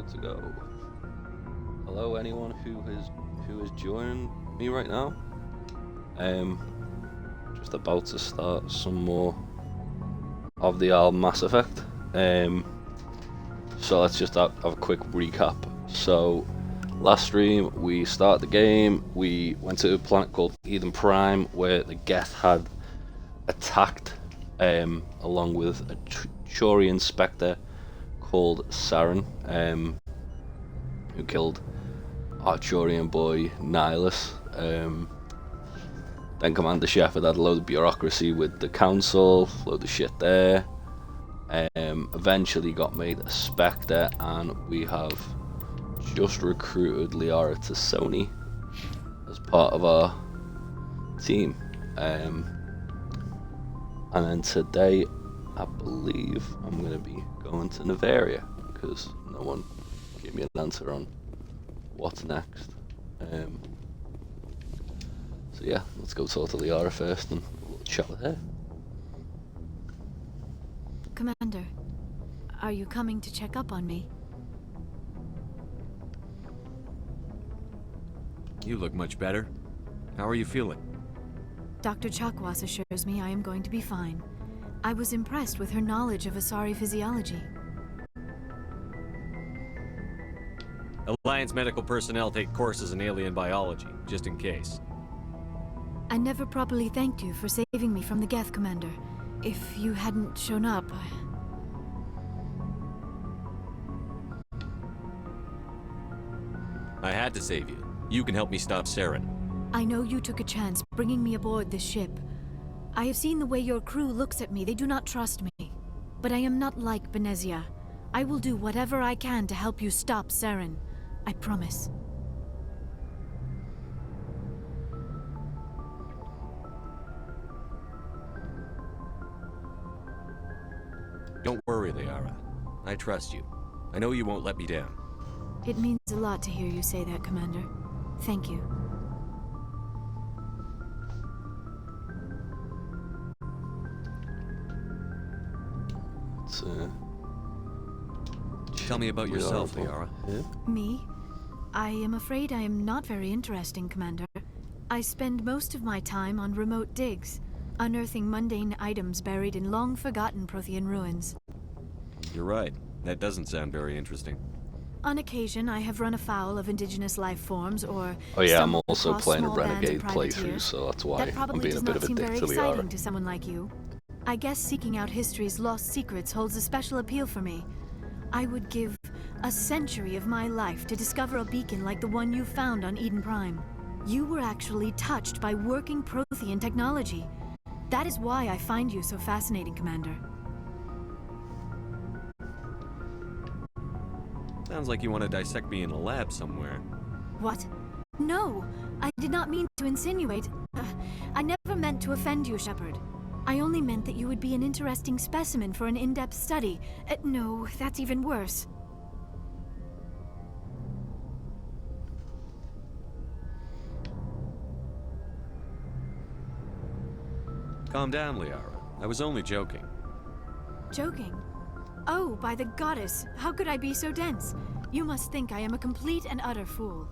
good to go. Hello, anyone who is joining me right now. Just about to start some more of the old Mass Effect. So let's just have a quick recap. So last stream we started the game. We went to a planet called Eden Prime where the Geth had attacked, along with a Turian Spectre called Saren, who killed our Turian boy Nihilus. Then Commander Shepard had a load of bureaucracy with the council, load of shit there. Eventually got made a Spectre, and we have just recruited Liara to Sony as part of our team. And then today, I believe I'm going to be going to Noveria, because no one gave me an answer on what's next. So yeah, let's go talk to Liara first and we'll chat with her. Commander, are you coming to check up on me? You look much better. How are you feeling? Dr. Chakwas assures me I am going to be fine. I was impressed with her knowledge of Asari physiology. Alliance medical personnel take courses in alien biology, just in case. I never properly thanked you for saving me from the Geth, Commander. If you hadn't shown up, I had to save you. You can help me stop Saren. I know you took a chance bringing me aboard this ship. I have seen the way your crew looks at me. They do not trust me. But I am not like Benezia. I will do whatever I can to help you stop Saren. I promise. Don't worry, Liara. I trust you. I know you won't let me down. It means a lot to hear you say that, Commander. Thank you. Tell me about yourself, Liara. Yeah. Me? I am afraid I am not very interesting, Commander. I spend most of my time on remote digs, unearthing mundane items buried in long-forgotten Prothean ruins. You're right. That doesn't sound very interesting. On occasion, I have run afoul of indigenous life forms, or Oh yeah, I'm stumbled also across playing a small bands of Renegade playthrough, privateers. so that's why That I'm probably being a does bit not of a seem dick very to Liara. exciting to someone like you. I guess seeking out history's lost secrets holds a special appeal for me. I would give a century of my life to discover a beacon like the one you found on Eden Prime. You were actually touched by working Prothean technology. That is why I find you so fascinating, Commander. Sounds like you want to dissect me in a lab somewhere. What? No! I did not mean to insinuate. I never meant to offend you, Shepard. I only meant that you would be an interesting specimen for an in-depth study. No, that's even worse. Calm down, Liara. I was only joking. Joking? Oh, by the goddess, how could I be so dense? You must think I am a complete and utter fool.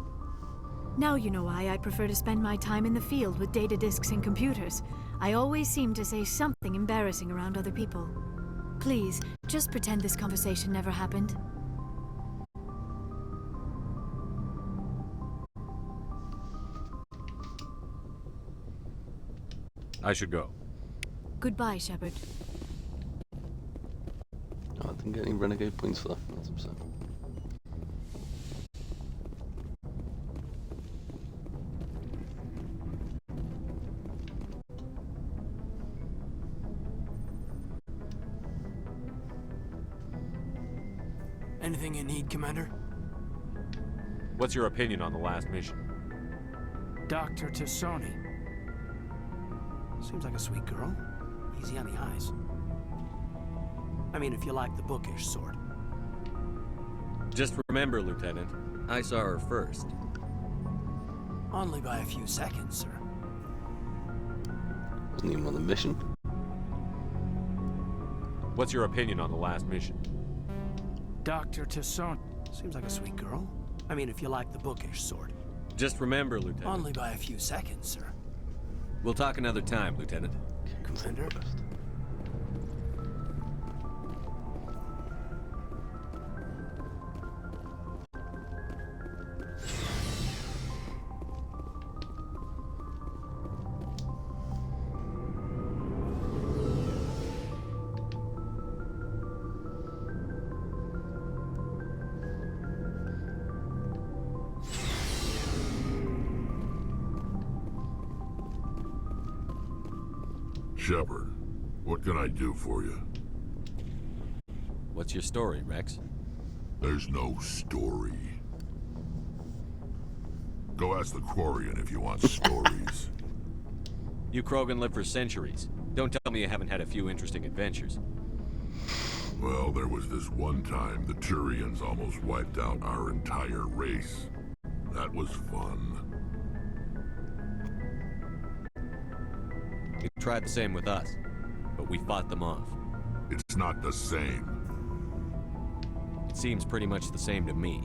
Now you know why I prefer to spend my time in the field with data disks and computers. I always seem to say something embarrassing around other people. Please, just pretend this conversation never happened. I should go. Goodbye, Shepard. Oh, I didn't get any Renegade points for that. That's upsetting. Anything you need, Commander? What's your opinion on the last mission? Dr. Tassoni. Seems like a sweet girl. Easy on the eyes. I mean, if you like the bookish sort. Just remember, Lieutenant, I saw her first. Only by a few seconds, sir. Wasn't even on the mission. What's your opinion on the last mission? Dr. Tassoni. Seems like a sweet girl. I mean, if you like the bookish sort. Just remember, Lieutenant. Only by a few seconds, sir. We'll talk another time, Lieutenant. Commander? Shepard, what can I do for you? What's your story, Rex? There's no story. Go ask the Quarian if you want stories. You Krogan lived for centuries. Don't tell me you haven't had a few interesting adventures. Well, there was this one time the Turians almost wiped out our entire race. That was fun. You tried the same with us, but we fought them off. It's not the same. It seems pretty much the same to me.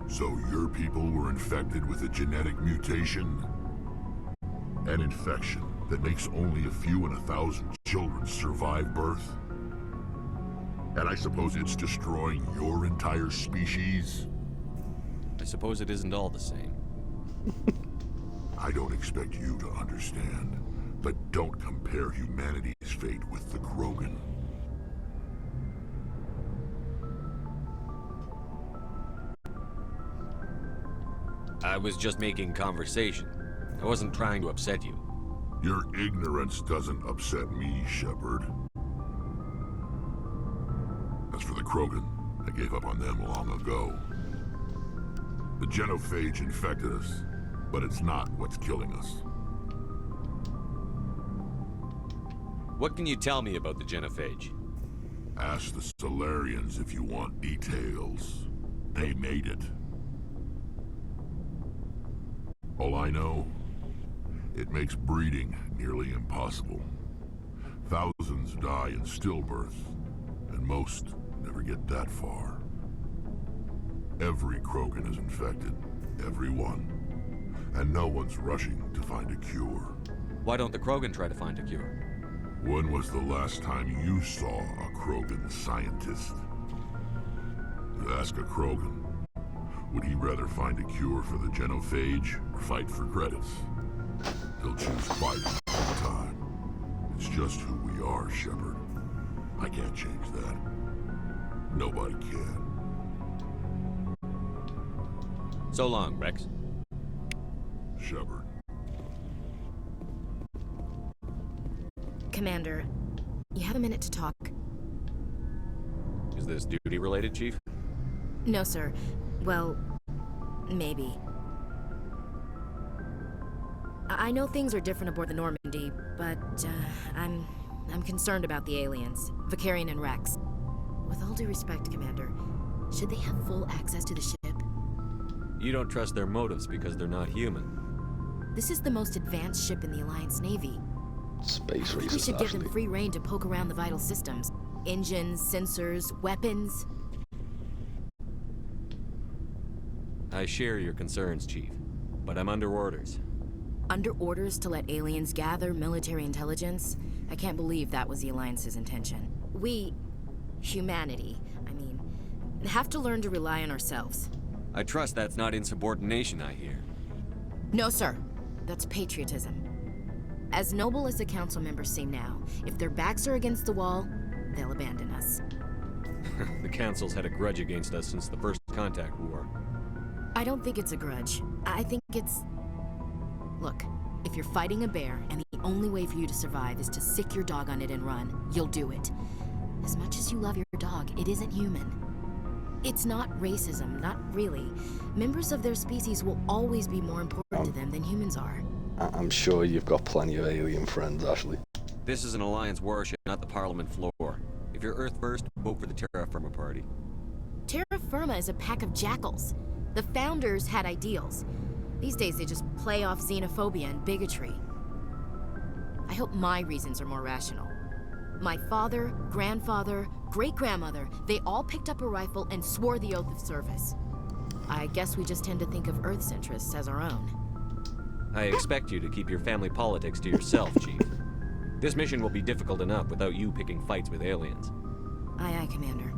So your people were infected with a genetic mutation? An infection that makes only a few in 1,000 children survive birth? And I suppose it's destroying your entire species? I suppose it isn't all the same. I don't expect you to understand, but don't compare humanity's fate with the Krogan. I was just making conversation. I wasn't trying to upset you. Your ignorance doesn't upset me, Shepard. As for the Krogan, I gave up on them long ago. The genophage infected us, but it's not what's killing us. What can you tell me about the genophage? Ask the Solarians if you want details. They made it. All I know, it makes breeding nearly impossible. Thousands die in stillbirth, and most never get that far. Every Krogan is infected, every one. And no one's rushing to find a cure. Why don't the Krogan try to find a cure? When was the last time you saw a Krogan scientist? You ask a Krogan, would he rather find a cure for the genophage or fight for credits? He'll choose fighting all the time. It's just who we are, Shepard. I can't change that. Nobody can. So long, Rex. Shepard. Commander, you have a minute to talk? Is this duty-related, Chief? No, sir. Well, maybe. I know things are different aboard the Normandy, but I'm concerned about the aliens, Vicarian and Rex. With all due respect, Commander, should they have full access to the ship? You don't trust their motives because they're not human. This is the most advanced ship in the Alliance Navy. Space I think we races, should give them actually. free rein to poke around the vital systems. Engines, sensors, weapons. I share your concerns, Chief, but I'm under orders. Under orders to let aliens gather military intelligence? I can't believe that was the Alliance's intention. We, humanity, have to learn to rely on ourselves. I trust that's not insubordination, I hear. No, sir. That's patriotism. As noble as the council members seem now, if their backs are against the wall, they'll abandon us. The Council's had a grudge against us since the First Contact War. I don't think it's a grudge. I think it's... Look, if you're fighting a bear and the only way for you to survive is to sick your dog on it and run, you'll do it. As much as you love your dog, it isn't human. It's not racism, not really. Members of their species will always be more important to them than humans are. I'm sure you've got plenty of alien friends, Ashley. This is an Alliance warship, not the Parliament floor. If you're Earth first, vote for the Terra Firma Party. Terra Firma is a pack of jackals. The founders had ideals. These days they just play off xenophobia and bigotry. I hope my reasons are more rational. My father, grandfather, great-grandmother, they all picked up a rifle and swore the oath of service. I guess we just tend to think of Earth's interests as our own. I expect you to keep your family politics to yourself, Chief. This mission will be difficult enough without you picking fights with aliens. Aye, aye, Commander.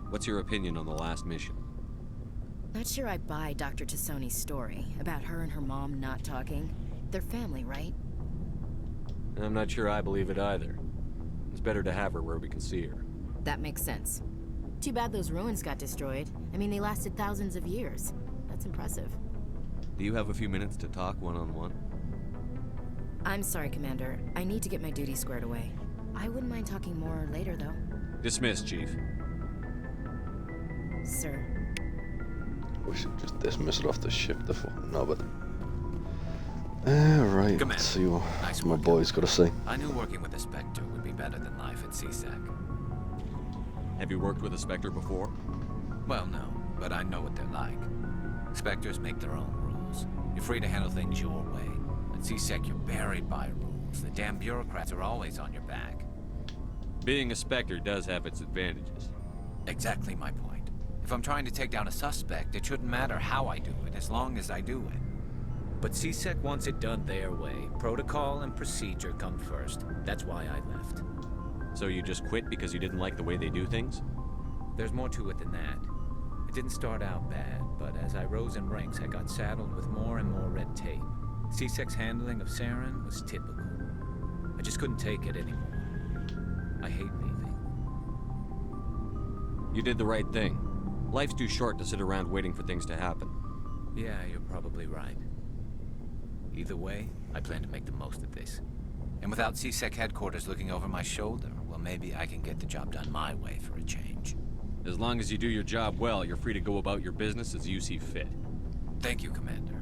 What's your opinion on the last mission? Not sure I buy Dr. Tassoni's story about her and her mom not talking. They're family, right? I'm not sure I believe it either. It's better to have her where we can see her. That makes sense. Too bad those ruins got destroyed. I mean, they lasted thousands of years. That's impressive. Do you have a few minutes to talk one-on-one? I'm sorry, Commander. I need to get my duty squared away. I wouldn't mind talking more later, though. Dismissed, Chief. Sir. We should just dismiss it off the ship, the fucking knob. Right, Commander, let's see what nice my work. boy's got to say. I knew working with a Spectre would be better than life at CSEC. Have you worked with a Spectre before? Well, no, but I know what they're like. Spectres make their own rules. You're free to handle things your way. At CSEC, you're buried by rules. The damn bureaucrats are always on your back. Being a Spectre does have its advantages. Exactly my point. If I'm trying to take down a suspect, it shouldn't matter how I do it, as long as I do it. But CSEC wants it done their way. Protocol and procedure come first. That's why I left. So you just quit because you didn't like the way they do things? There's more to it than that. It didn't start out bad, but as I rose in ranks, I got saddled with more and more red tape. CSEC's handling of Saren was typical. I just couldn't take it anymore. I hate leaving. You did the right thing. Life's too short to sit around waiting for things to happen. Yeah, you're probably right. Either way, I plan to make the most of this. And without CSEC headquarters looking over my shoulder, well, maybe I can get the job done my way for a change. As long as you do your job well, you're free to go about your business as you see fit. Thank you, Commander.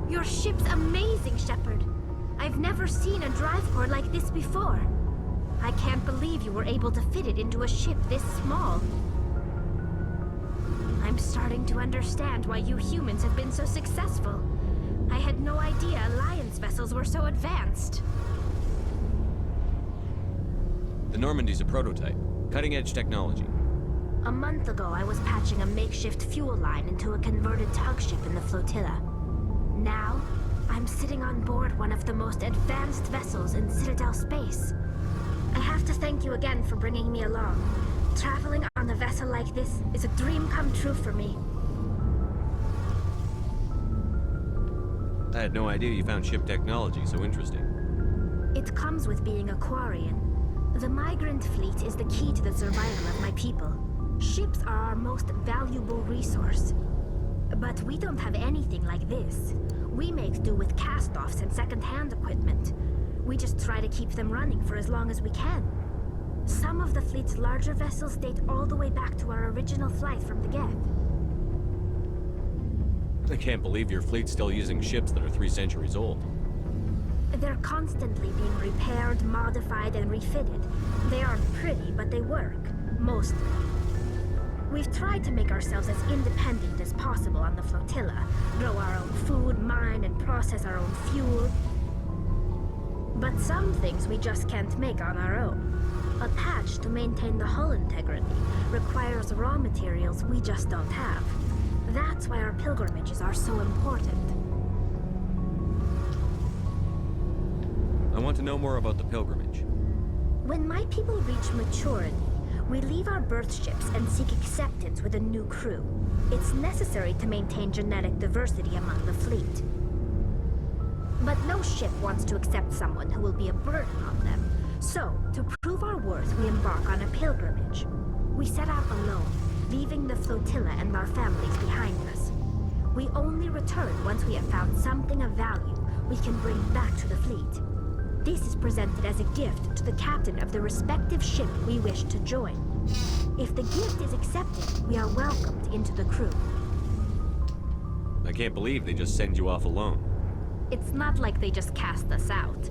Your ship's amazing, Shepard. I've never seen a drive core like this before. I can't believe you were able to fit it into a ship this small. I'm starting to understand why you humans have been so successful. I had no idea Alliance vessels were so advanced. The Normandy's a prototype. Cutting-edge technology. A month ago, I was patching a makeshift fuel line into a converted tug ship in the flotilla. Now, I'm sitting on board one of the most advanced vessels in Citadel space. I have to thank you again for bringing me along. Traveling on a vessel like this is a dream come true for me. I had no idea you found ship technology so interesting. It comes with being a Quarian. The migrant fleet is the key to the survival of my people. Ships are our most valuable resource. But we don't have anything like this. We make do with cast-offs and second-hand equipment. We just try to keep them running for as long as we can. Some of the fleet's larger vessels date all the way back to our original flight from the Geth. I can't believe your fleet's still using ships that are 3 centuries old. They're constantly being repaired, modified, and refitted. They aren't pretty, but they work. Mostly. We've tried to make ourselves as independent as possible on the flotilla. Grow our own food, mine, and process our own fuel. But some things we just can't make on our own. A patch to maintain the hull integrity requires raw materials we just don't have. That's why our pilgrimages are so important. I want to know more about the pilgrimage. When my people reach maturity, we leave our birth ships and seek acceptance with a new crew. It's necessary to maintain genetic diversity among the fleet. But no ship wants to accept someone who will be a burden on them. So, to prove our worth, we embark on a pilgrimage. We set out alone, leaving the flotilla and our families behind us. We only return once we have found something of value we can bring back to the fleet. This is presented as a gift to the captain of the respective ship we wish to join. If the gift is accepted, we are welcomed into the crew. I can't believe they just send you off alone. It's not like they just cast us out.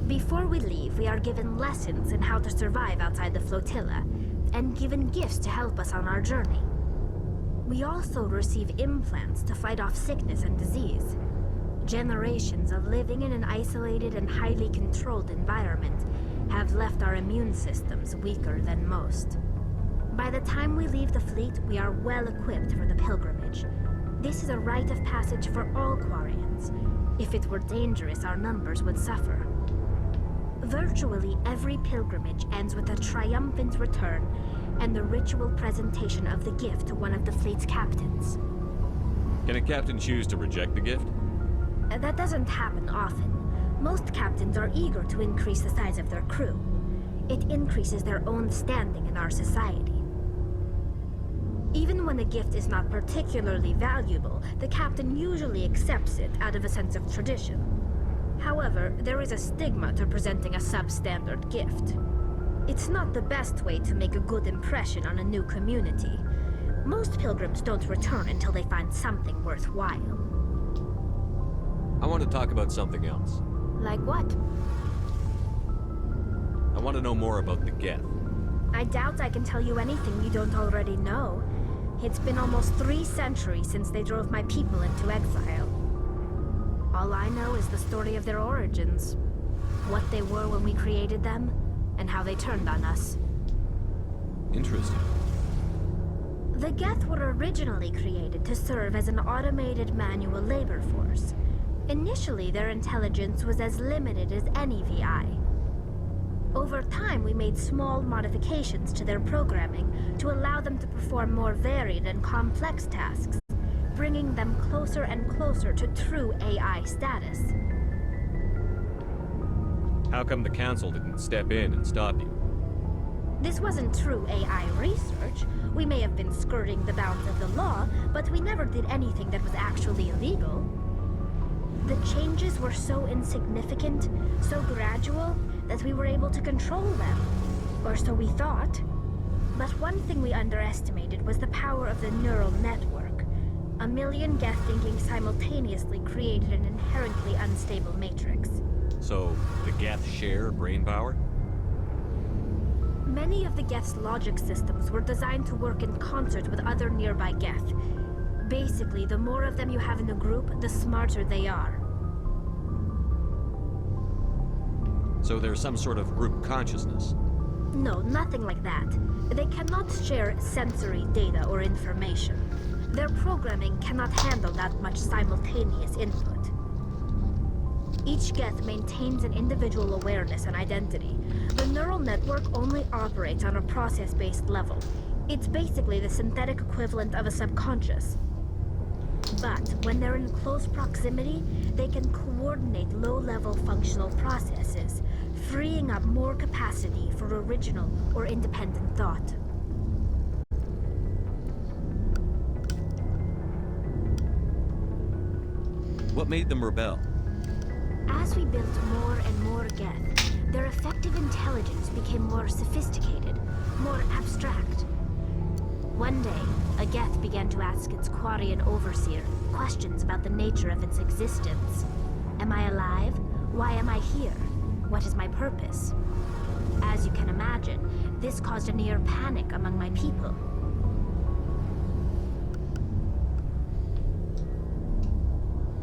Before we leave, we are given lessons in how to survive outside the flotilla, and given gifts to help us on our journey. We also receive implants to fight off sickness and disease. Generations of living in an isolated and highly controlled environment have left our immune systems weaker than most. By the time we leave the fleet, we are well equipped for the pilgrimage. This is a rite of passage for all Quarians. If it were dangerous, our numbers would suffer. Virtually every pilgrimage ends with a triumphant return and the ritual presentation of the gift to one of the fleet's captains. Can a captain choose to reject the gift? That doesn't happen often. Most captains are eager to increase the size of their crew. It increases their own standing in our society. Even when the gift is not particularly valuable, the captain usually accepts it out of a sense of tradition. However, there is a stigma to presenting a substandard gift. It's not the best way to make a good impression on a new community. Most pilgrims don't return until they find something worthwhile. I want to talk about something else. Like what? I want to know more about the Geth. I doubt I can tell you anything you don't already know. It's been almost 3 centuries since they drove my people into exile. All I know is the story of their origins, what they were when we created them, and how they turned on us. Interesting. The Geth were originally created to serve as an automated manual labor force. Initially, their intelligence was as limited as any VI. Over time, we made small modifications to their programming to allow them to perform more varied and complex tasks, bringing them closer and closer to true AI status. How come the Council didn't step in and stop you? This wasn't true AI research. We may have been skirting the bounds of the law, but we never did anything that was actually illegal. The changes were so insignificant, so gradual, that we were able to control them. Or so we thought. But one thing we underestimated was the power of the neural network. A million Geth thinking simultaneously created an inherently unstable matrix. So, the Geth share brain power? Many of the Geth's logic systems were designed to work in concert with other nearby Geth. Basically, the more of them you have in a group, the smarter they are. So there's some sort of group consciousness? No, nothing like that. They cannot share sensory data or information. Their programming cannot handle that much simultaneous input. Each Geth maintains an individual awareness and identity. The neural network only operates on a process-based level. It's basically the synthetic equivalent of a subconscious. But when they're in close proximity, they can coordinate low-level functional processes, freeing up more capacity for original or independent thought. What made them rebel? As we built more and more Geth, their effective intelligence became more sophisticated, more abstract. One day, a Geth began to ask its Quarian overseer questions about the nature of its existence. Am I alive? Why am I here? What is my purpose? As you can imagine, this caused a near panic among my people.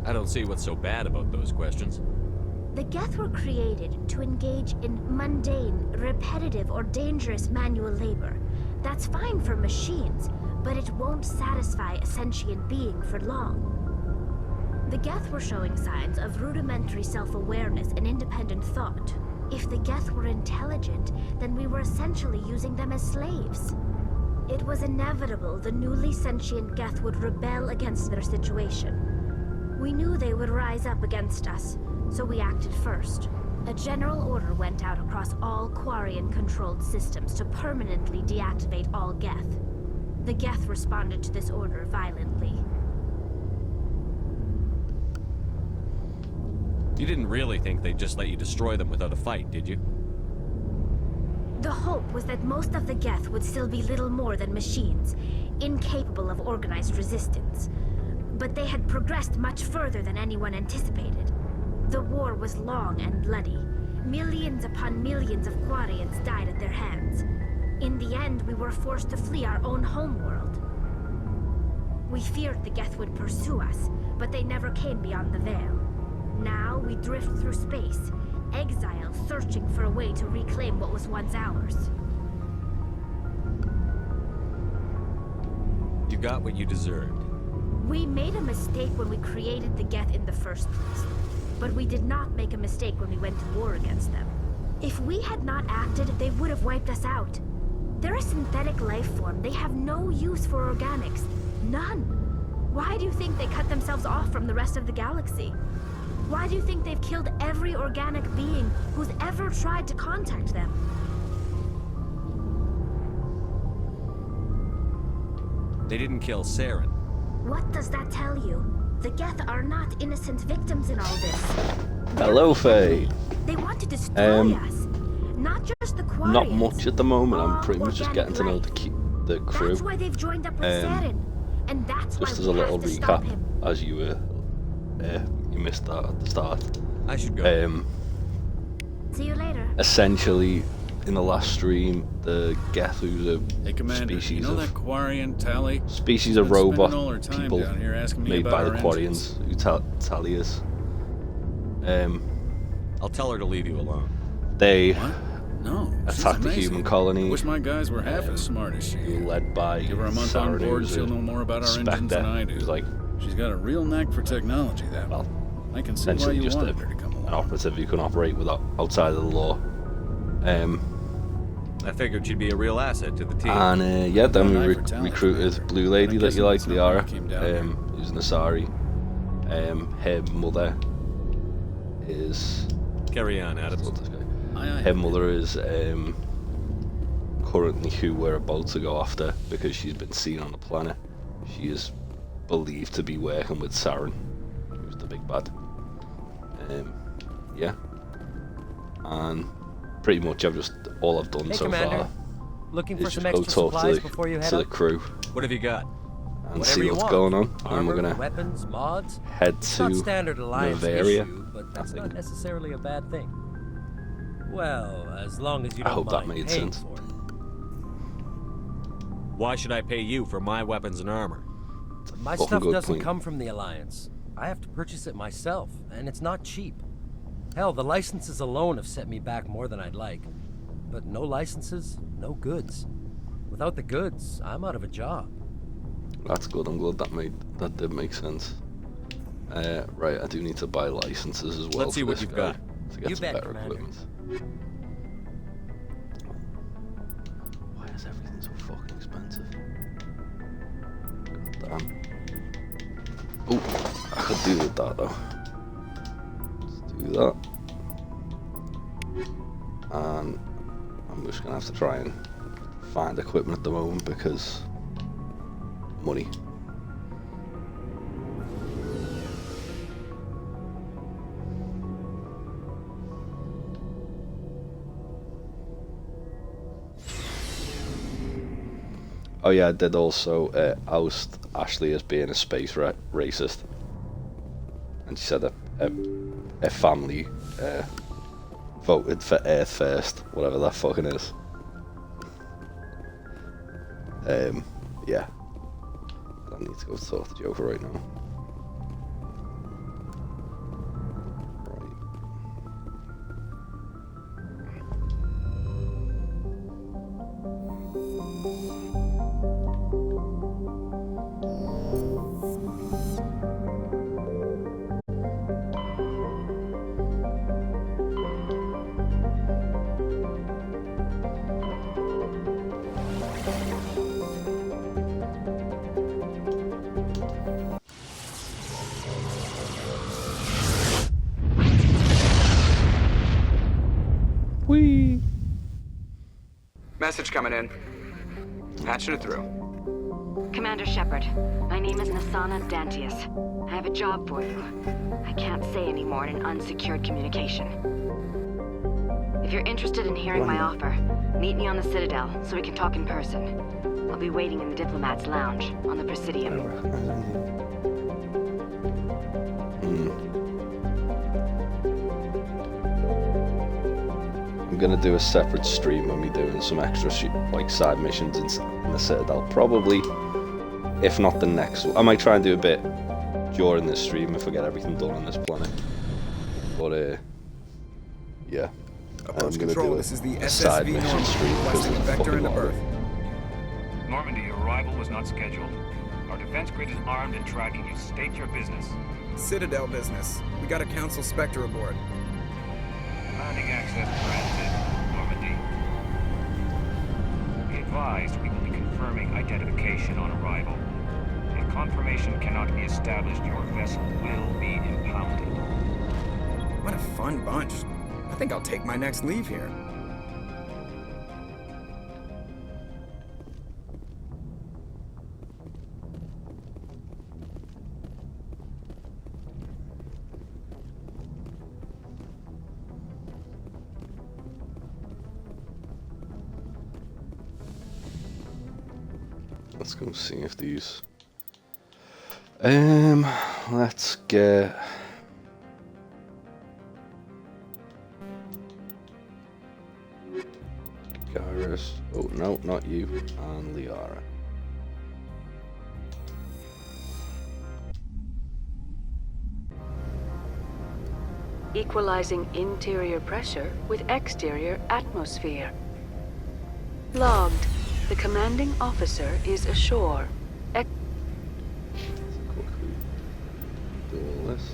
I don't see what's so bad about those questions. The Geth were created to engage in mundane, repetitive, or dangerous manual labor. That's fine for machines, but it won't satisfy a sentient being for long. The Geth were showing signs of rudimentary self-awareness and independent thought. If the Geth were intelligent, then we were essentially using them as slaves. It was inevitable the newly sentient Geth would rebel against their situation. We knew they would rise up against us, so we acted first. A general order went out across all Quarian-controlled systems to permanently deactivate all Geth. The Geth responded to this order violently. You didn't really think they'd just let you destroy them without a fight, did you? The hope was that most of the Geth would still be little more than machines, incapable of organized resistance. But they had progressed much further than anyone anticipated. The war was long and bloody. Millions upon millions of Quarians died at their hands. In the end, we were forced to flee our own homeworld. We feared the Geth would pursue us, but they never came beyond the Veil. Now we drift through space, exiled, searching for a way to reclaim what was once ours. You got what you deserved. We made a mistake when we created the Geth in the first place. But we did not make a mistake when we went to war against them. If we had not acted, they would have wiped us out. They're a synthetic life form. They have no use for organics. None. Why do you think they cut themselves off from the rest of the galaxy? Why do you think they've killed every organic being who's ever tried to contact them? They didn't kill Saren. What does that tell you? The Geth are not innocent victims in all this. Hello, Faye. They want to destroy us. Not just the Quarians. Not much at the moment. I'm pretty much just organic getting to know life. the crew. That's why they've joined up with Saren. And that's Just why as a we little have to stop recap, him. as you were, you missed that at the start. I should go. See you later. Essentially, in the last stream, the Geth, who's a Hey, Commander, species you know that of Quarian Tally? species She's of been spending robot all her time people down here asking me made about by the our Quarians, Utalias. I'll tell her to leave you alone. They What? No. she's attacked the amazing. human colony, Wish my guys were half as smart as she is. led by Give her a month on Saren, board, who's she'll a know more about our engines than I do. who's like, She's got a real knack for technology, that well, one. I can see why essentially you just wanted her to come an along. operative who can operate without outside of the law. I figured she'd be a real asset to the team. And yeah, then Got an we eye for talent, recruited Commander. Blue Lady I that guess you like, that's not why I Liara, came down here. who's Nasari. Her mother is Carry on, Adams. what's this guy? Aye, aye. Her mother is currently who we're about to go after because she's been seen on the planet. She is believed to be working with Saren, who's the big bad. Yeah, and pretty much all I've done Hey, so Commander. far Looking is for some just go extra talk supplies to before you the, head to the up? crew What have you got? and Whatever see you what's want. going on. And Armor, we're gonna weapons, mods. head It's to not standard alliance Noveria. issue, but that's I not think. necessarily a bad thing. Well, as long as you I don't hope that mind made paying sense. for it. Why should I pay you for my weapons and armor? My Fucking stuff good doesn't point. come from the alliance. I have to purchase it myself, and it's not cheap. Hell, the licenses alone have set me back more than I'd like. But no licenses, no goods. Without the goods, I'm out of a job. That's good. I'm glad that did make sense. Right, I do need to buy licenses as well. Let's see for what this you've guy got. to get You some bet, better Commander. equipment. Why is everything so fucking expensive? God damn. Oh, I could do with that though. Let's do that. And I'm just gonna have to try and find equipment at the moment because money. Oh yeah, I did also oust Ashley as being a space racist, and she said that her family voted for Earth First, whatever that fucking is. Yeah. I need to go talk to Joker right now. Right. Whee! Message coming in. Patching it through. Commander Shepard, my name is Nasana Dantius. I have a job for you. I can't say any more in an unsecured communication. If you're interested in hearing my offer, meet me on the Citadel so we can talk in person. I'll be waiting in the Diplomat's Lounge on the Presidium. recognize anything. gonna do a separate stream when we're doing some extra like side missions in the Citadel. Probably, if not the next one. I might try and do a bit during this stream if I get everything done on this planet. But yeah. Approach control, this is the SSV Normandy, requesting a vector into Earth. Normandy, your arrival was not scheduled. Our defense grid is armed and tracking you. State your business. Citadel business. We got a Council Spectre aboard. Landing access granted, Normandy. Be advised, we will be confirming identification on arrival. If confirmation cannot be established, your vessel will be impounded. What a fun bunch. I think I'll take my next leave here. Let's go see if these. Let's get. Gyrus. Oh no, not you. And Liara. Equalizing interior pressure with exterior atmosphere. Logged. The commanding officer is ashore. Quickly do all this.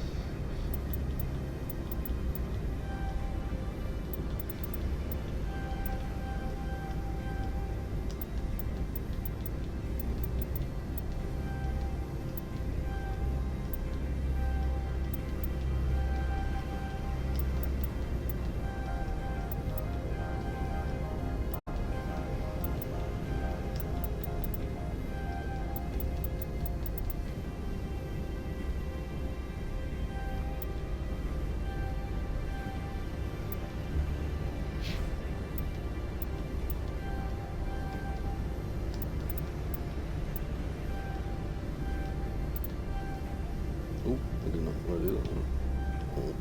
Oh, I did not want to do that one. Oh.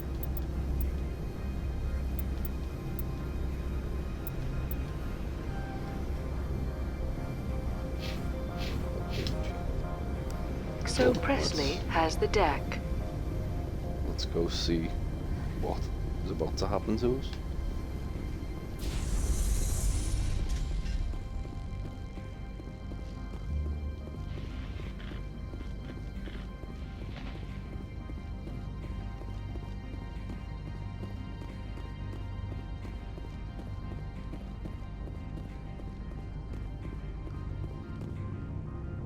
So Presley has the deck. Let's go see what is about to happen to us.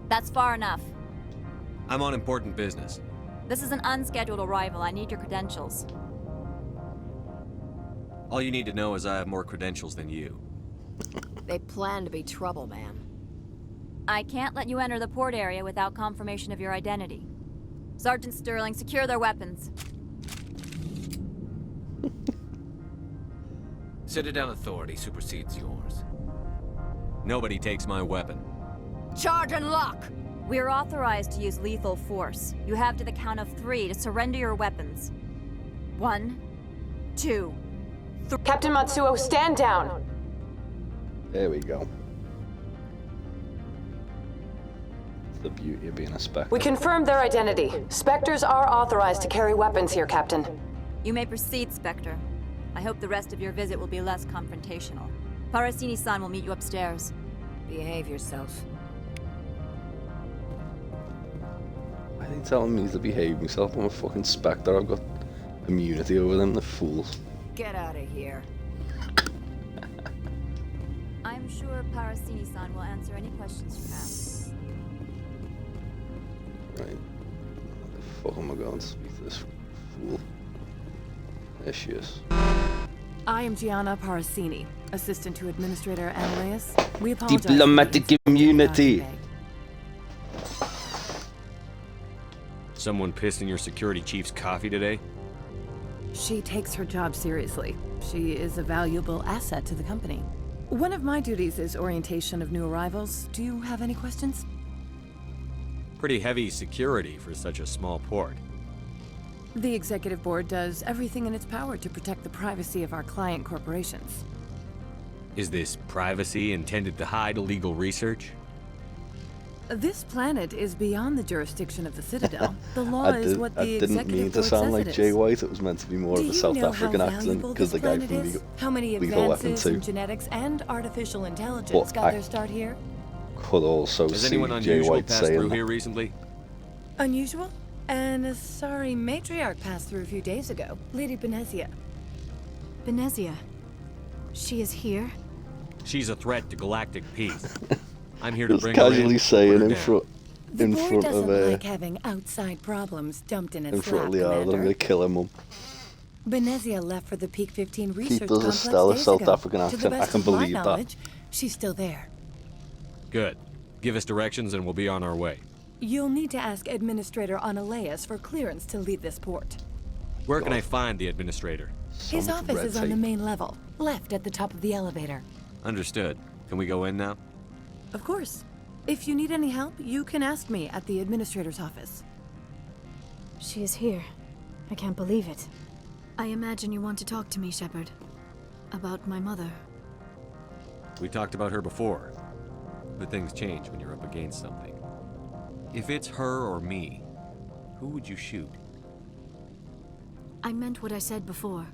That's far enough. I'm on important business. This is an unscheduled arrival. I need your credentials. All you need to know is I have more credentials than you. They plan to be trouble, man. I can't let you enter the port area without confirmation of your identity. Sergeant Sterling, secure their weapons. Citadel authority supersedes yours. Nobody takes my weapon. Charge and lock! We are authorized to use lethal force. You have to the count of 3 to surrender your weapons. 1, 2, 3. Captain Matsuo, stand down! There we go. It's the beauty of being a Spectre. We confirmed their identity. Spectres are authorized to carry weapons here, Captain. You may proceed, Spectre. I hope the rest of your visit will be less confrontational. Parasini-san will meet you upstairs. Behave yourself. Why are they telling me to behave myself? I'm a fucking Spectre. I've got immunity over them, the fools. Get out of here. I'm sure Parasini-san will answer any questions you have. Right. Where the fuck am I going to speak to this fool? There she is. I am Gianna Parasini, assistant to Administrator Ananias. We apologize. Diplomatic immunity. Someone pissed in your security chief's coffee today? She takes her job seriously. She is a valuable asset to the company. One of my duties is orientation of new arrivals. Do you have any questions? Pretty heavy security for such a small port. The executive board does everything in its power to protect the privacy of our client corporations. Is this privacy intended to hide illegal research? This planet is beyond the jurisdiction of the Citadel. The law is what the I didn't mean to sound like Jay White. It was meant to be more of a South African accent because the guy from how many Lethal Weapon advances 2. in genetics and artificial intelligence got their start here? Could also Has see anyone Jay unusual White passed saying through that. here recently? Unusual? And a sorry matriarch passed through a few days ago. Lady Benezia. Benezia? She is here? She's a threat to galactic peace. I'm here to Just bring her in. casually saying in front The board of doesn't like having outside problems dumped in its in front lap, of Liara that I'm Commander. gonna kill him, Mum. Benezia left for the Peak 15 research does a complex stellar days South ago. African To the accent. I best can of my believe that. knowledge, she's still there. Good. Give us directions and we'll be on our way. You'll need to ask Administrator Analeas for clearance to leave this port. Where can I find the administrator? His office is on the main level, left at the top of the elevator. Understood. Can we go in now? Of course. If you need any help, you can ask me at the Administrator's office. She is here. I can't believe it. I imagine you want to talk to me, Shepard. About my mother. We talked about her before. But things change when you're up against something. If it's her or me, who would you shoot? I meant what I said before.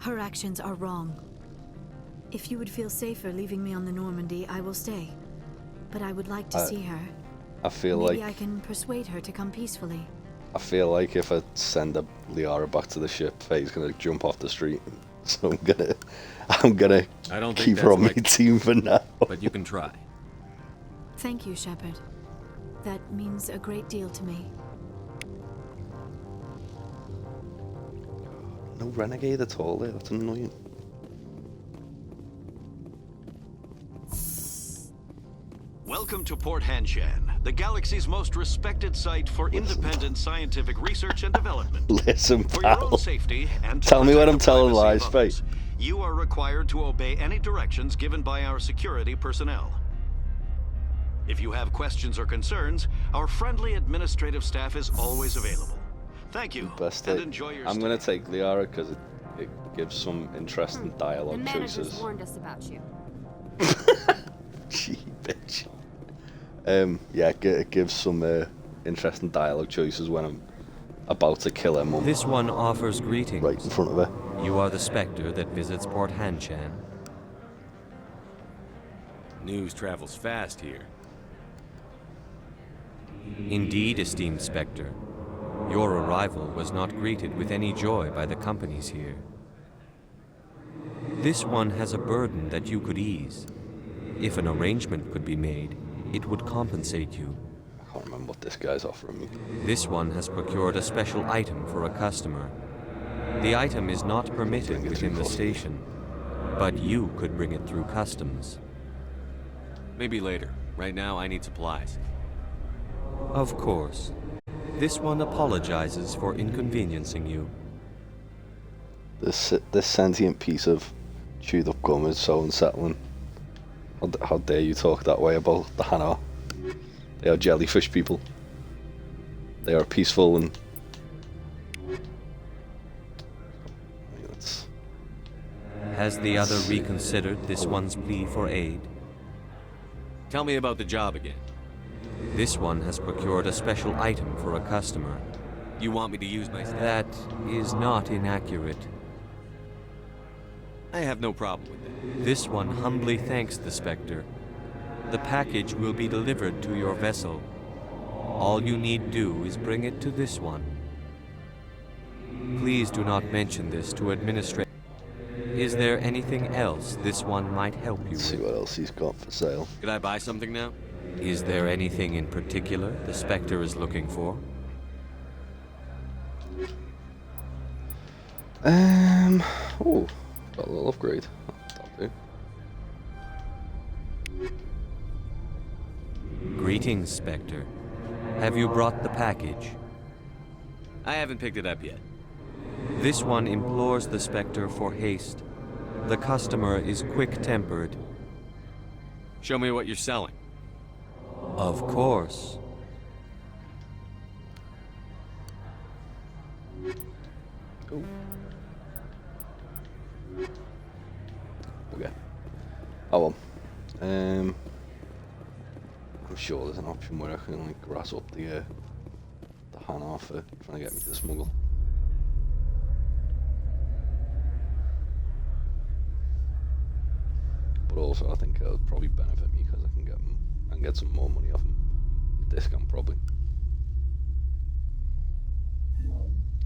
Her actions are wrong. If you would feel safer leaving me on the Normandy, I will stay. But I would like to see her. I feel Maybe like I can persuade her to come peacefully. I feel like if I send Liara back to the ship, Faye's gonna jump off the street. So I'm gonna I don't think keep her that's on my likely. team for now. But you can try. Thank you, Shepard. That means a great deal to me. No renegade at all there. That's annoying. Welcome to Port Hanshan, the galaxy's most respected site for independent scientific research and development. Listen, For your pal. own safety and to Tell me when protect I'm the telling privacy lies, of Faye. others, you are required to obey any directions given by our security personnel. If you have questions or concerns, our friendly administrative staff is always available. Thank you, Best and take. enjoy your I'm stay. gonna take Liara because it gives some interesting dialogue The managers choices. warned us about you. Gee, bitch. Yeah, it gives some interesting dialogue choices when I'm about to kill her mum. This one offers greetings. Right in front of her. You are the Spectre that visits Port Hanshan. News travels fast here. Indeed, esteemed Spectre. Your arrival was not greeted with any joy by the companies here. This one has a burden that you could ease. If an arrangement could be made, it would compensate you. I can't remember what this guy's offering me. This one has procured a special item for a customer. The item is not permitted within the station, but you could bring it through customs. Maybe later. Right now, I need supplies. Of course. This one apologizes for inconveniencing you. This sentient piece of chewed up gum is so unsettling. How dare you talk that way about the Hanar? They are jellyfish people. They are peaceful and... Has the other reconsidered this one's plea for aid? Tell me about the job again. This one has procured a special item for a customer. You want me to use my staff? That is not inaccurate. I have no problem with it. This one humbly thanks the Spectre. The package will be delivered to your vessel. All you need do is bring it to this one. Please do not mention this to administration. Is there anything else this one might help you with? See what else he's got for sale. Could I buy something now? Is there anything in particular the Spectre is looking for? Oh, got a little upgrade. That'll do. Greetings, Spectre. Have you brought the package? I haven't picked it up yet. This one implores the Spectre for haste. The customer is quick-tempered. Show me what you're selling. Of course. Okay. Oh well. I'm sure there's an option where I can like grass up the Hanar for trying to get me to smuggle. But also, I think it'll probably benefit me because I can get some more money off him. Discount probably.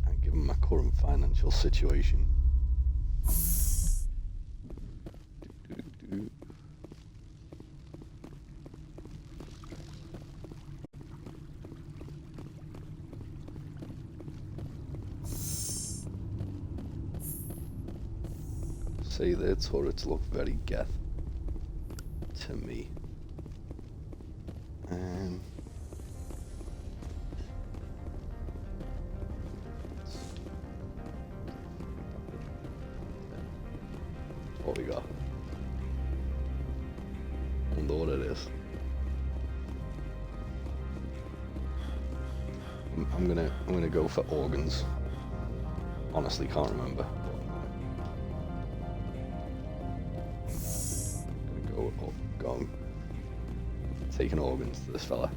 And given my current financial situation. Say their turrets look very geth to me. What we got? I wonder what it is. I'm gonna go for organs. Honestly, can't remember. Going. Taking organs to this fella.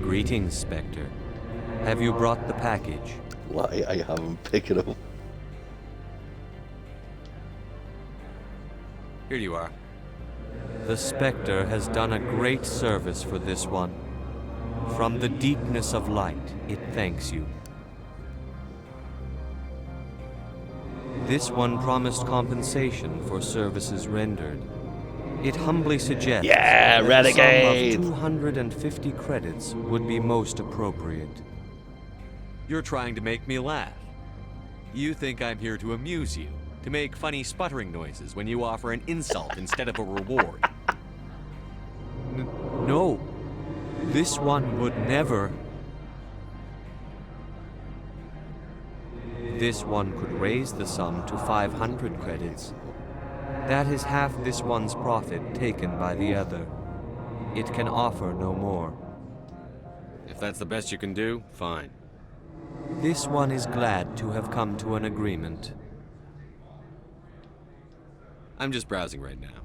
Greetings, Spectre. Have you brought the package? Why, I haven't picked it up. Here you are. The Spectre has done a great service for this one. From the deepness of light, it thanks you. This one promised compensation for services rendered. It humbly suggests that Renegade! a sum of 250 credits would be most appropriate. You're trying to make me laugh. You think I'm here to amuse you, to make funny sputtering noises when you offer an insult instead of a reward. No, this one would never. This one could raise the sum to 500 credits. That is half this one's profit taken by the other. It can offer no more. If that's the best you can do, fine. This one is glad to have come to an agreement. I'm just browsing right now.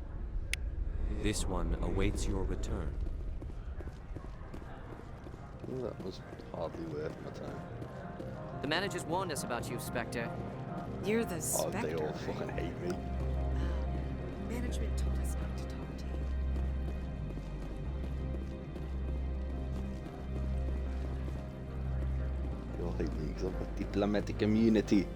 This one awaits your return. That was hardly worth my time. The managers warned us about you, Spectre. You're the Spectre. Oh, they all fucking hate me. Management told us not to talk to you. They all hate me because I've got diplomatic immunity.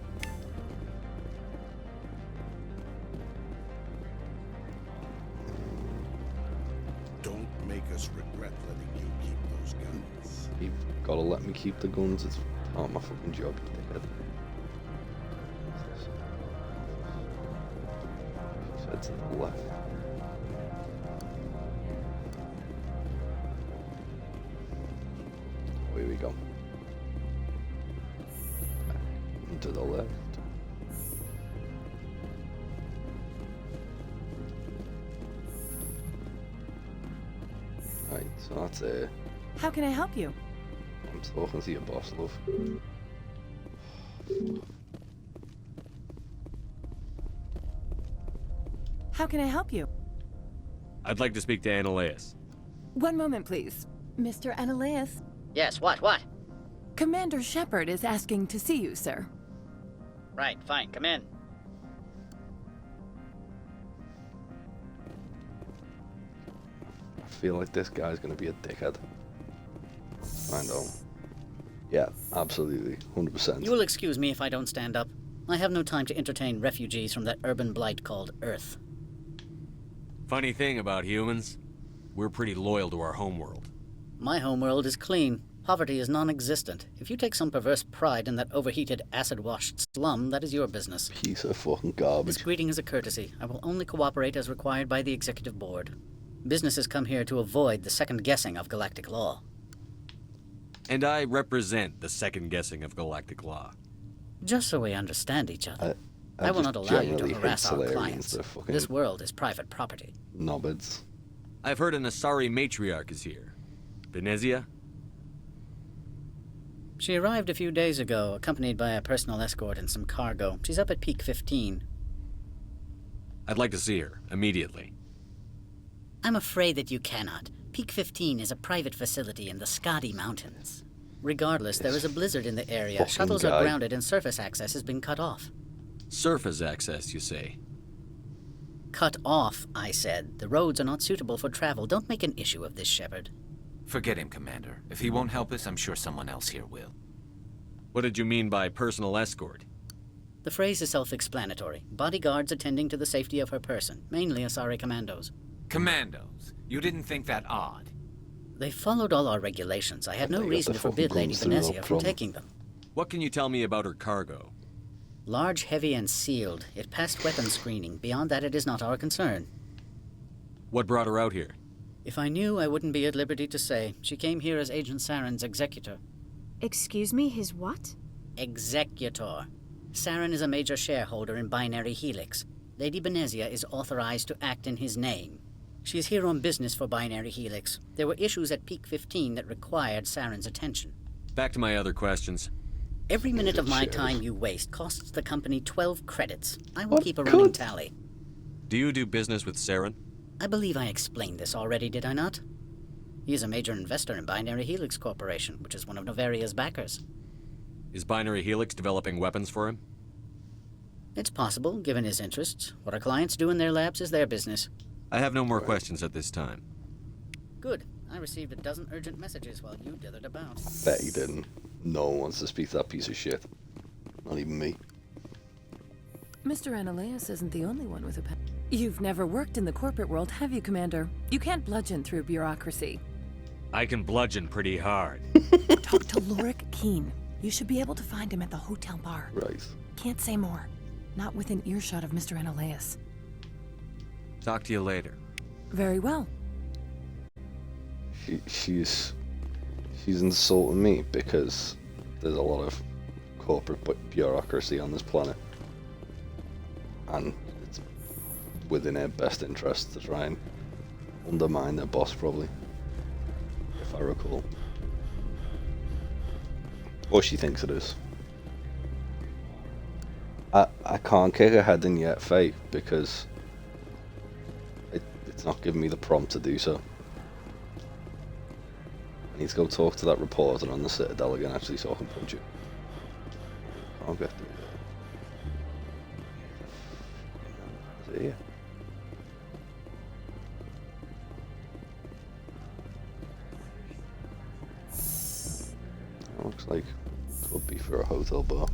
Don't make us regret letting you keep those guns. You've gotta let me keep the guns, it's part of my fucking job, you dickhead. Said to the left. Here we go. And to the left. Right, so that's it. How can I help you? I'm talking to your boss, love. How can I help you? I'd like to speak to Annaleus. One moment, please. Mr. Annaleus. Yes, what? Commander Shepard is asking to see you, sir. Right, fine, come in. I feel like this guy's gonna be a dickhead. I know. Yeah, absolutely. 100%. You will excuse me if I don't stand up. I have no time to entertain refugees from that urban blight called Earth. Funny thing about humans, we're pretty loyal to our homeworld. My homeworld is clean. Poverty is non-existent. If you take some perverse pride in that overheated, acid-washed slum, that is your business. Piece of fucking garbage. This greeting is a courtesy. I will only cooperate as required by the Executive Board. Businesses come here to avoid the second-guessing of galactic law. And I represent the second-guessing of galactic law. Just so we understand each other. I will not allow you to harass our clients. This world is private property. Knobheads. I've heard an Asari matriarch is here. Venezia? She arrived a few days ago, accompanied by a personal escort and some cargo. She's up at Peak 15. I'd like to see her, immediately. I'm afraid that you cannot. Peak 15 is a private facility in the Skadi Mountains. Regardless, there is a blizzard in the area. Shuttles are grounded and surface access has been cut off. Surface access, you say? Cut off, I said. The roads are not suitable for travel. Don't make an issue of this, Shepard. Forget him, Commander. If he won't help us, I'm sure someone else here will. What did you mean by personal escort? The phrase is self-explanatory. Bodyguards attending to the safety of her person, mainly Asari commandos. Commandos? You didn't think that odd? They followed all our regulations. I had no reason to forbid Lady Venezia from taking them. What can you tell me about her cargo? Large, heavy, and sealed. It passed weapons screening. Beyond that, it is not our concern. What brought her out here? If I knew, I wouldn't be at liberty to say. She came here as Agent Saren's executor. Excuse me, his what? Executor. Saren is a major shareholder in Binary Helix. Lady Venezia is authorized to act in his name. She is here on business for Binary Helix. There were issues at Peak 15 that required Saren's attention. Back to my other questions. Every minute of my time you waste costs the company 12 credits. I will keep a running tally. Do you do business with Saren? I believe I explained this already, did I not? He is a major investor in Binary Helix Corporation, which is one of Noveria's backers. Is Binary Helix developing weapons for him? It's possible, given his interests. What our clients do in their labs is their business. I have no more questions at this time. Good. I received a dozen urgent messages while you dithered about. Bet you didn't. No one wants to speak to that piece of shit. Not even me. Mr. Ananias isn't the only one with a pen. You've never worked in the corporate world, have you, Commander? You can't bludgeon through bureaucracy. I can bludgeon pretty hard. Talk to Lorik Keene. You should be able to find him at the hotel bar. Right. Can't say more. Not within earshot of Mr. Ananias. Talk to you later. Very well. She's insulting me because there's a lot of corporate bureaucracy on this planet, and it's within her best interest to try and undermine their boss, probably, if I recall. Or she thinks it is. I can't kick her head in yet, Faye, because it's not giving me the prompt to do so. I need to go talk to that reporter on the Citadel again, actually, so I can punch it. Can't get through there. Is it here? Looks like it would be for a hotel bar.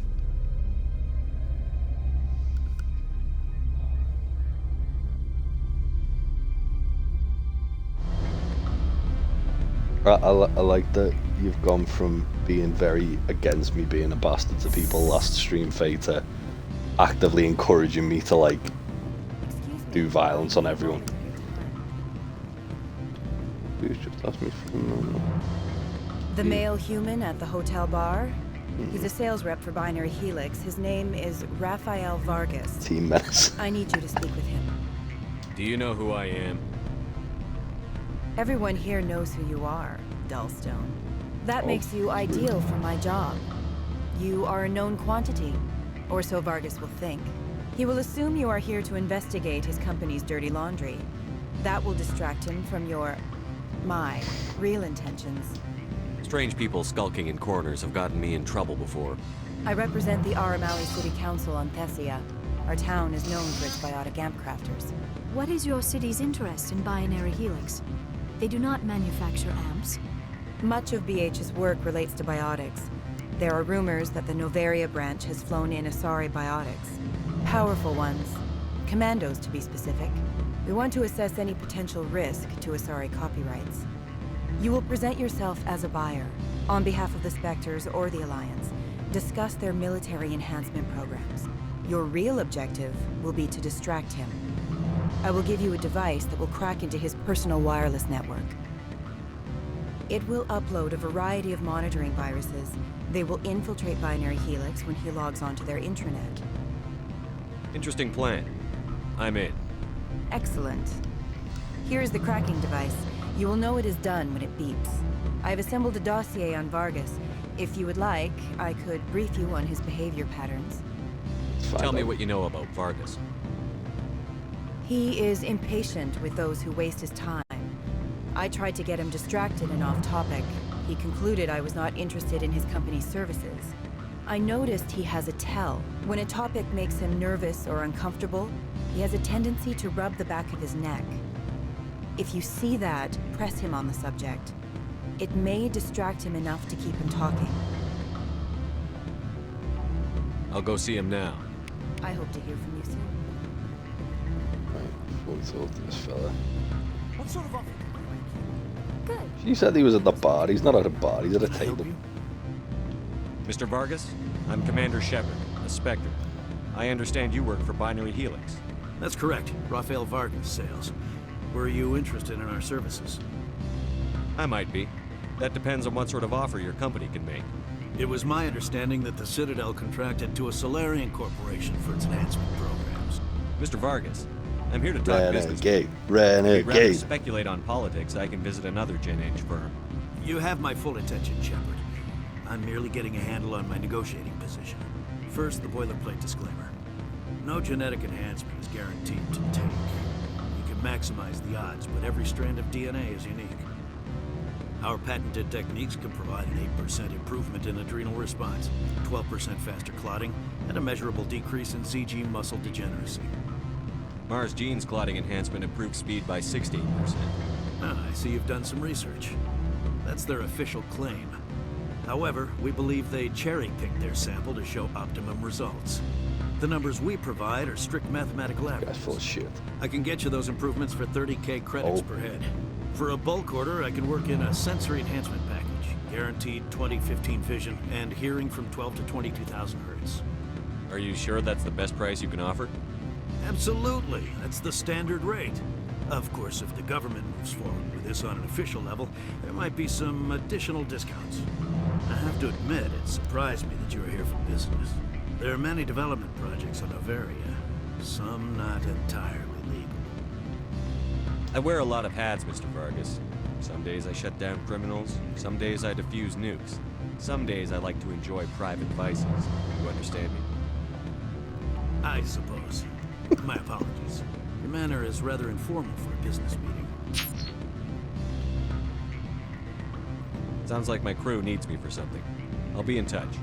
I like that you've gone from being very against me being a bastard to people last stream, Faye, to actively encouraging me to, like, do violence on everyone. Please just ask me for a moment. The male human at the hotel bar? He's a sales rep for Binary Helix. His name is Rafael Vargas. Team Menace. I need you to speak with him. Do you know who I am? Everyone here knows who you are, Dullstone. That makes you ideal for my job. You are a known quantity, or so Vargas will think. He will assume you are here to investigate his company's dirty laundry. That will distract him from my real intentions. Strange people skulking in corners have gotten me in trouble before. I represent the Aramali City Council on Thessia. Our town is known for its biotic amp crafters. What is your city's interest in Binary Helix? They do not manufacture amps. Much of BH's work relates to biotics. There are rumors that the Noveria branch has flown in Asari biotics. Powerful ones. Commandos, to be specific. We want to assess any potential risk to Asari copyrights. You will present yourself as a buyer, on behalf of the Spectres or the Alliance, discuss their military enhancement programs. Your real objective will be to distract him. I will give you a device that will crack into his personal wireless network. It will upload a variety of monitoring viruses. They will infiltrate Binary Helix when he logs onto their intranet. Interesting plan. I'm in. Excellent. Here is the cracking device. You will know it is done when it beeps. I have assembled a dossier on Vargas. If you would like, I could brief you on his behavior patterns. Tell me what you know about Vargas. He is impatient with those who waste his time. I tried to get him distracted and off topic. He concluded I was not interested in his company's services. I noticed he has a tell. When a topic makes him nervous or uncomfortable, he has a tendency to rub the back of his neck. If you see that, press him on the subject. It may distract him enough to keep him talking. I'll go see him now. I hope to hear from you soon. Right, before we talk to this fella. What sort of offer? Good. She said he was at the bar. He's not at a bar, he's at a table. Mr. Vargas, I'm Commander Shepard, a Spectre. I understand you work for Binary Helix. That's correct. Rafael Vargas, sales. Were you interested in our services? I might be. That depends on what sort of offer your company can make. It was my understanding that the Citadel contracted to a Solarian corporation for its enhancement programs. Mr. Vargas, I'm here to talk business. Renegade. If you'd rather Renegade. speculate on politics, I can visit another Gen Eng firm. You have my full attention, Shepard. I'm merely getting a handle on my negotiating position. First, the boilerplate disclaimer. No genetic enhancement is guaranteed to take. You can maximize the odds, but every strand of DNA is unique. Our patented techniques can provide an 8% improvement in adrenal response, 12% faster clotting, and a measurable decrease in CG muscle degeneracy. Mars Gene's clotting enhancement improves speed by 16%. Ah, I see you've done some research. That's their official claim. However, we believe they cherry-picked their sample to show optimum results. The numbers we provide are strict mathematical averages. That's full of shit. I can get you those improvements for 30K credits per head. For a bulk order, I can work in a sensory enhancement package. Guaranteed 20/15 vision and hearing from 12 to 22,000 hertz. Are you sure that's the best price you can offer? Absolutely. That's the standard rate. Of course, if the government moves forward with this on an official level, there might be some additional discounts. I have to admit, it surprised me that you were here for business. There are many development projects on Noveria, some not entirely legal. I wear a lot of hats, Mr. Vargas. Some days I shut down criminals, some days I defuse nukes. Some days I like to enjoy private vices. You understand me? I suppose. My apologies. Your manner is rather informal for a business meeting. Sounds like my crew needs me for something. I'll be in touch.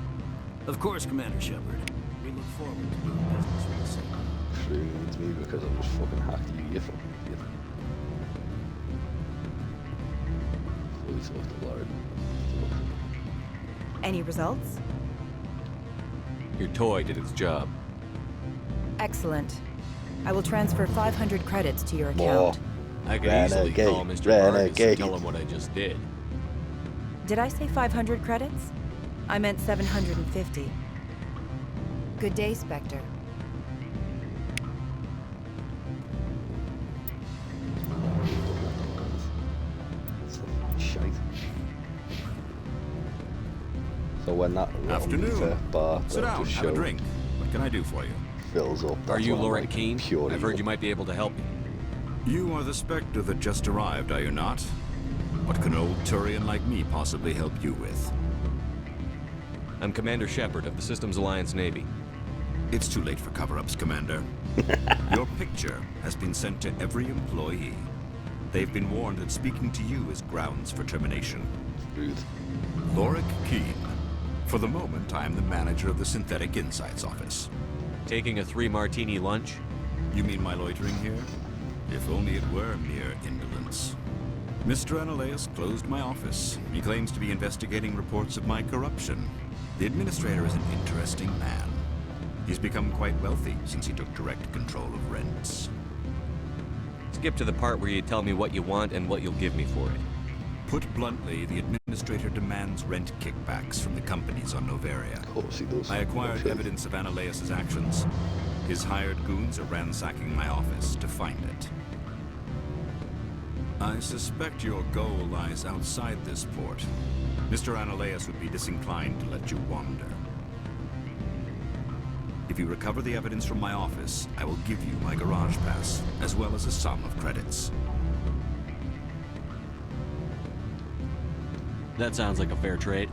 Of course, Commander Shepard. We look forward to doing business with the city. Crew needs me because I just fucking hacked you, you fucking idiot. Fully talk to Lord. Any results? Your toy did its job. Excellent. I will transfer 500 credits to your More. account. I could easily call Mr. Vargas and tell him what I just did. Did I say 500 credits? I meant 750. Good day, Spectre. Shite. So when that Afternoon. bar Sit down, just have a showed drink. What can I do for you? fills up. Are that's you when I'm Lauren like Keene? pure I've heard evil. you might be able to help me. You are the Spectre that just arrived, are you not? What can old Turian like me possibly help you with? I'm Commander Shepard of the Systems Alliance Navy. It's too late for cover-ups, Commander. Your picture has been sent to every employee. They've been warned that speaking to you is grounds for termination. Rude. Lorik Keene. For the moment, I am the manager of the Synthetic Insights Office. Taking a 3-martini lunch? You mean my loitering here? If only it were mere indolence. Mr. Analeus closed my office. He claims to be investigating reports of my corruption. The administrator is an interesting man. He's become quite wealthy since he took direct control of rents. Skip to the part where you tell me what you want and what you'll give me for it. Put bluntly, the administrator demands rent kickbacks from the companies on Noveria. Of course he does. I acquired evidence of Analeas' actions. His hired goons are ransacking my office to find it. I suspect your goal lies outside this port. Mr. Analeas would be disinclined to let you wander. If you recover the evidence from my office, I will give you my garage pass, as well as a sum of credits. That sounds like a fair trade.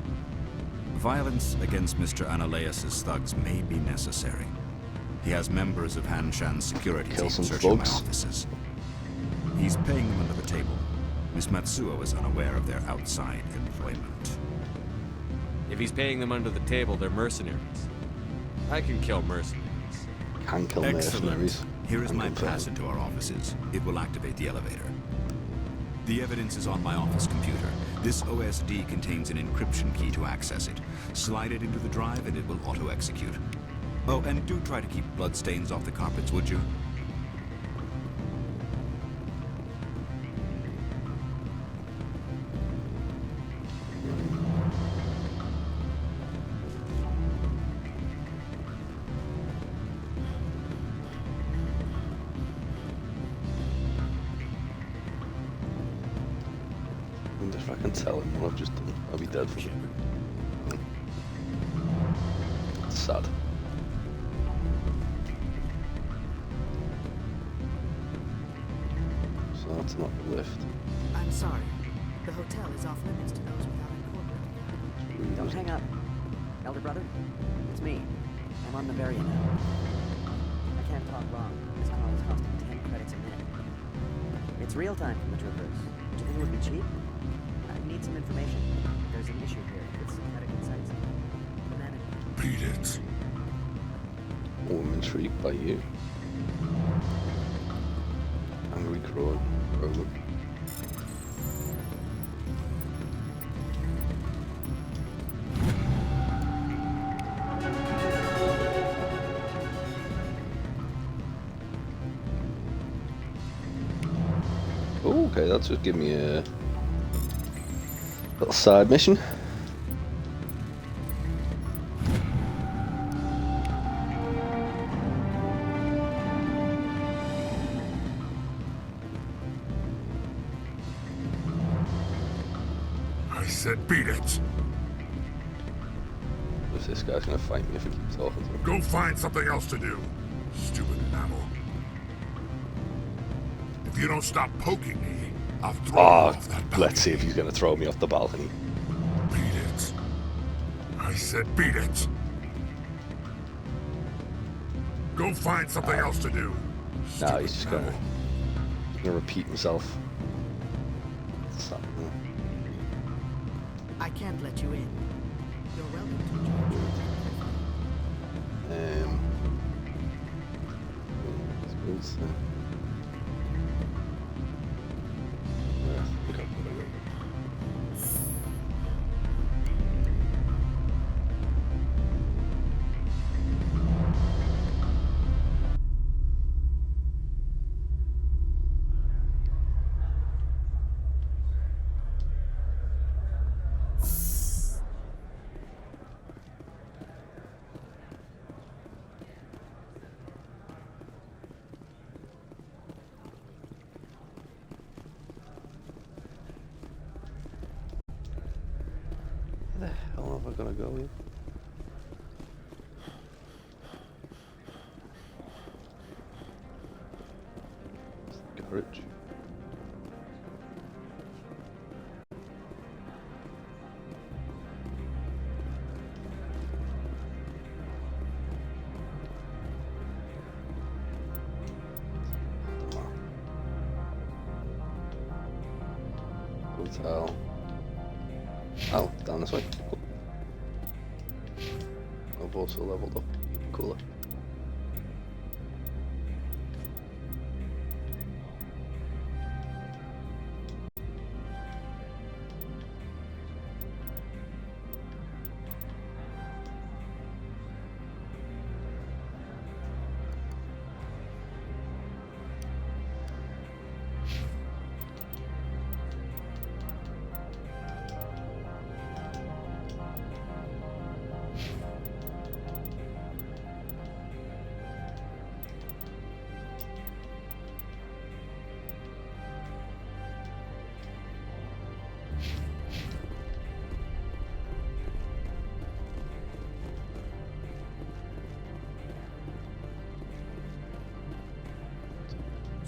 Violence against Mr. Analeas' thugs may be necessary. He has members of Hanshan's security team searching my offices. He's paying them under the table. Miss Matsuo is unaware of their outside employment. If he's paying them under the table, they're mercenaries. I can kill mercenaries. Can kill mercenaries. Here is my pass into our offices. It will activate the elevator. The evidence is on my office computer. This OSD contains an encryption key to access it. Slide it into the drive and it will auto-execute. Oh, and do try to keep bloodstains off the carpets, would you? If I can tell him what I've just done, I'll be dead for him. It's sad. So that's not the lift. I'm sorry. The hotel is off limits to those without a corporate. Don't hang up. Elder brother, it's me. I'm on Noveria now. I can't talk long. This call is costing 10 credits a minute. It's real time from the troopers. Do you think it would be cheap? I need some information. There's an issue here with synthetic insights. The manager. Beat it. Oh, I'm intrigued by you. Angry crow. Roman. Oh, okay, that's just give me a little side mission. I said beat it. If this guy's gonna fight me if he keeps talking to him. Go find something else to do. Stupid animal. If you don't stop poking me, I'll throw you off that balcony. Let's see if he's gonna throw me off the balcony. Beat it. I said beat it. Go find something else to do. Nah, he's just gonna repeat himself. I can't let you in. You're welcome to join. Where the hell am I gonna go in? Garage. Hotel. Oh, down this way. Cool. I've also leveled up. Even cooler.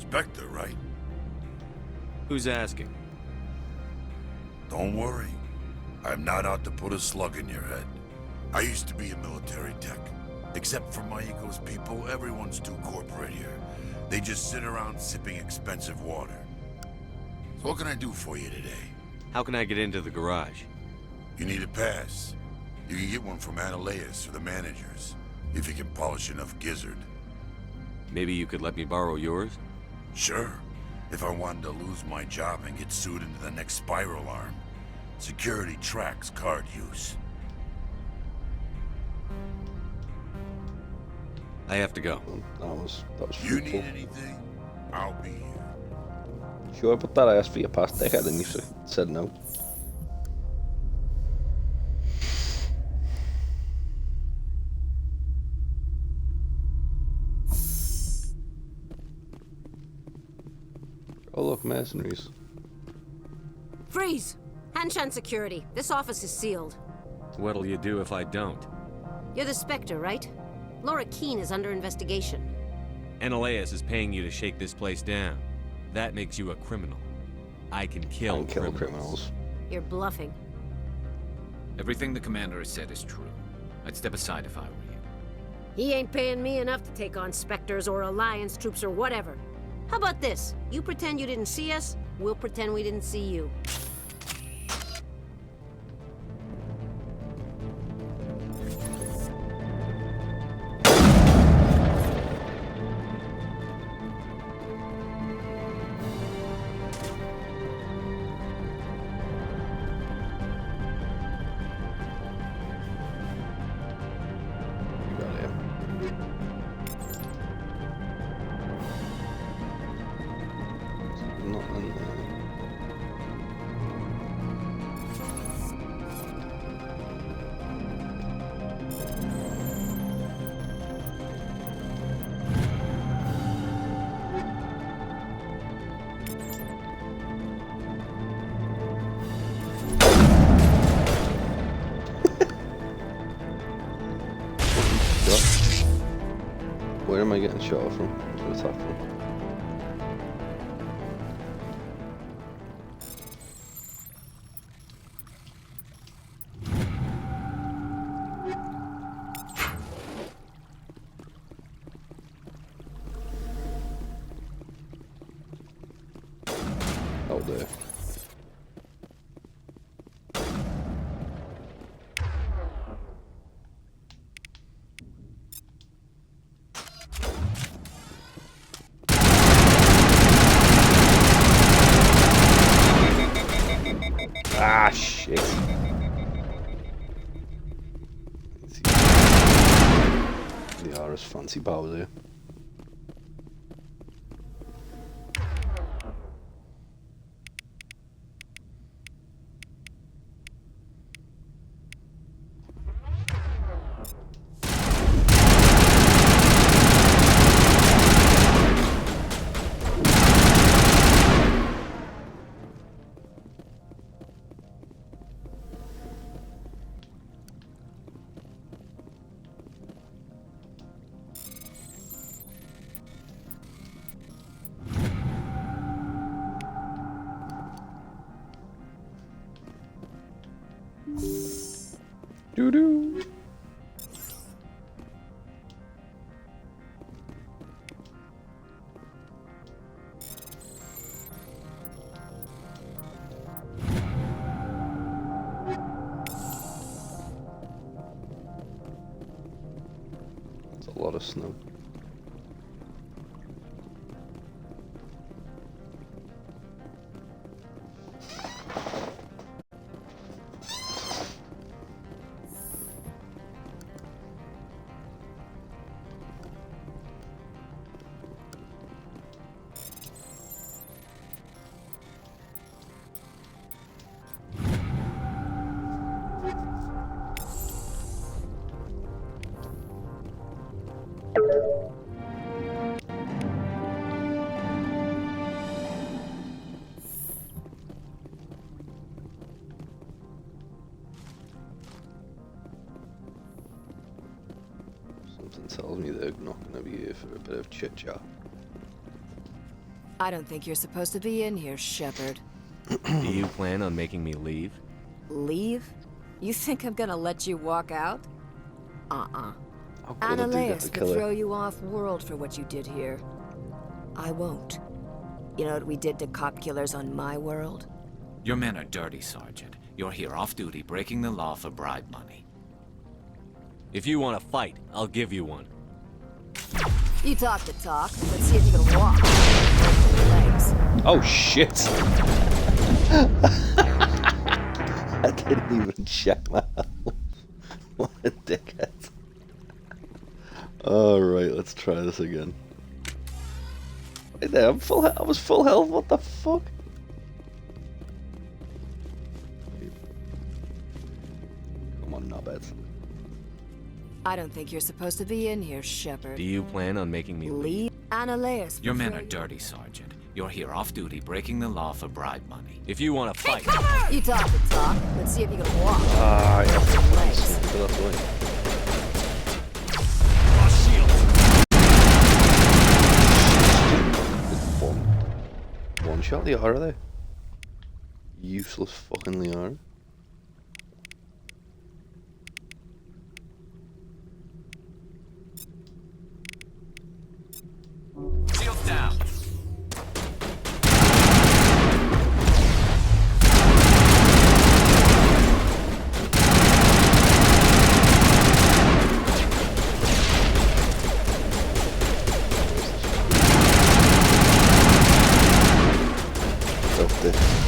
Spectre, right? Who's asking? Don't worry. I'm not out to put a slug in your head. I used to be a military tech. Except for my ego's people, everyone's too corporate here. They just sit around sipping expensive water. So what can I do for you today? How can I get into the garage? You need a pass. You can get one from Analeas or the managers, if you can polish enough gizzard. Maybe you could let me borrow yours? Sure. If I wanted to lose my job and get sued into the next spiral arm. Security tracks card use. I have to go. That was You fruitful. need anything? I'll be here. Sure, but that I asked for your pass, dickhead, and you said no. Oh look, mercenaries. Freeze! Hanshan security. This office is sealed. What'll you do if I don't? You're the Spectre, right? Laura Keene is under investigation. Analeas is paying you to shake this place down. That makes you a criminal. I can kill criminals. You're bluffing. Everything the commander has said is true. I'd step aside if I were you. He ain't paying me enough to take on Spectres or Alliance troops or whatever. How about this? You pretend you didn't see us, we'll pretend we didn't see you. Where am I getting shot from? To attack from? Oh, there. Ah, shit. The Aura's fancy powers here. Doo-doo. That's a lot of snow. Something tells me they're not going to be here for a bit of chit-chat. I don't think you're supposed to be in here, Shepard. Do you plan on making me leave? Leave? You think I'm gonna let you walk out? I'll Annaleus could throw you off-world for what you did here. I won't. You know what we did to cop killers on my world? Your men are dirty, Sergeant. You're here off-duty, breaking the law for bribe money. If you want to fight, I'll give you one. You talk the talk. Let's see if you can walk. Legs. Oh shit! I didn't even check my health. What a dickhead. Alright, let's try this again. Right there, I was full health, what the fuck? Come on, knobheads. I don't think you're supposed to be in here, Shepard. Do you plan on making me leave? Annaleus. Your men are dirty, Sergeant. You're here off-duty, breaking the law for bribe money. If you want to fight... You talk the talk. Let's see if you can walk. Ah, yeah. Legs. That's right. One shot Liara there. Useless fucking Liara. Shields down.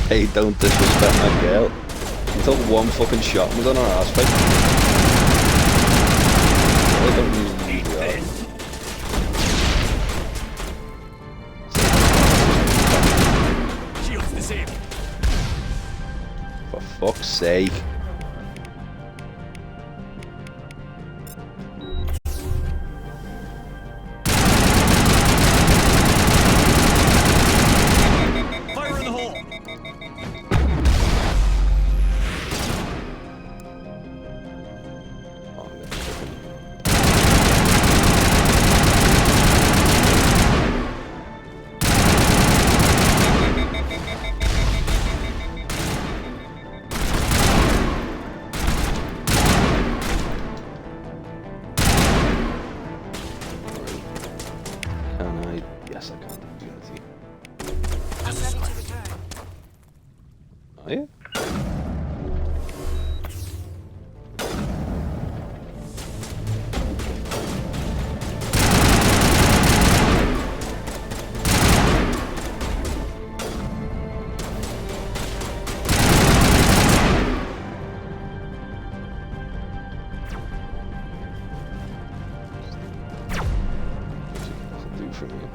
Hey, don't disrespect my girl. You took one fucking shot and was on her ass, right? I don't usually do that. Shields disabled. For fuck's sake. Yes, I can. I'm ready to return. Oh yeah? From you.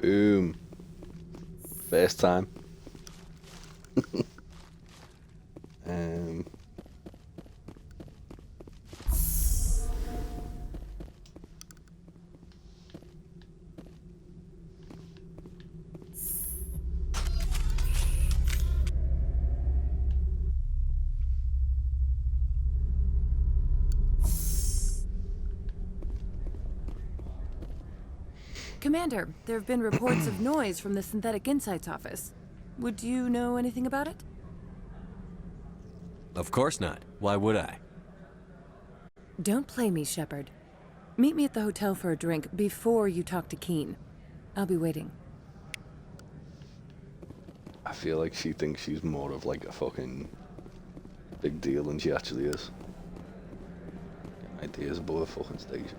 Boom. First time. Commander, there have been reports of noise from the Synthetic Insights office. Would you know anything about it? Of course not. Why would I? Don't play me, Shepard. Meet me at the hotel for a drink before you talk to Keen. I'll be waiting. I feel like she thinks she's more of like a fucking big deal than she actually is. Ideas above the fucking station.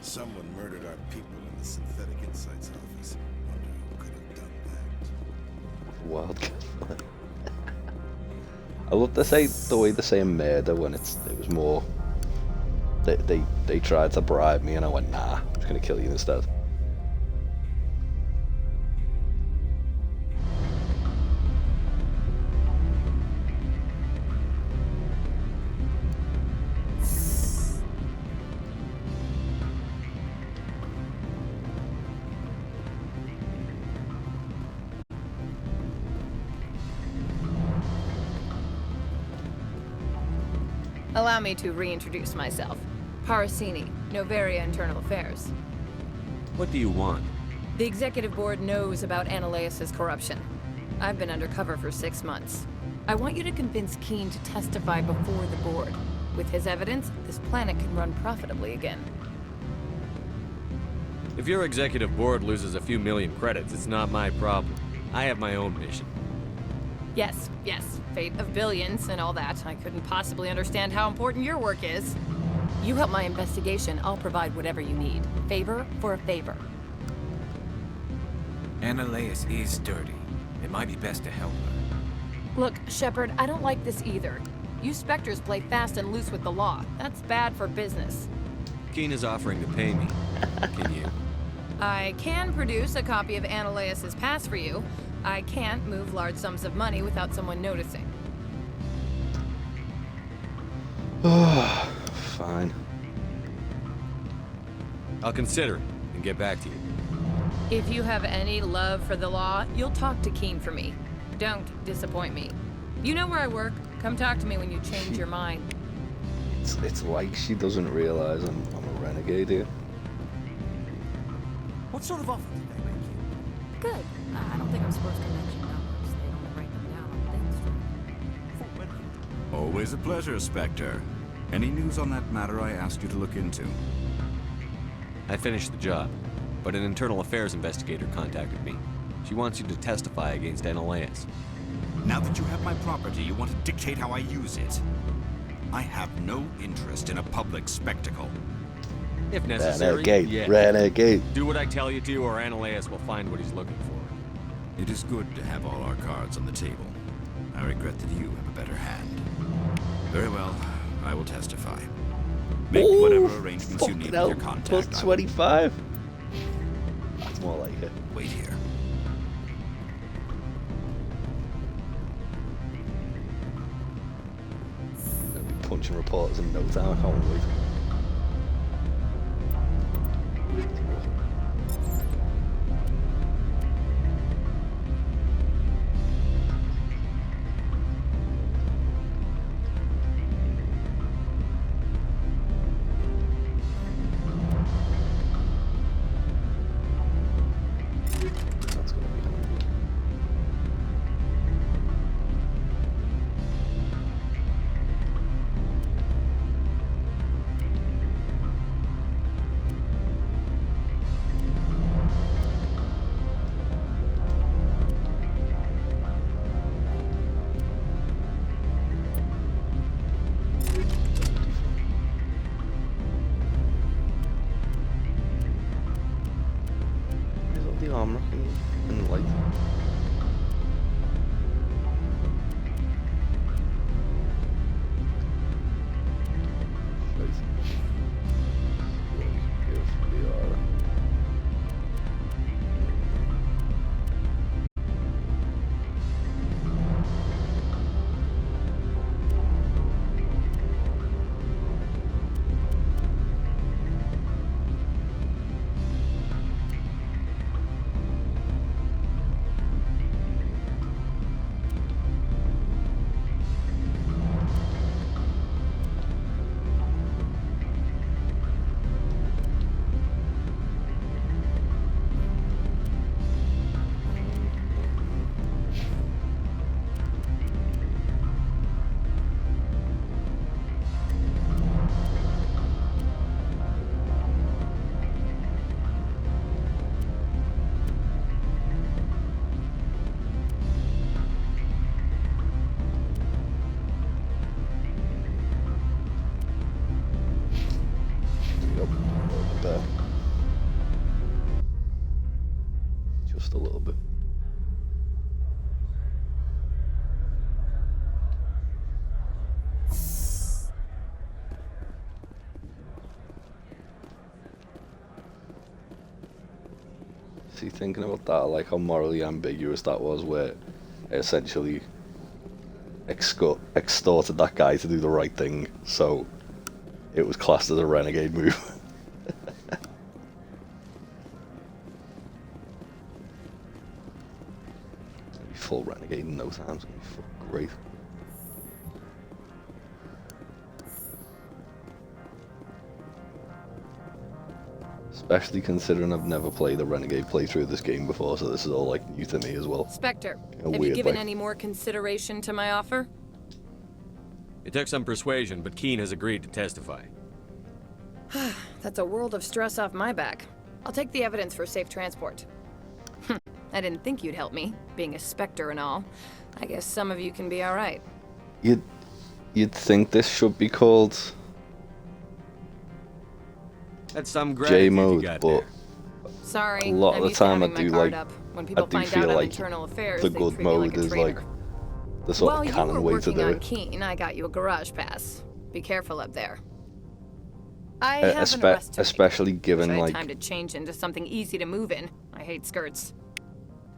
Someone murdered our people in the Synthetic Insights office. Wonder who could have done that. Wildcat. I love the way they say murder when it was more. They tried to bribe me and I went, nah, I'm just gonna kill you instead. Allow me to reintroduce myself. Parasini, Noveria Internal Affairs. What do you want? The executive board knows about Ananias' corruption. I've been undercover for 6 months. I want you to convince Keen to testify before the board. With his evidence, this planet can run profitably again. If your executive board loses a few million credits, it's not my problem. I have my own mission. Yes, fate of billions and all that. I couldn't possibly understand how important your work is. You help my investigation, I'll provide whatever you need. Favor for a favor. Ananias is dirty. It might be best to help her. Look, Shepard, I don't like this either. You Spectres play fast and loose with the law. That's bad for business. Keen is offering to pay me. Can you? I can produce a copy of Ananias' pass for you. I can't move large sums of money without someone noticing. Fine. I'll consider it and get back to you. If you have any love for the law, you'll talk to Keen for me. Don't disappoint me. You know where I work. Come talk to me when you change your mind. It's like she doesn't realize I'm a renegade here. What sort of offer did they make you? Good. I don't think I'm supposed to mention numbers. They don't write them down on things. Always a pleasure, Spectre. Any news on that matter I asked you to look into? I finished the job, but an internal affairs investigator contacted me. She wants you to testify against Ananias. Now that you have my property, you want to dictate how I use it. I have no interest in a public spectacle. If necessary, Renegade. Do what I tell you to, or Ananias will find what he's looking for. It is good to have all our cards on the table. I regret that you have a better hand. Very well, I will testify. Make whatever arrangements you need with your contact. Plus 25? That's more like it. Wait here. Gonna be punching reporters in no time, I can't wait. The armor and the light. thinking about that, like how morally ambiguous that was, where it essentially extorted that guy to do the right thing, so it was classed as a renegade move. Full renegade in no time. It's gonna be fucking great. Especially considering I've never played a renegade playthrough of this game before, so this is all like new to me as well. Spectre, have weird you given way. any more consideration to my offer? It took some persuasion, but Keen has agreed to testify. That's a world of stress off my back. I'll take the evidence for safe transport. I didn't think you'd help me, being a Spectre and all. I guess some of you can be alright. You'd think this should be called That's some J gratitude you mode, got but Sorry, a lot I'm of the used to time I having my do guard like up. When I people do find feel out on like internal affairs, the they good treat me like mode a is traitor. like the sort While of you canon were way to working do on it. Keen, I got you a garage pass. Be careful up there. I have an arrest to make, Especially given so I had like time to change into something easy to move in. I hate skirts.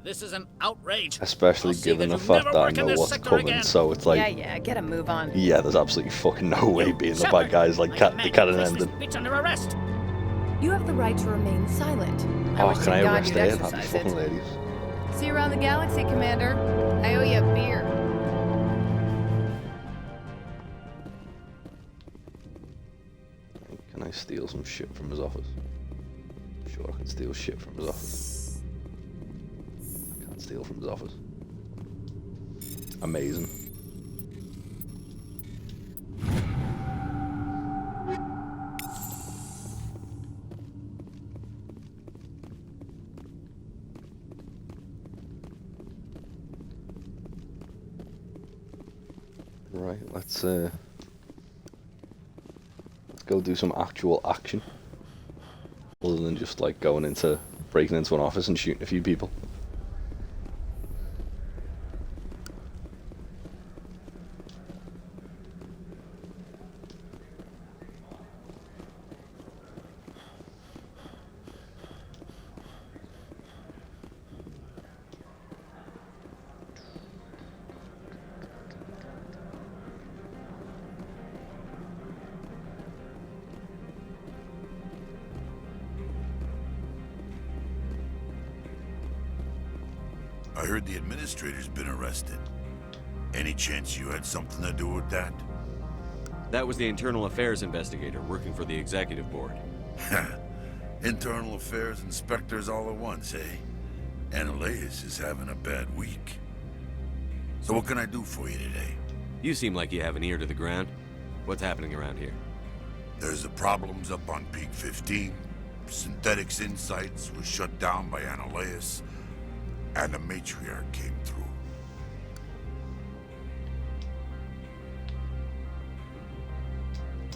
This is an outrage. especially I'll see given that the you fact never that I work in know this what's sector coming, again. so it's like Yeah, get a move on. yeah, there's absolutely fucking no way being the bad guys like the canon ending. Bitch under arrest. You have the right to remain silent. I Oh, wish can to I God arrest you'd her? That'd be exercise fucking it. hilarious. See you around the galaxy, Commander. I owe you a beer. Can I steal some shit from his office? I'm sure I can steal shit from his office. I can't steal from his office. Amazing. Right, let's go do some actual action. Other than just like breaking into an office and shooting a few people. I heard the administrator's been arrested. Any chance you had something to do with that? That was the internal affairs investigator working for the executive board. Internal affairs inspectors all at once, eh? Ananias is having a bad week. So what can I do for you today? You seem like you have an ear to the ground. What's happening around here? There's the problems up on Peak 15. Synthetics Insights was shut down by Ananias, and the matriarch came through.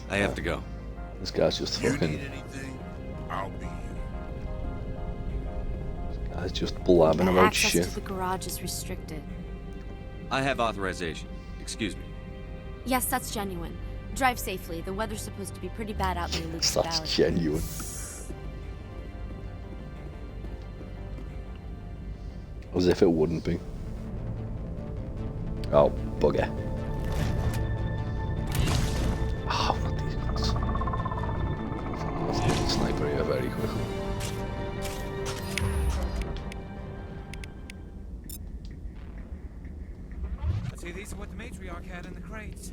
I have to go. This guy's just You fucking. need anything, I'll be here. This guy's just blabbing about Access shit. to the garage is restricted. I have authorization. Excuse me. Yes, that's genuine. Drive safely. The weather's supposed to be pretty bad out in the Lucas That's Valley. genuine. As if it wouldn't be. Oh, bugger. Oh, not these guns. Let's get the sniper here very quickly. Let's see, these are what the matriarch had in the crates.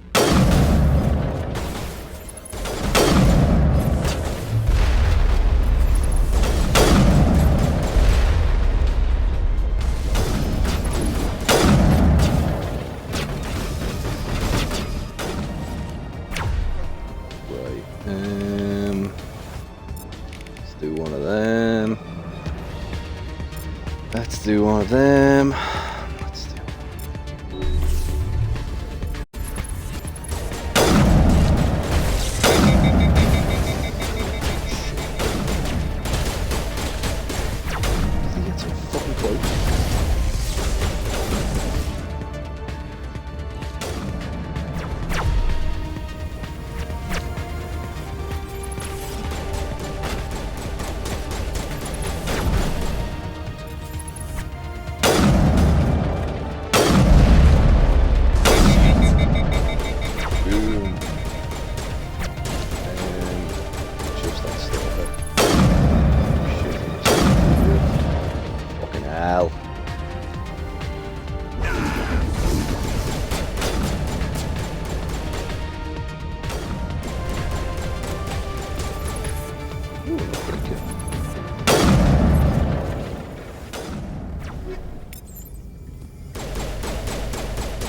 Right. Let's do one of them. Let's do one of them. Let's do. Did he get so fucking close?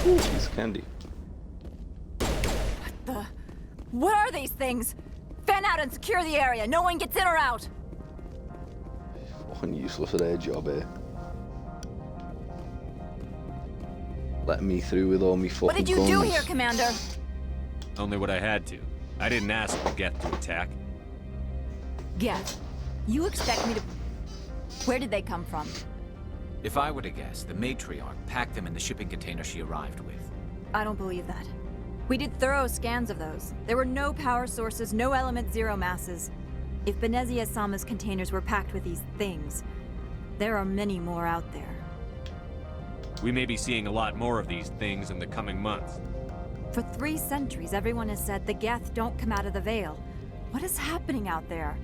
Ooh, piece of candy. What are these things? Fan out and secure the area. No one gets in or out. Fucking useless at their job here. Let me through with all me fucking What did you guns. do here, Commander? Only what I had to. I didn't ask the Geth to attack. Geth, you expect me to... Where did they come from? If I were to guess, the matriarch packed them in the shipping container she arrived with. I don't believe that. We did thorough scans of those. There were no power sources, no element zero masses. If Benezia Sama's containers were packed with these things, there are many more out there. We may be seeing a lot more of these things in the coming months. For 3 centuries, everyone has said the Geth don't come out of the Veil. What is happening out there?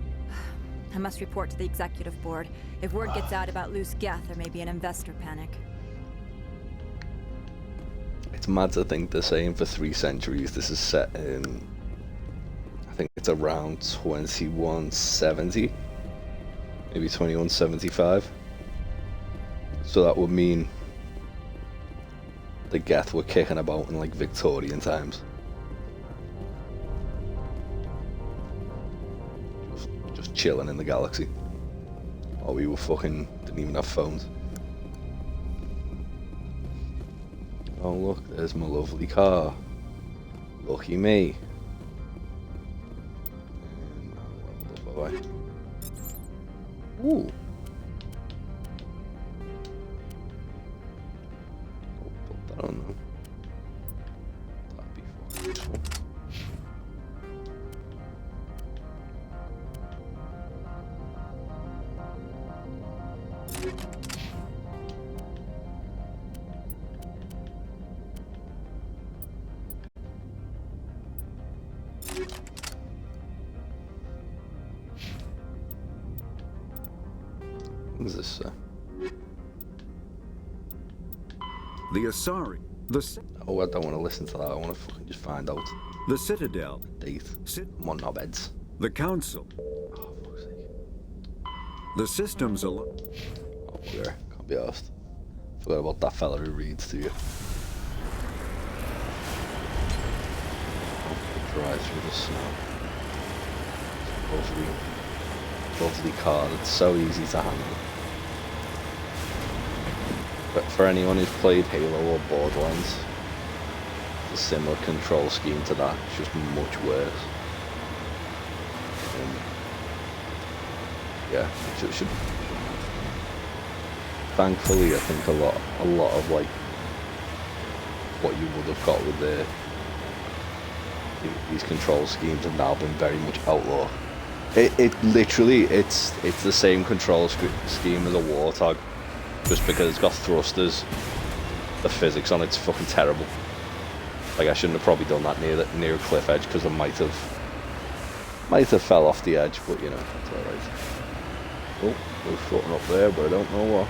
I must report to the executive board. If word gets out about loose Geth, there may be an investor panic. It's mad to think the same for 3 centuries. This is set in, I think it's around 2170, maybe 2175. So that would mean the Geth were kicking about in like Victorian times. Just chilling in the galaxy. Or we were fucking, didn't even have phones. Oh look, there's my lovely car. Lucky me. And I'll level up, have I? Ooh. Put that on though. That'd be fucking useful. What is this? The Asari. Oh, I don't want to listen to that. I want to fucking just find out. The Citadel. Date. I'm on knobheads. The Council. Oh, fuck's sake. The systems alone. Oh, bugger. Can't be arsed. Forgot about that fella who reads to you. Oh, drives through the snow. Lovely car that's so easy to handle. But for anyone who's played Halo or Borderlands, it's a similar control scheme to that, it's just much worse. Yeah, it should. Thankfully, I think a lot of like what you would have got with these control schemes have now been very much outlawed. It literally, it's the same control scheme as a Warthog, just because it's got thrusters. The physics on it's fucking terrible. Like, I shouldn't have probably done that near a cliff edge, because I might have fell off the edge, but you know, it's alright. Oh, there's something up there, but I don't know what.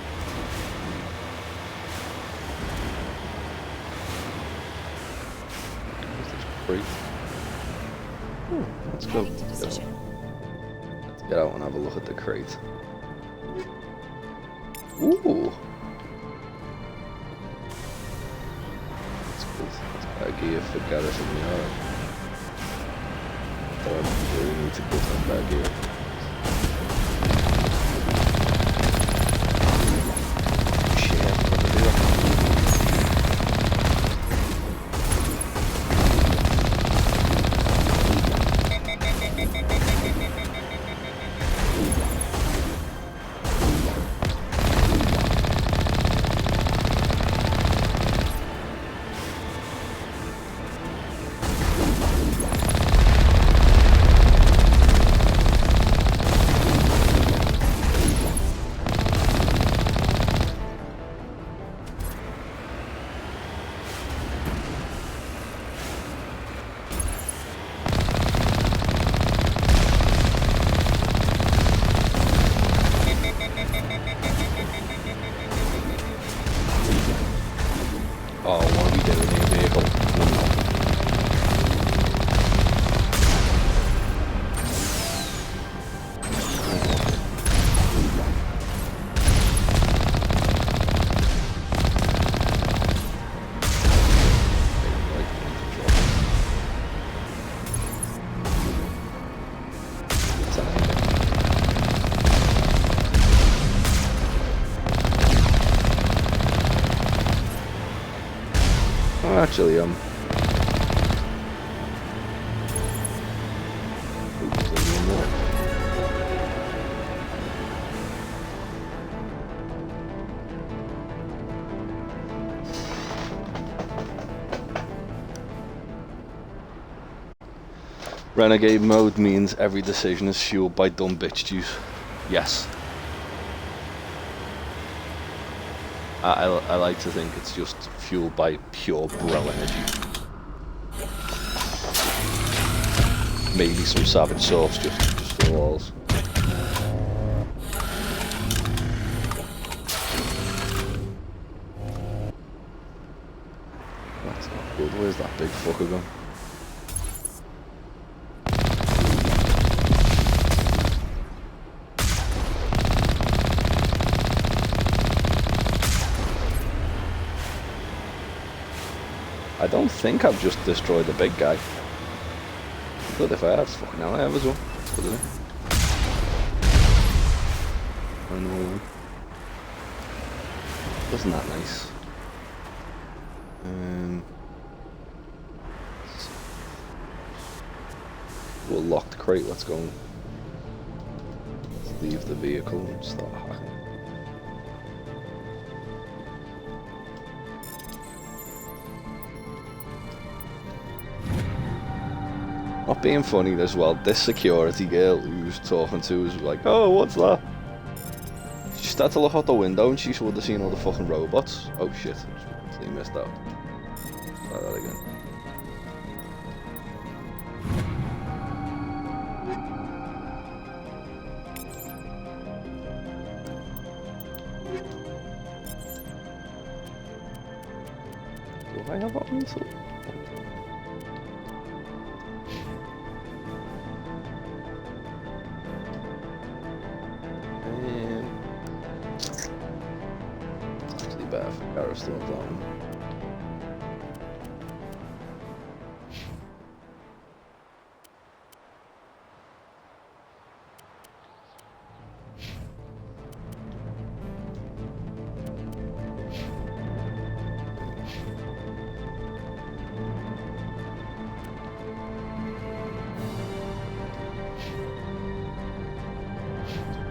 Where's this crate? Oh, let's go. Let's get out and have a look at the crate. Ooh! That's good. That's bad gear for Garrison Yard. I really need to put some bad gear. Actually, Renegade mode means every decision is fueled by dumb bitch juice. Yes. I like to think it's just fueled by pure bro energy. Maybe some savage sauce just for the walls. That's not good. Where's that big fucker gone? I don't think I've just destroyed the big guy. Good if I have. Fucking hell, I have as well. That's good, isn't it? Wasn't that nice? We'll lock the crate. Let's go. Let's leave the vehicle and start hacking. Not being funny as well, this security girl who was talking to was like, oh, what's that? She started to look out the window and she would have seen all the fucking robots. Oh shit, I completely missed out. Try that again. Do I have options? Still on that one.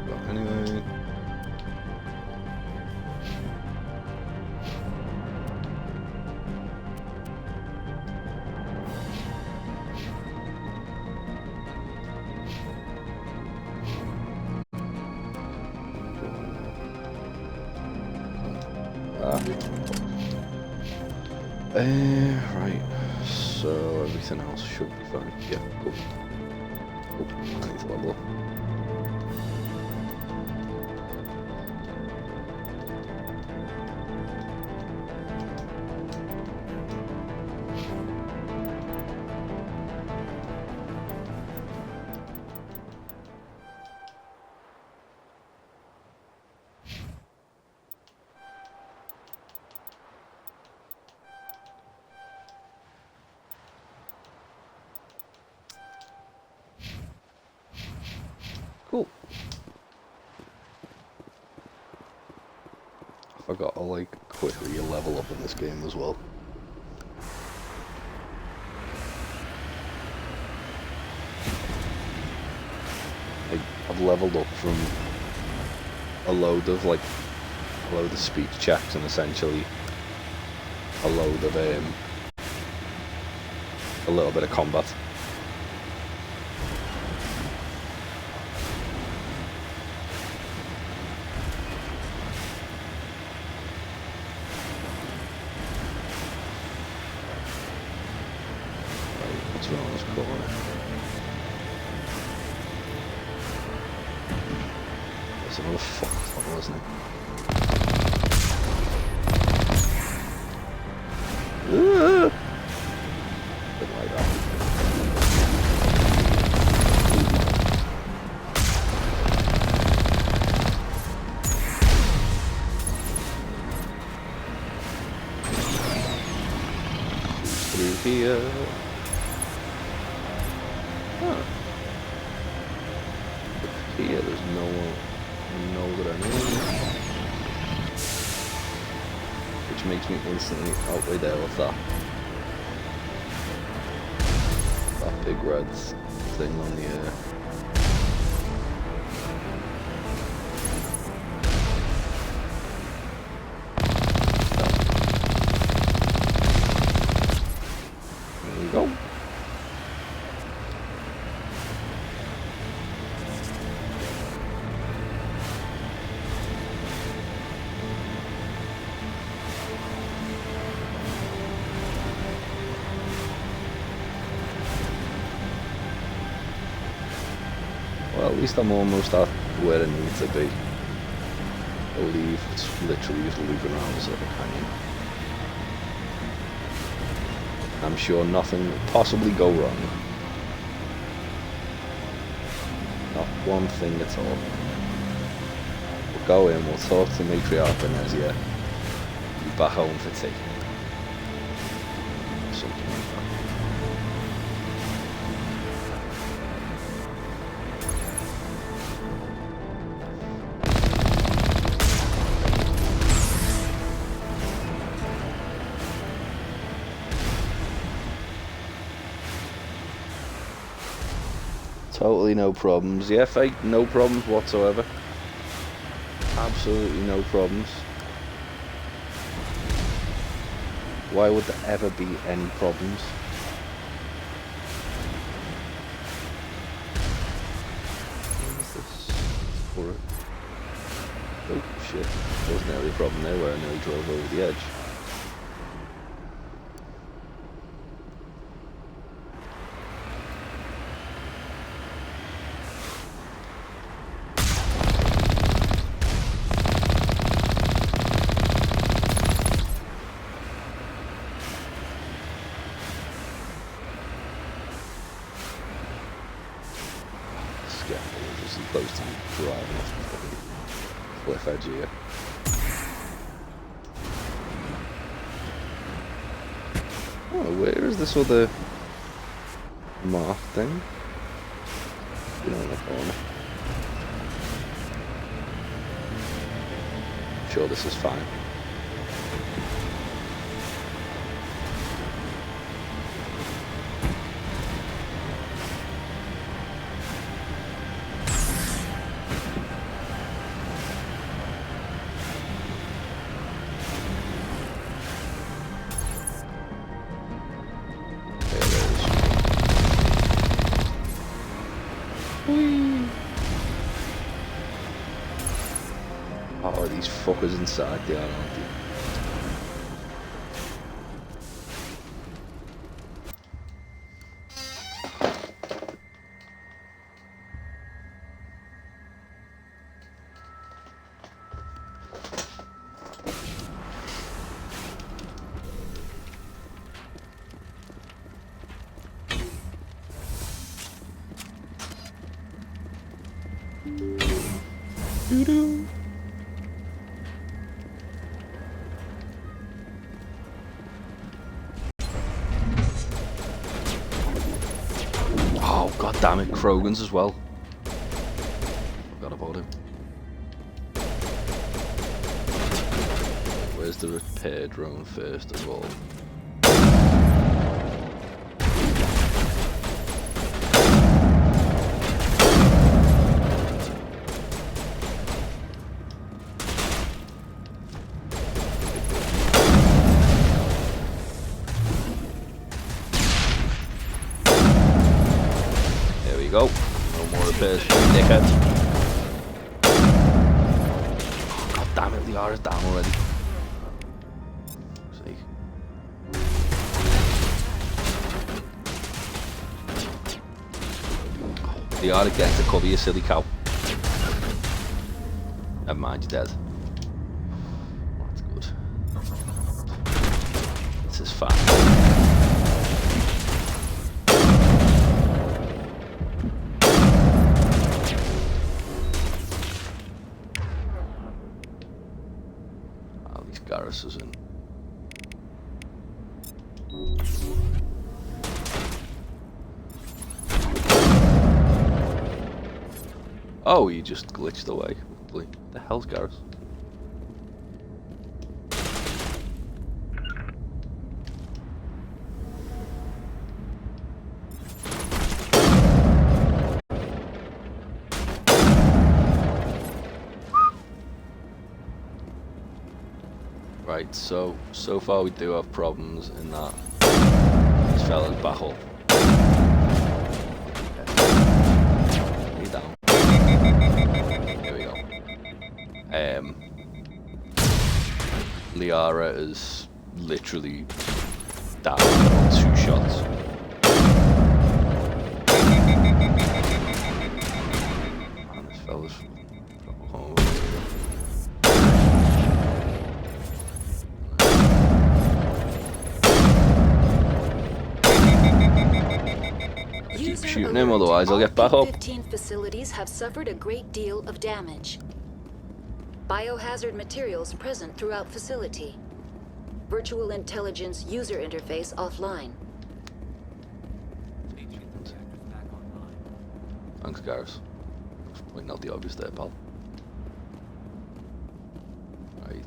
But anyway. Right, so everything else should be fine. Yeah, cool. Oh, I need to level up. Cool. I forgot to like quickly level up in this game as well. I've leveled up from a load of speech checks and essentially a load of a little bit of combat. That's another fucking tunnel, isn't it? Didn't like that. Through here. Huh. Here, there's no grenade. Which makes me instantly out way there with that. big red thing on the air. There we go. Well, at least I'm almost at where I need to be. I believe it's literally just looping around this little canyon. I'm sure nothing will possibly go wrong. Not one thing at all. We'll go in, we'll talk to Matriarch Venezia, be back home for tea. Something like that. Totally no problems. Yeah, fake, no problems whatsoever. Absolutely no problems. Why would there ever be any problems? What is this for it? Oh shit, there was nearly a problem there where I nearly drove over the edge. Close to me driving off the fucking cliff edge here. Oh, where is this other mark thing? You know, in the corner. Sure, this is fine. Oh, these fuckers inside there, aren't they? Doo-doo. Oh, god damn it, Krogan's as well. Forgot about him. Where's the repair drone first of all? Go. No more repairs, dickhead. Oh, god damn it, the R is down already. See. The R again to cover you, silly cow. Never mind, you're dead. That's good. This is fine. Garrus is in. Oh, he just glitched away. What the hell's Garrus? Right, so far we do have problems in that this fella's battle. Lay down. There we go. Liara is literally down in 2 shots. Man, this fella's home. Keep shooting him, otherwise I'll get back up. 15 facilities have suffered a great deal of damage. Biohazard materials present throughout facility. Virtual intelligence user interface offline. Thanks, Garrus. Pointing out the obvious there, pal. Right.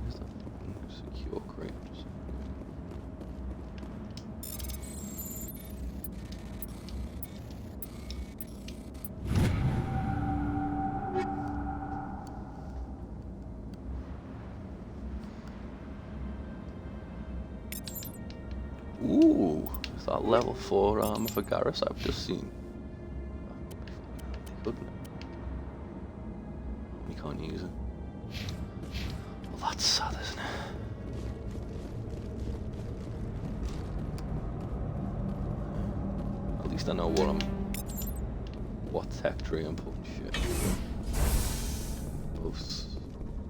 Where's that fucking secure crate? Ooh, is that level 4 armor for Garrus I've just seen? Couldn't it? We can't use it. Well, that's sad, isn't it? At least I know what tech tree I'm putting shit. Both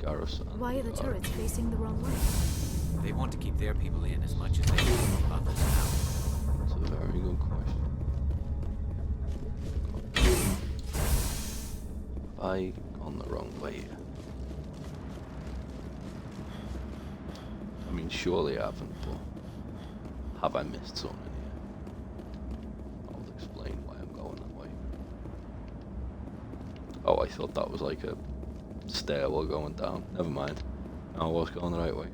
Garrus and Why are the turrets facing the wrong way? They want to keep their people in as much as they keep others out. That's a very good question. Have I gone the wrong way? I mean, surely I haven't, but have I missed something here? I'll explain why I'm going that way. Oh, I thought that was like a stairwell going down. Never mind. I was going the right way.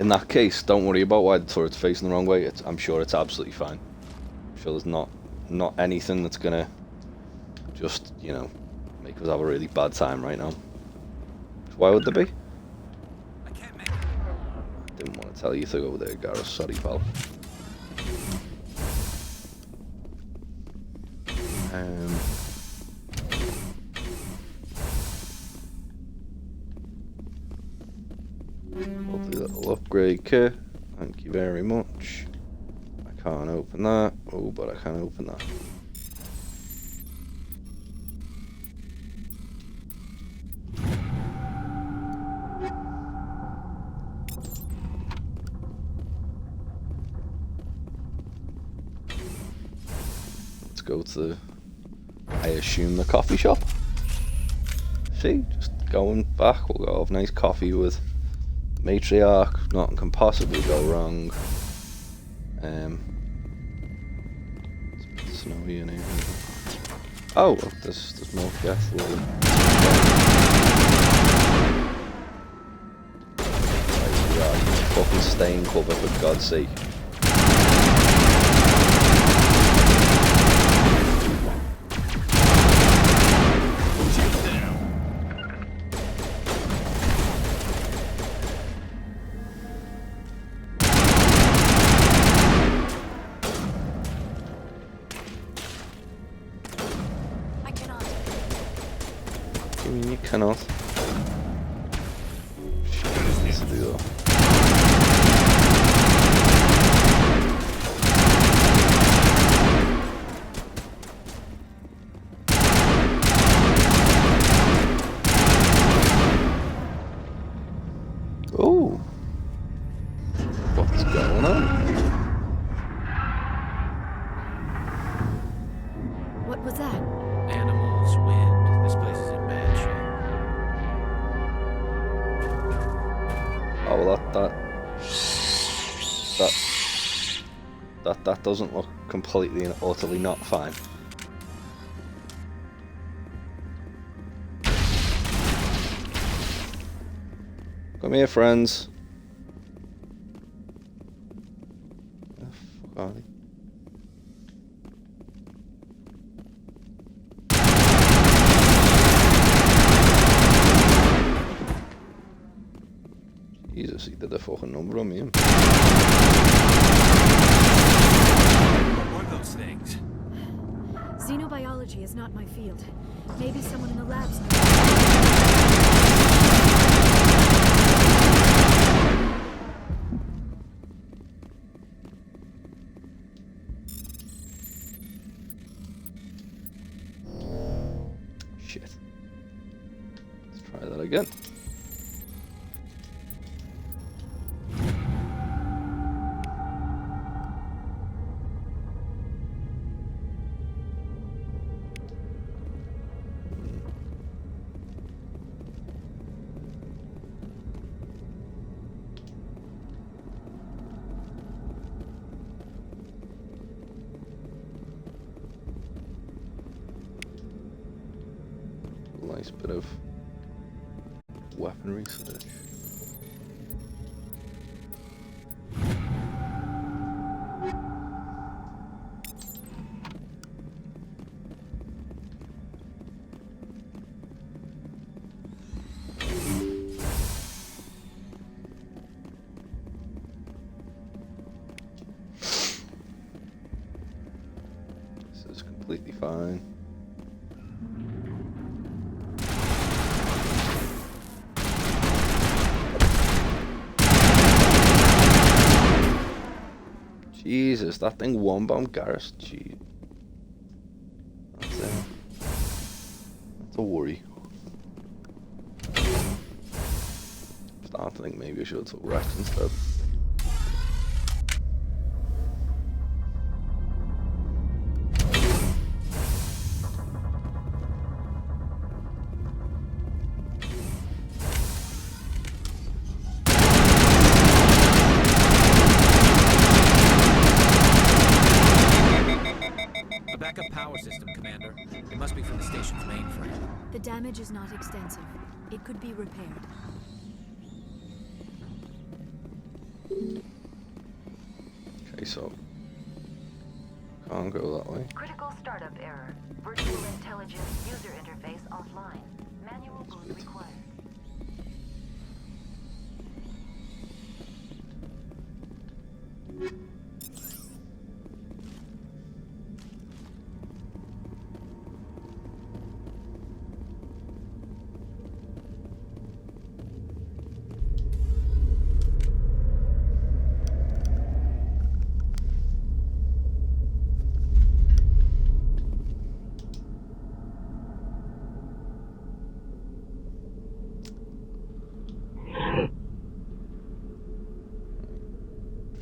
In that case, don't worry about why the turret's facing the wrong way. I'm sure it's absolutely fine. I'm sure there's not anything that's gonna just, you know, make us have a really bad time right now. Why would there be? I didn't want to tell you to go there, Garrus. Sorry, pal. Lovely little upgrade kit. Thank you very much. I can't open that. Oh, but I can open that. Let's go to, I assume, the coffee shop. See, just going back, we'll go have nice coffee with Matriarch. Nothing can possibly go wrong. It's a bit snowy in here. Oh, well, there's more gas. Right, we are fucking stain cover, for God's sake. You cannot. Let's do that. Oh, what's going on? What was that? Animals, wind. This place is in bad shape. Oh, well, that doesn't look completely and utterly not fine. Come here, friends. Where the fuck are they? Jesus, he did a fucking number on me. What were those things? Xenobiology is not my field. Maybe someone in the labs knows. Shit. Let's try that again. Nice bit of weaponry research. This is completely fine. Jesus, that thing one-bombed Garrus. Gee. That's a worry. Start to think maybe I should have took Rex instead. A backup power system, Commander. It must be from the station's mainframe. The damage is not extensive. It could be repaired. Okay, so can't go that way. Critical startup error. Virtual intelligence user interface offline. Manual boot required.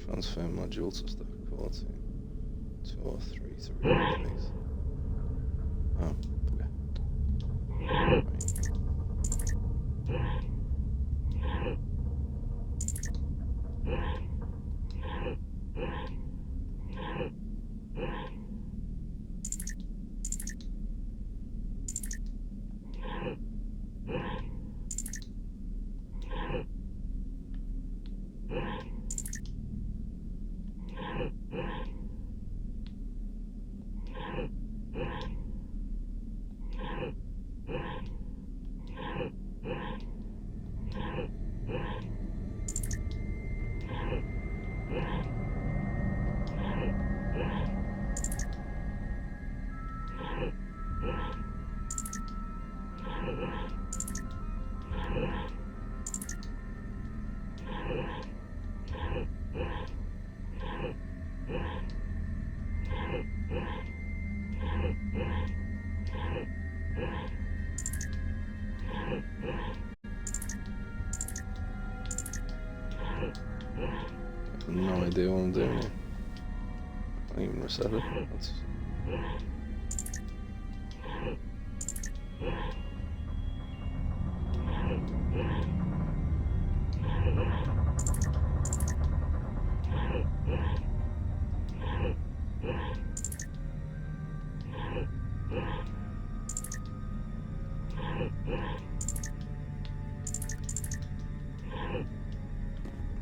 Transfer module to stack quality. 2 or 3 please. Oh, okay. Right. I have no idea what I'm doing here. I can't even reset it. That's...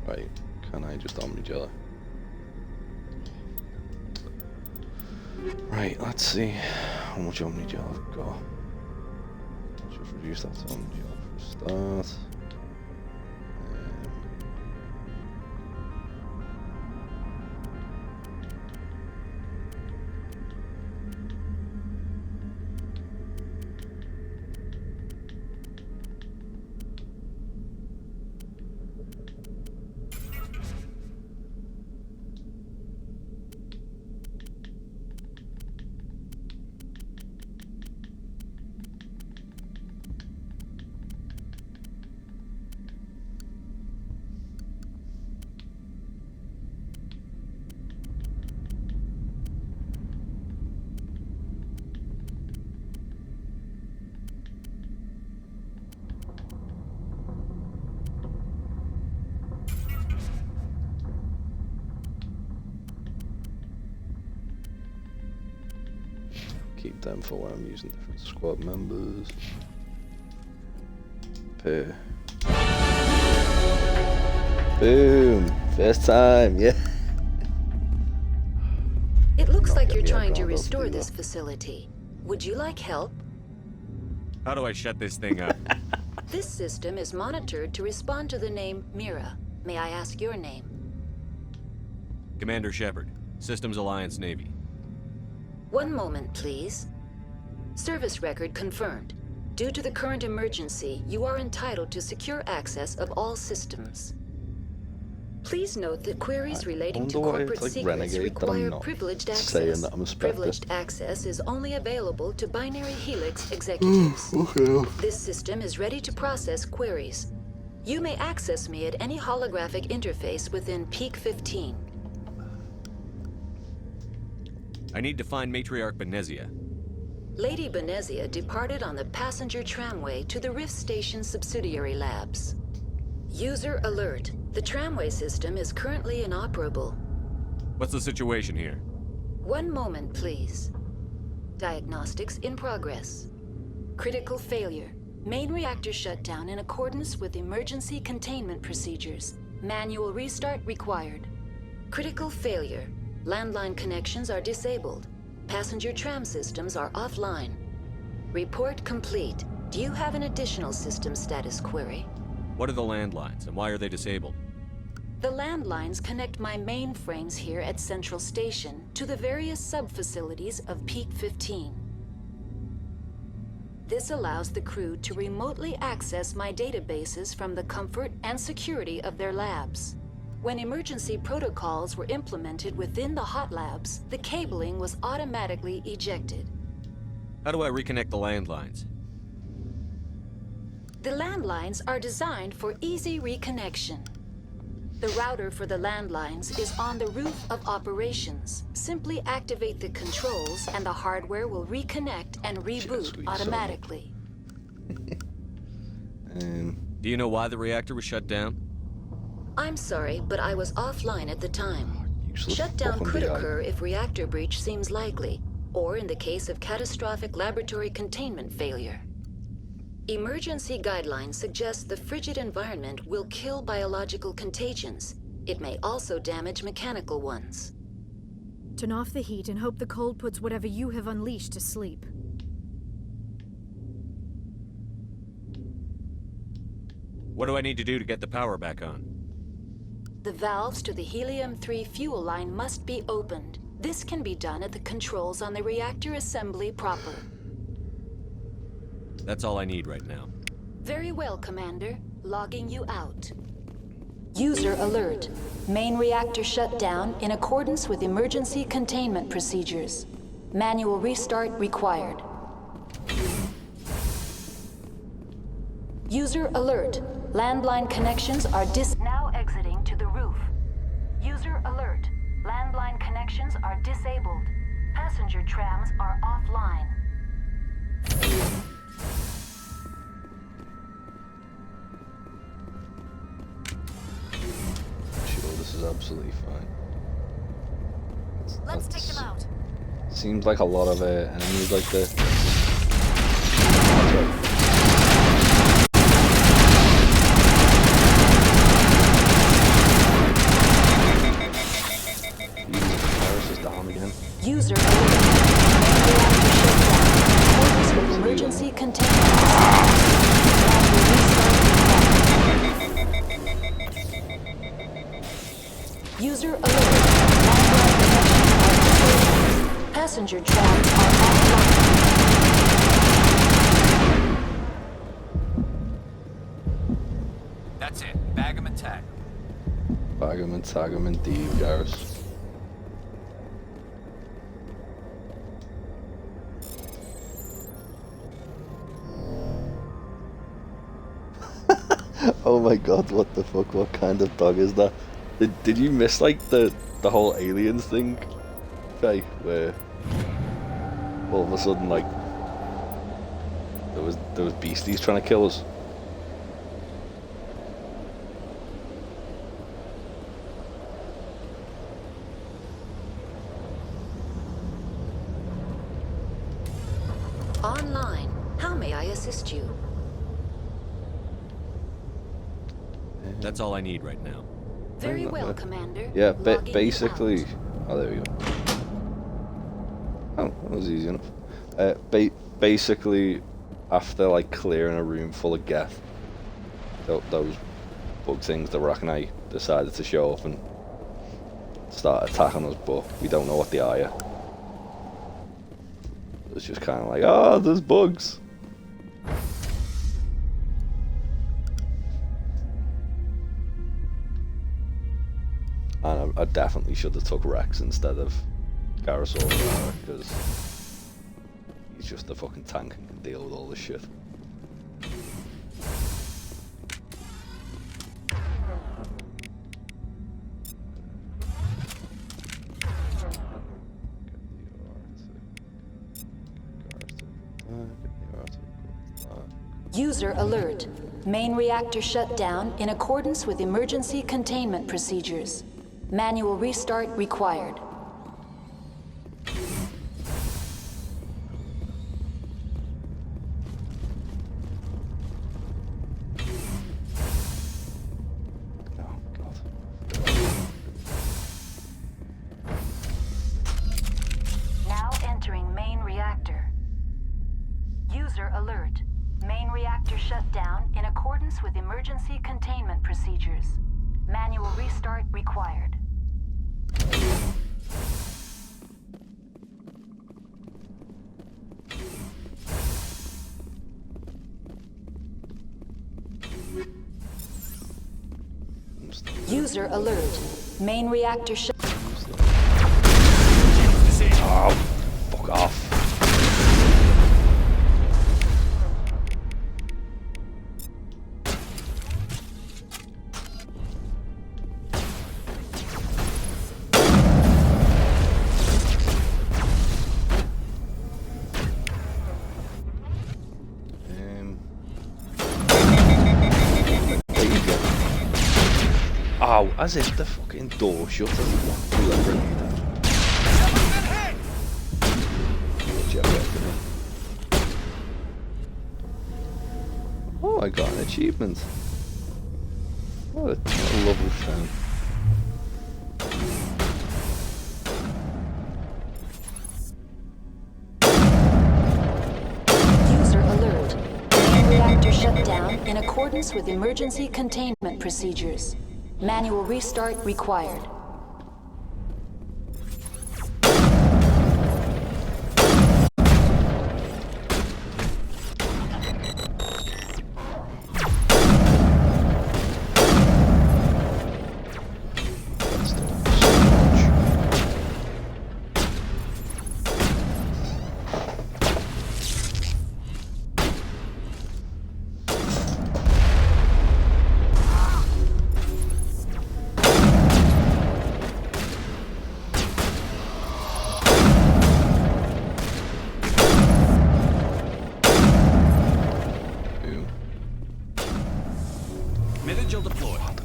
Right, can I just Omni-Jelly? Right, let's see how much Omni-Gel I've got. Just reduce that to Omni-Gel for a start. confirm for when I'm using different squad members. Pair. Boom! First time, yeah. It looks like you're me a trying to ground up restore either. this facility. Would you like help? How do I shut this thing up? This system is monitored to respond to the name Mira. May I ask your name? Commander Shepard, Systems Alliance Navy. One moment, please. Service record confirmed. Due to the current emergency, you are entitled to secure access of all systems. Please note that queries relating to wonder why corporate it's like secrets Renegade that I'm require not privileged saying access. that I'm a Spectre. Privileged access is only available to Binary Helix executives. This system is ready to process queries. You may access me at any holographic interface within Peak 15. I need to find Matriarch Benezia. Lady Benezia departed on the passenger tramway to the Rift Station subsidiary labs. User alert. The tramway system is currently inoperable. What's the situation here? One moment, please. Diagnostics in progress. Critical failure. Main reactor shut down in accordance with emergency containment procedures. Manual restart required. Critical failure. Landline connections are disabled. Passenger tram systems are offline. Report complete. Do you have an additional system status query? What are the landlines, and why are they disabled? The landlines connect my mainframes here at Central Station to the various sub-facilities of Peak 15. This allows the crew to remotely access my databases from the comfort and security of their labs. When emergency protocols were implemented within the hot labs, the cabling was automatically ejected. How do I reconnect the landlines? The landlines are designed for easy reconnection. The router for the landlines is on the roof of operations. Simply activate the controls and the hardware will reconnect and reboot automatically. Do you know why the reactor was shut down? I'm sorry, but I was offline at the time. Shutdown could occur if reactor breach seems likely, or in the case of catastrophic laboratory containment failure. Emergency guidelines suggest the frigid environment will kill biological contagions. It may also damage mechanical ones. Turn off the heat and hope the cold puts whatever you have unleashed to sleep. What do I need to do to get the power back on? The valves to the helium-3 fuel line must be opened. This can be done at the controls on the reactor assembly proper. That's all I need right now. Very well, Commander. Logging you out. User alert. Main reactor shut down in accordance with emergency containment procedures. Manual restart required. User alert. Landline connections are now exiting to the roof. User alert. Landline connections are disabled. Passenger trams are offline. Sure, this is absolutely fine. Let's take them out. Seems like a lot of enemies like this. Virus is down again. User alert. Orders with emergency containment. User alert. Passenger trams are offline. That's it. Bag 'em and tag 'em. Bag 'em and tag 'em indeed, Garrus. Oh my god, what the fuck, what kind of dog is that? Did you miss like the whole aliens thing? Okay, where all of a sudden like there was beasties trying to kill us. That's all I need right now. Very well, Commander. Yeah, Logging you basically. Oh, there we go. Oh, that was easy enough. Basically, after like clearing a room full of Geth, those bug things, the Rachni, decided to show up and start attacking us, but we don't know what they are yet. It's just kind of like, oh, there's bugs. And I definitely should have took Rex instead of Garrison, because he's just a fucking tank and can deal with all this shit. User alert. Main reactor shut down in accordance with emergency containment procedures. Manual restart required. Now entering main reactor. User alert. Main reactor shut down in accordance with emergency containment procedures. Manual restart required. User alert. Main reactor shut. Oh, fuck off. Oh, as if the fucking door shut Oh, I got an achievement. What a lovely thing. User alert. Main reactor shut down in accordance with emergency containment procedures. Manual restart required.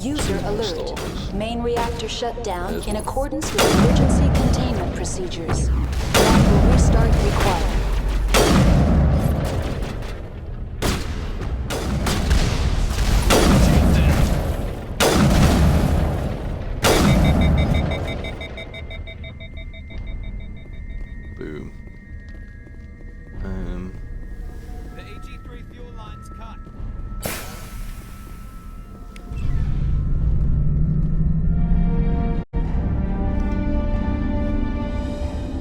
User alert. Main reactor shut down in accordance with emergency containment procedures. Manual restart required. Boom. The AG3 fuel line's cut.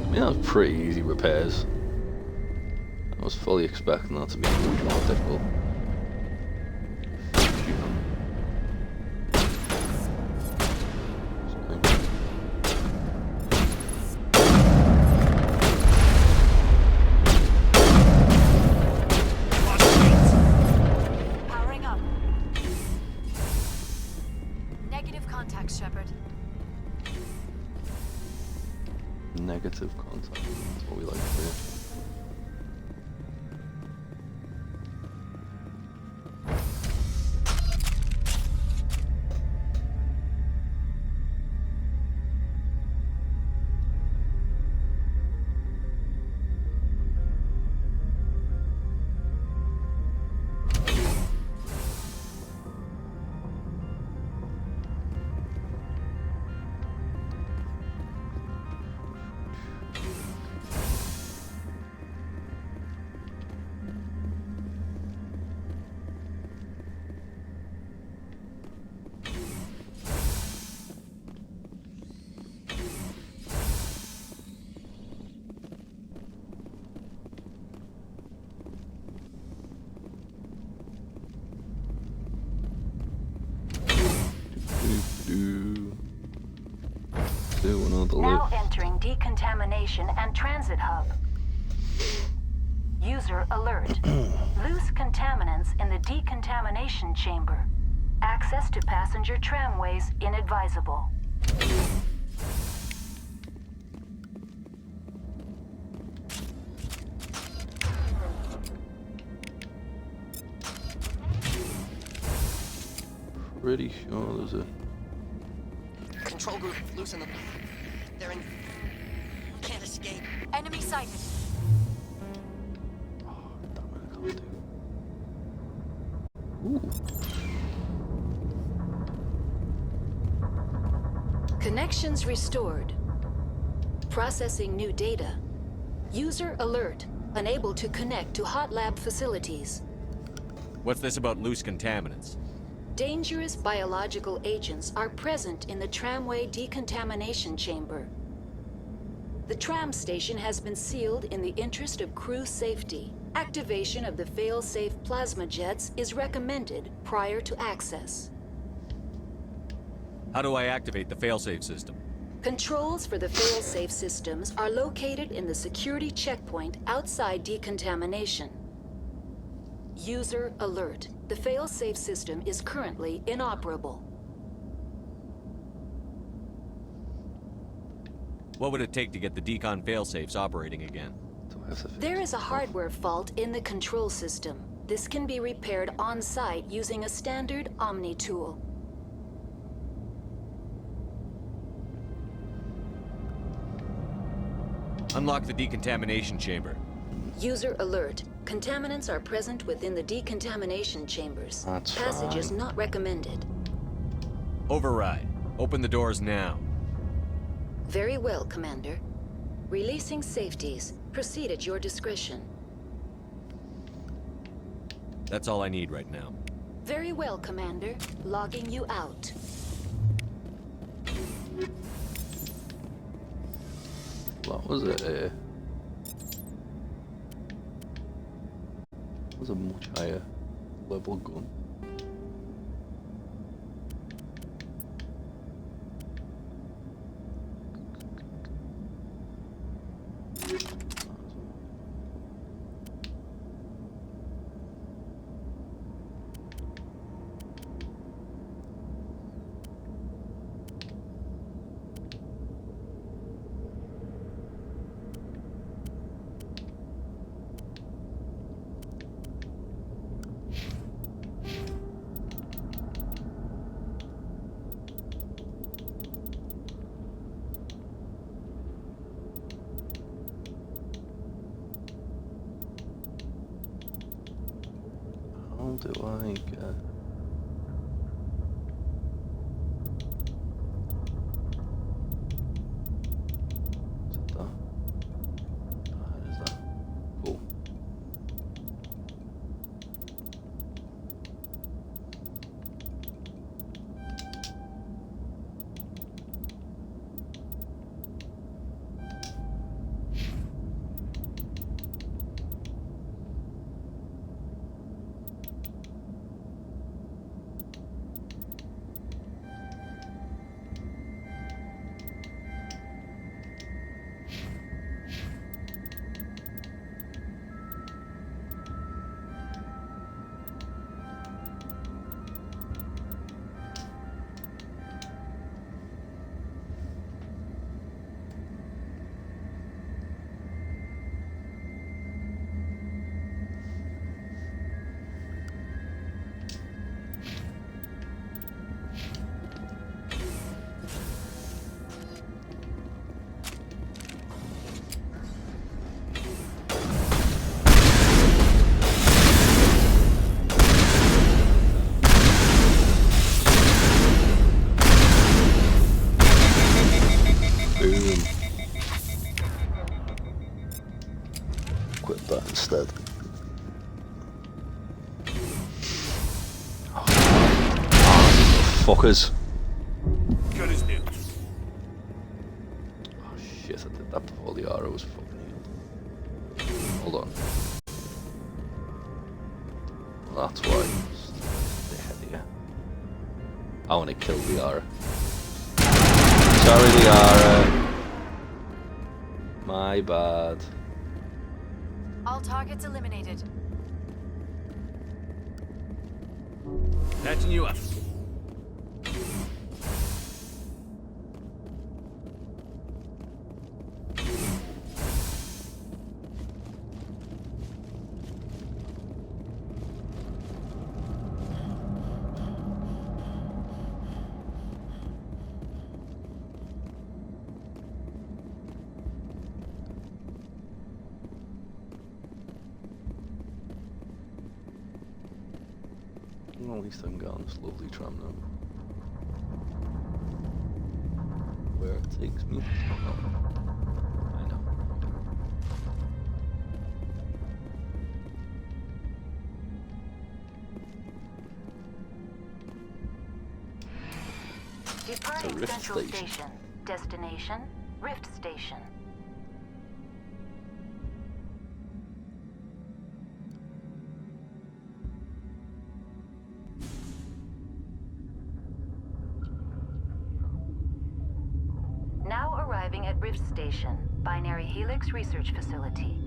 I mean, that was pretty easy repairs. I was fully expecting that to be much more difficult. Powering up. Negative contact, Shepard. Negative contact. That's what we like to do. the Now lift. entering decontamination and transit hub. User alert. Loose contaminants in the decontamination chamber. Access to passenger tramways inadvisable. Pretty sure there's a... Control group, loosen them. They're in... Can't escape. Enemy sighted. Ooh. Connections restored. Processing new data. User alert. Unable to connect to hot lab facilities. What's this about loose contaminants? Dangerous biological agents are present in the tramway decontamination chamber. The tram station has been sealed in the interest of crew safety. Activation of the fail-safe plasma jets is recommended prior to access. How do I activate the failsafe system? Controls for the fail-safe systems are located in the security checkpoint outside decontamination. User alert. The fail-safe system is currently inoperable. What would it take to get the decon failsafes operating again? There is a hardware fault in the control system. This can be repaired on-site using a standard Omni tool. Unlock the decontamination chamber. User alert. Contaminants are present within the decontamination chambers. That's Passage is fine. not recommended. Override. Open the doors now. Very well, Commander. Releasing safeties. Proceed at your discretion. That's all I need right now. Very well, Commander. Logging you out. What was it? Was a much higher level gun. How do I get... Is it that? That is that. Cool. Boom. Quit that instead. Fuckers. Good as new. Oh shit, I did that before the arrow was fucking healed. Hold on. That's why. Stay ahead of you. I want to kill the arrow. Sorry, the arrow. My bad. All targets eliminated. Patching you up. Well, at least I can get on this lovely tram now. Where it takes me? Oh, I know. Departing Rift Central Station. Station. Destination, Rift Station. Now arriving at Rift Station, Binary Helix Research Facility.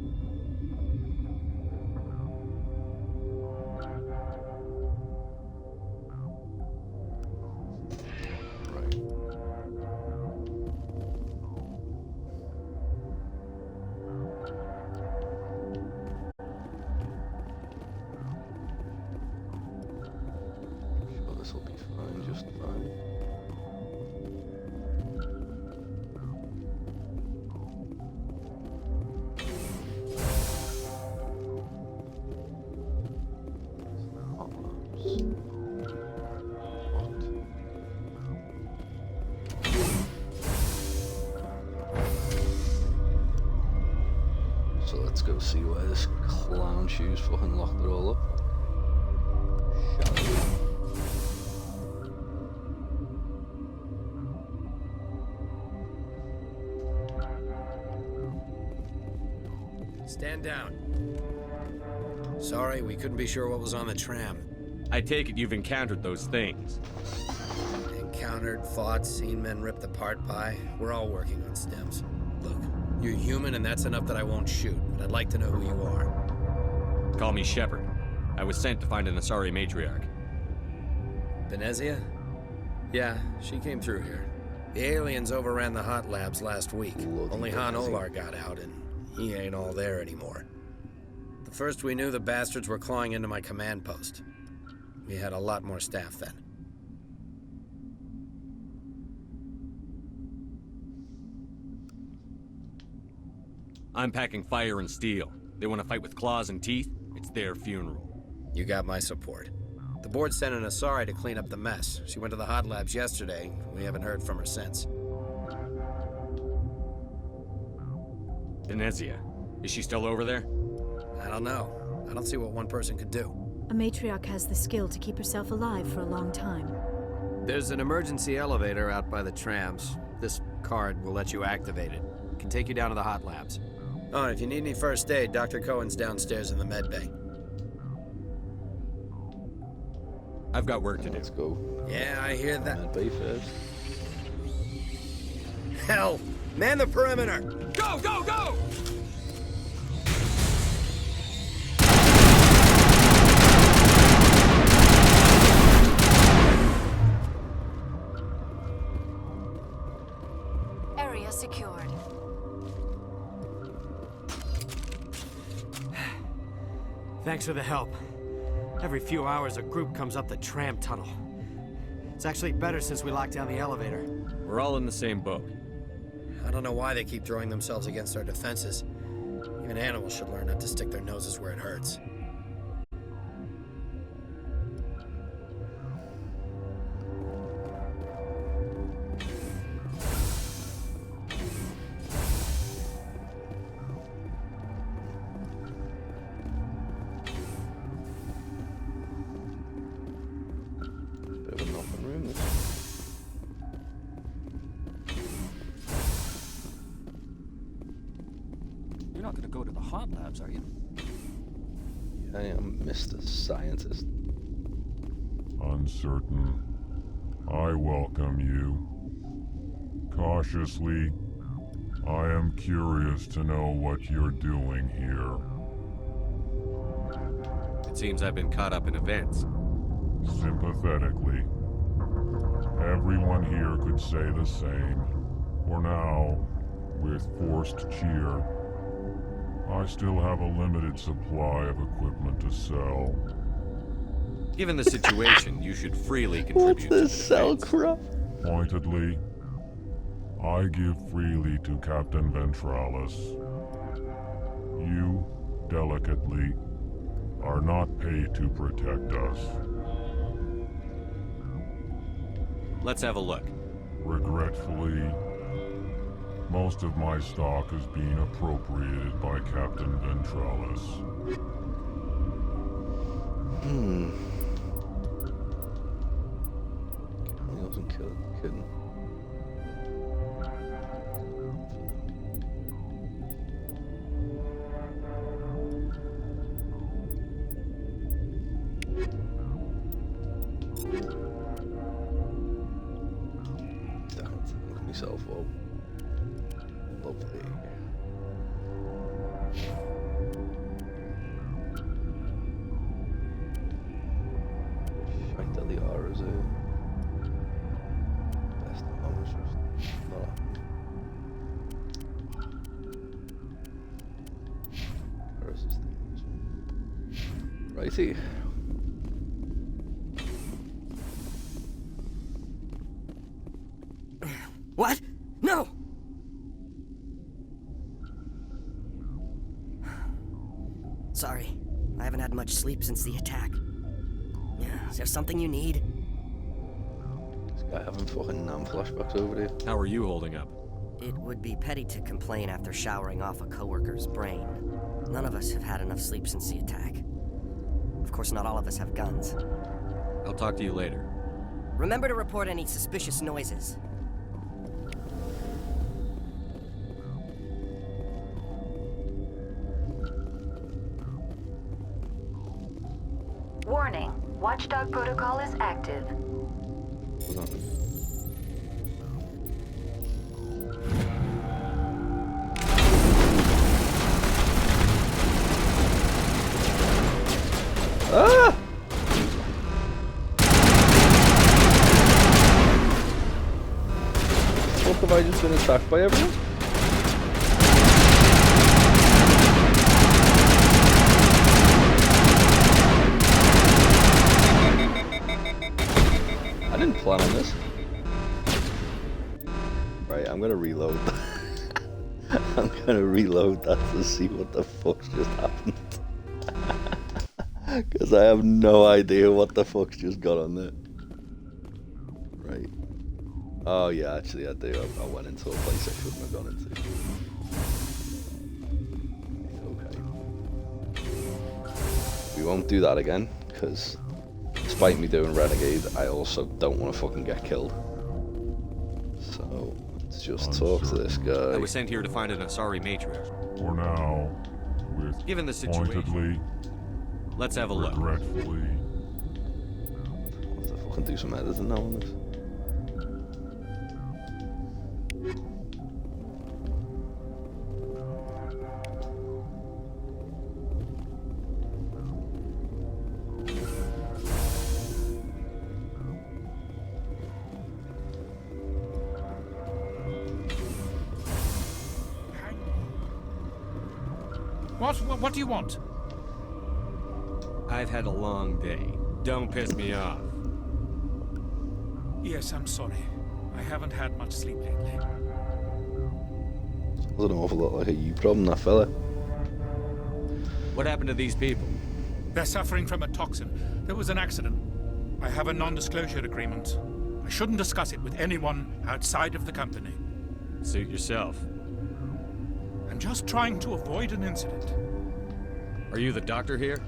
Sure, this will be fine, just fine. So let's go see where this clown shoes fucking locked it all up. Shall we? Stand down. Sorry, we couldn't be sure what was on the tram. I take it you've encountered those things. Encountered, fought, seen men ripped apart by. We're all working on stems. Look, you're human and that's enough that I won't shoot, but I'd like to know who you are. Call me Shepard. I was sent to find an Asari matriarch. Venezia? Yeah, she came through here. The aliens overran the hot labs last week. Only Han Olar got out, and he ain't all there anymore. The first we knew, the bastards were clawing into my command post. We had a lot more staff then. I'm packing fire and steel. They want to fight with claws and teeth? It's their funeral. You got my support. The board sent an Asari to clean up the mess. She went to the hot labs yesterday. We haven't heard from her since. Venezia. Is she still over there? I don't know. I don't see what one person could do. A matriarch has the skill to keep herself alive for a long time. There's an emergency elevator out by the trams. This card will let you activate it. It can take you down to the hot labs. Oh, and if you need any first aid, Dr. Cohen's downstairs in the med bay. I've got work to do. Let's go. Yeah, I hear that. Med bay first. Hell! Man the perimeter! Go, go, go! Area secured. Thanks for the help. Every few hours, a group comes up the tram tunnel. It's actually better since we locked down the elevator. We're all in the same boat. I don't know why they keep throwing themselves against our defenses. Even animals should learn not to stick their noses where it hurts. Bit of a nothing room, this. You're not gonna go to the hot labs, are you? I am Mr. Scientist. Uncertain. I welcome you. Cautiously, I am curious to know what you're doing here. It seems I've been caught up in events. Sympathetically. Everyone here could say the same. For now, with forced cheer, I still have a limited supply of equipment to sell. Given the situation, you should freely contribute to the What's this cell defense. crap? Pointedly, I give freely to Captain Ventralis. You, delicately, are not paid to protect us. Let's have a look. Regretfully, most of my stock is being appropriated by Captain Ventralis. He wasn't kidding. Look myself up. Lovely. Shite that the auras are. Best of all, it's just not. Where is this thing? Righty. What? No! Sorry, I haven't had much sleep since the attack. Is there something you need? This guy having fucking nam flashbacks over there. How are you holding up? It would be petty to complain after showering off a coworker's brain. None of us have had enough sleep since the attack. Of course, not all of us have guns. I'll talk to you later. Remember to report any suspicious noises. Warning. Watchdog protocol is active. Ah! What have I just been attacked by everyone? I didn't plan on this. Right, I'm gonna reload. I'm gonna reload that to see what the fuck's just happened. Because I have no idea what the fuck's just got on there. Right. Oh yeah, actually I do. I went into a place I shouldn't have gone into. Okay. We won't do that again, because despite me doing Renegade, I also don't want to fucking get killed. So, let's just talk to this guy. I was sent here to find an Asari matriarch. For now, with Given the situation, pointedly, let's have a look. regretfully. I'll have to fucking do some editing now on this. What do you want? I've had a long day. Don't piss me off. Yes, I'm sorry. I haven't had much sleep lately. Sounds an awful lot like a you problem, that fella. What happened to these people? They're suffering from a toxin. There was an accident. I have a non-disclosure agreement. I shouldn't discuss it with anyone outside of the company. Suit yourself. I'm just trying to avoid an incident. Are you the doctor here?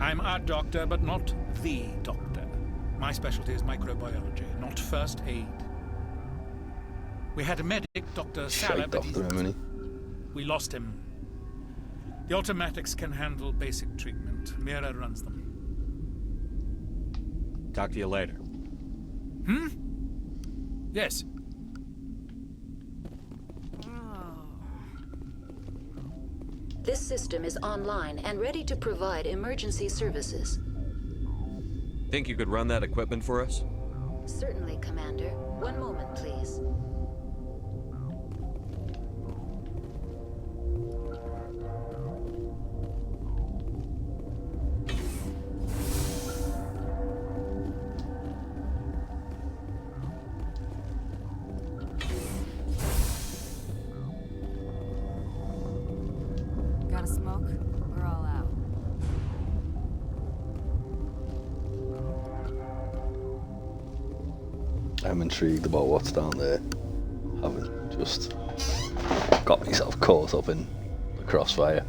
I'm a doctor, but not the doctor. My specialty is microbiology, not first aid. We had a medic, Dr. Salah, but we lost him. The automatics can handle basic treatment. Mira runs them. Talk to you later. Yes. This system is online and ready to provide emergency services. Think you could run that equipment for us? Certainly, Commander. One moment, please. Got a smoke? We're all out. I'm intrigued about what's down there. Having just got myself caught up in the crossfire.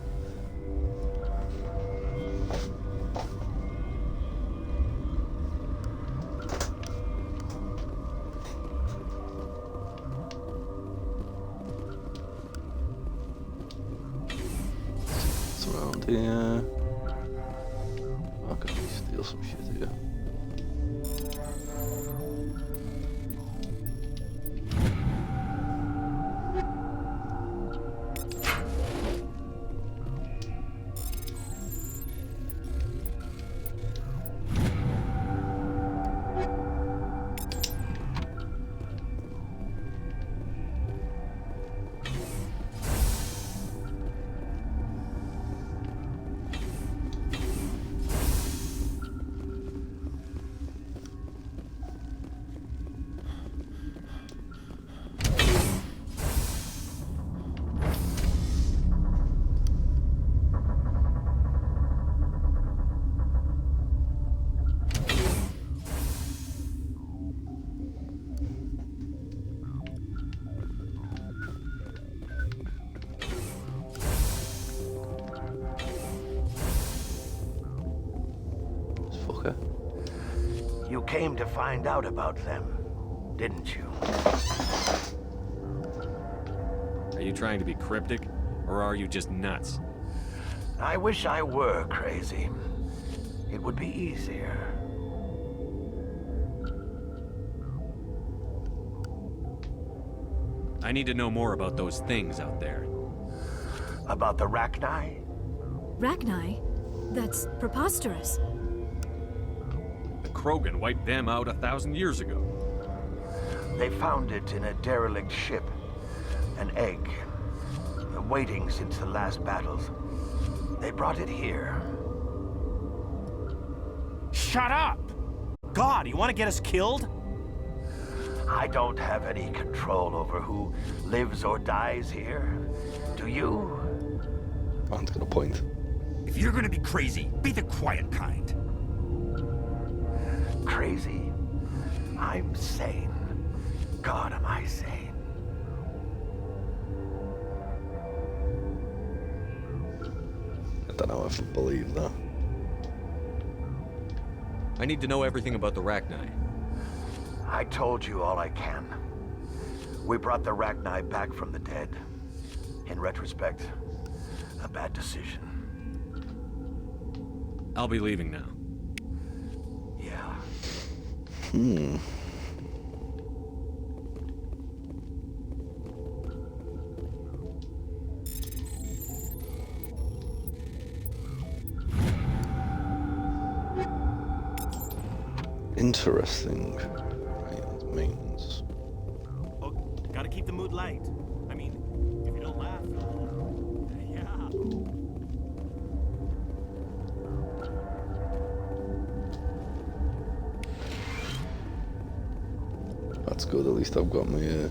What's around here? I can steal some shit here. You came to find out about them, didn't you? Are you trying to be cryptic, or are you just nuts? I wish I were crazy. It would be easier. I need to know more about those things out there. About the Rachni? Rachni? That's preposterous. The Krogan wiped them out 1,000 years ago. They found it in a derelict ship. An egg. Waiting since the last battles. They brought it here. Shut up! God, you want to get us killed? I don't have any control over who lives or dies here. Do you? Man's got a point. If you're gonna be crazy, be the quiet kind. Crazy? I'm sane. God, am I sane? I don't know if I believe that. I need to know everything about the Rachni. I told you all I can. We brought the Rachni back from the dead. In retrospect, a bad decision. I'll be leaving now. Yeah. Interesting. Right, maintenance. Oh, gotta keep the mood light. I mean, if you don't laugh, yeah. That's good. At least I've got my You're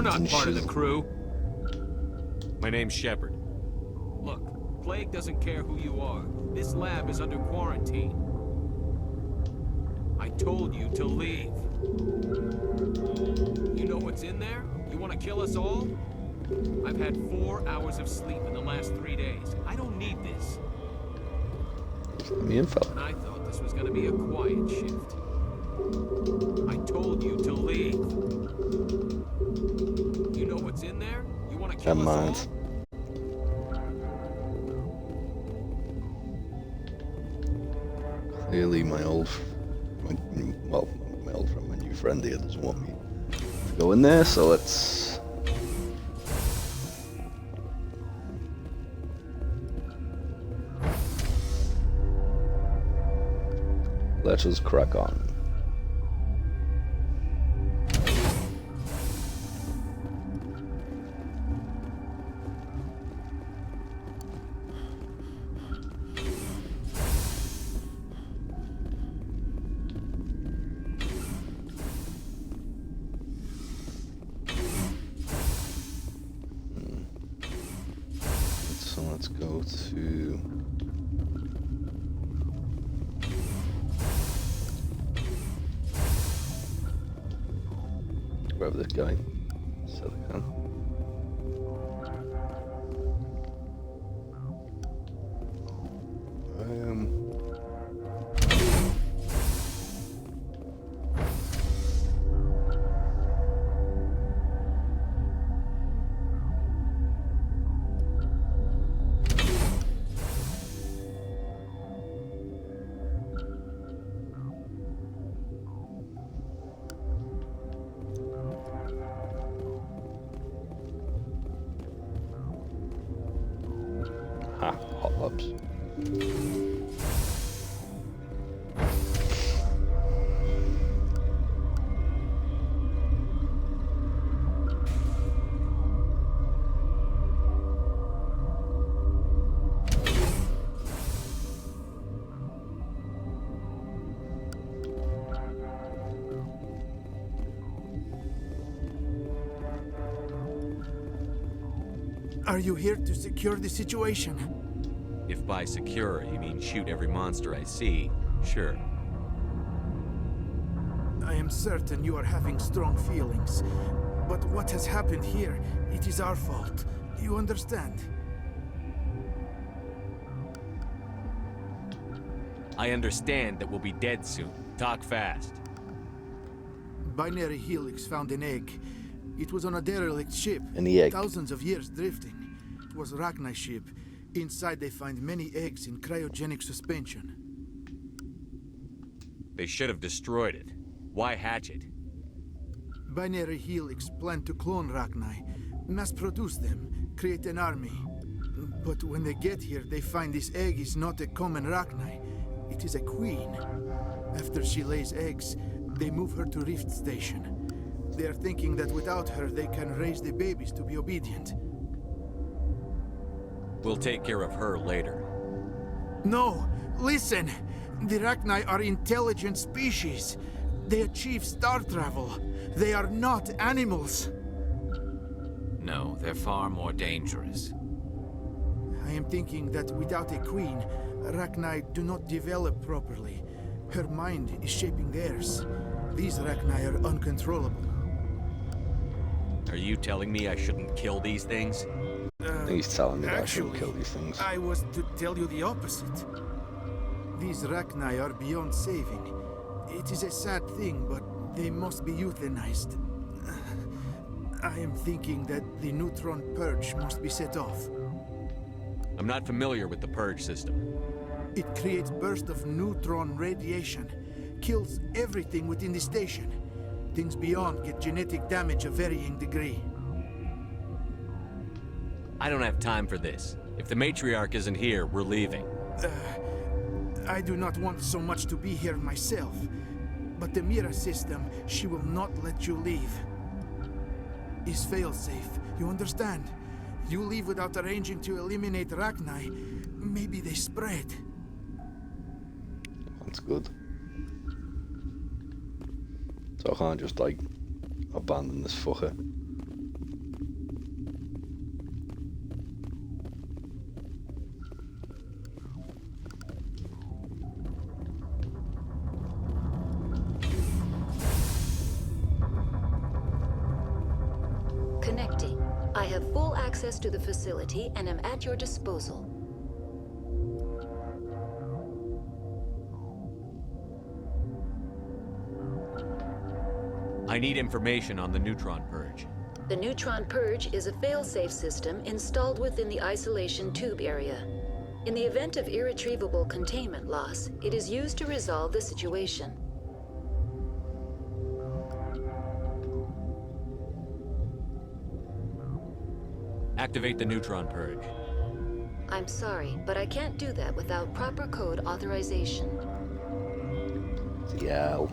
not part of the crew. My name's Shepard. Look, Plague doesn't care who you are. This lab is under quarantine. I told you to leave. You know what's in there? You want to kill us all? I've had 4 hours of sleep in the last 3 days. I don't need this. Me info. And I thought this was going to be a quiet shift. I told you to leave. You know what's in there? You want to kill us all? Clearly my old friend, my new friend here doesn't want me to go in there, so let's Let us crack on. So let's go to grab this guy. So they can. Hot labs. Are you here to secure the situation? If by secure you mean shoot every monster I see, sure. I am certain you are having strong feelings. But what has happened here, it is our fault. You understand? I understand that we'll be dead soon. Talk fast. Binary Helix found an egg. It was on a derelict ship. Any egg? Thousands of years drifting. It was Rachni's ship. Inside they find many eggs in cryogenic suspension. They should have destroyed it. Why hatch it? Binary Helix planned to clone Rachni, mass-produce them, create an army. But when they get here, they find this egg is not a common Rachni. It is a queen. After she lays eggs, they move her to Rift Station. They are thinking that without her, they can raise the babies to be obedient. We'll take care of her later. No! Listen! The Rachni are intelligent species. They achieve star travel. They are not animals. No, they're far more dangerous. I am thinking that without a queen, Rachni do not develop properly. Her mind is shaping theirs. These Rachni are uncontrollable. Are you telling me I shouldn't kill these things? He's telling me that I shouldn't kill these things. I was to tell you the opposite. These Rachni are beyond saving. It is a sad thing, but they must be euthanized. I am thinking that the neutron purge must be set off. I'm not familiar with the purge system. It creates bursts of neutron radiation, kills everything within the station. Things beyond get genetic damage of varying degree. I don't have time for this. If the matriarch isn't here, we're leaving. I do not want so much to be here myself. But the Mira system, she will not let you leave. Is fail-safe, you understand? You leave without arranging to eliminate Rachni, maybe they spread. That's good. So I can't just, like, abandon this fucker. Connecting. I have full access to the facility and am at your disposal. I need information on the neutron purge. The neutron purge is a fail-safe system installed within the isolation tube area. In the event of irretrievable containment loss, it is used to resolve the situation. Activate the neutron purge. I'm sorry, but I can't do that without proper code authorization. hell.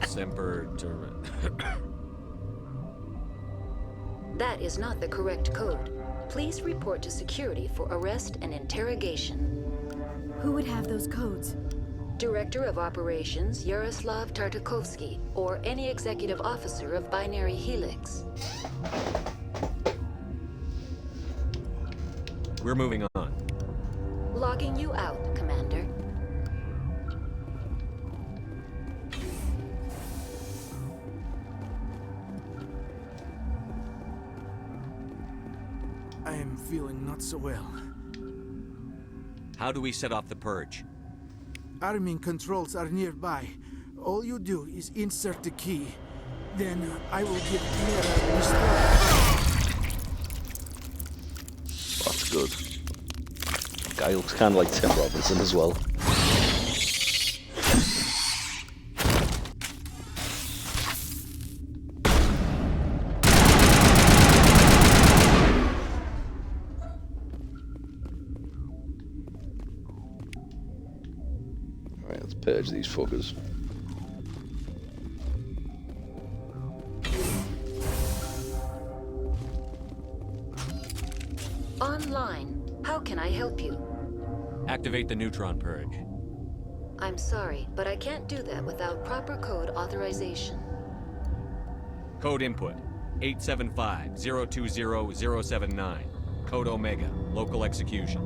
Semper That is not the correct code. Please report to security for arrest and interrogation. Who would have those codes? Director of Operations Yaroslav Tartakovsky, or any executive officer of Binary Helix. We're moving on. Logging you out, Commander. I am feeling not so well. How do we set off the purge? Arming controls are nearby. All you do is insert the key. Then I will give Mira restore. That's good. Guy looks kind of like Tim Robinson as well. Alright, let's purge these fuckers. Online. How can I help you? Activate the neutron purge. I'm sorry, but I can't do that without proper code authorization. Code input 875-020-079. Code Omega. Local execution.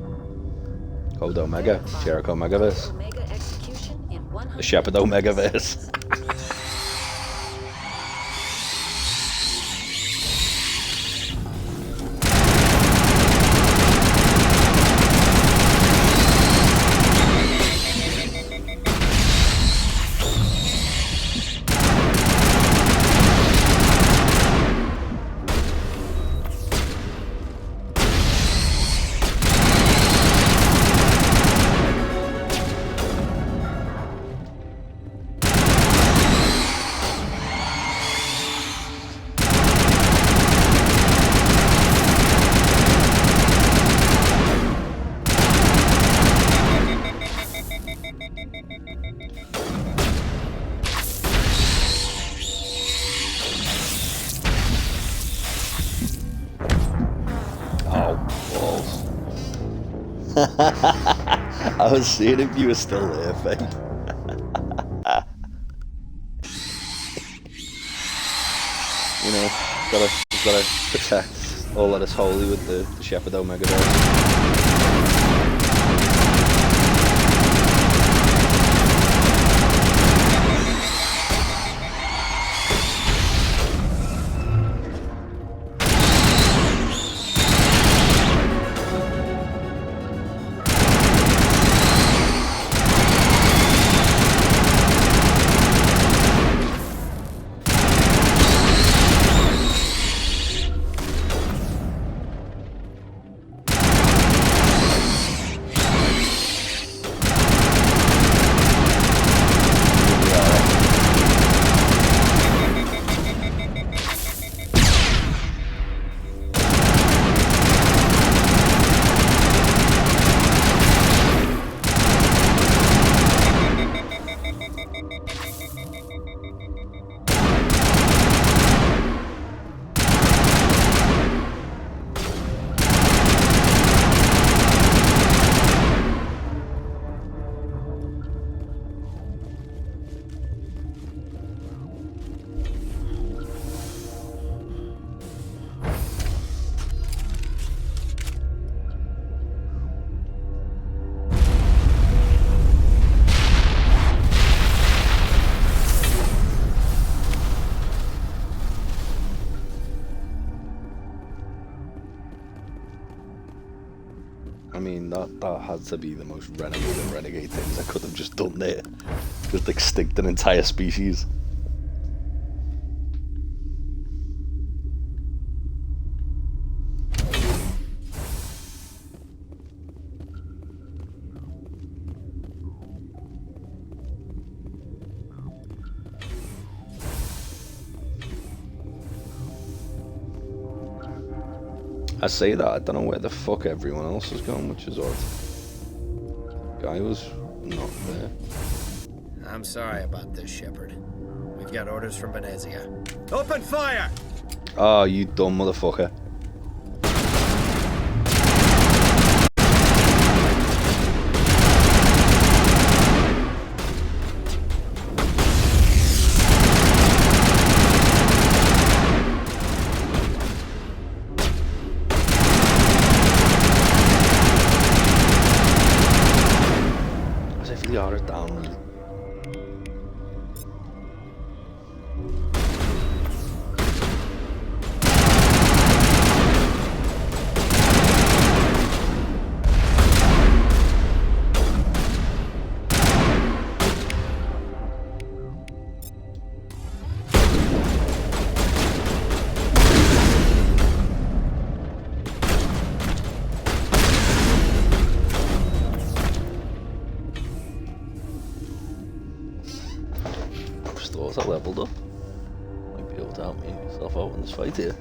Code Omega. Jericho Megaverse. Omega execution in 100. The Shepherd Omegaverse. I was seeing if you were still there, Faye. You know, gotta protect all that is holy with the Shepherd Omega there. I mean, that had to be the most renegade things I could have just done there. Just extinct an entire species. I say that, I don't know where the fuck everyone else has gone, which is odd. The guy was not there. I'm sorry about this, Shepard. We've got orders from Venezia. Open fire! Oh, you dumb motherfucker. As if the order down. Stores are leveled up. Might be able to help me myself out in this fight here.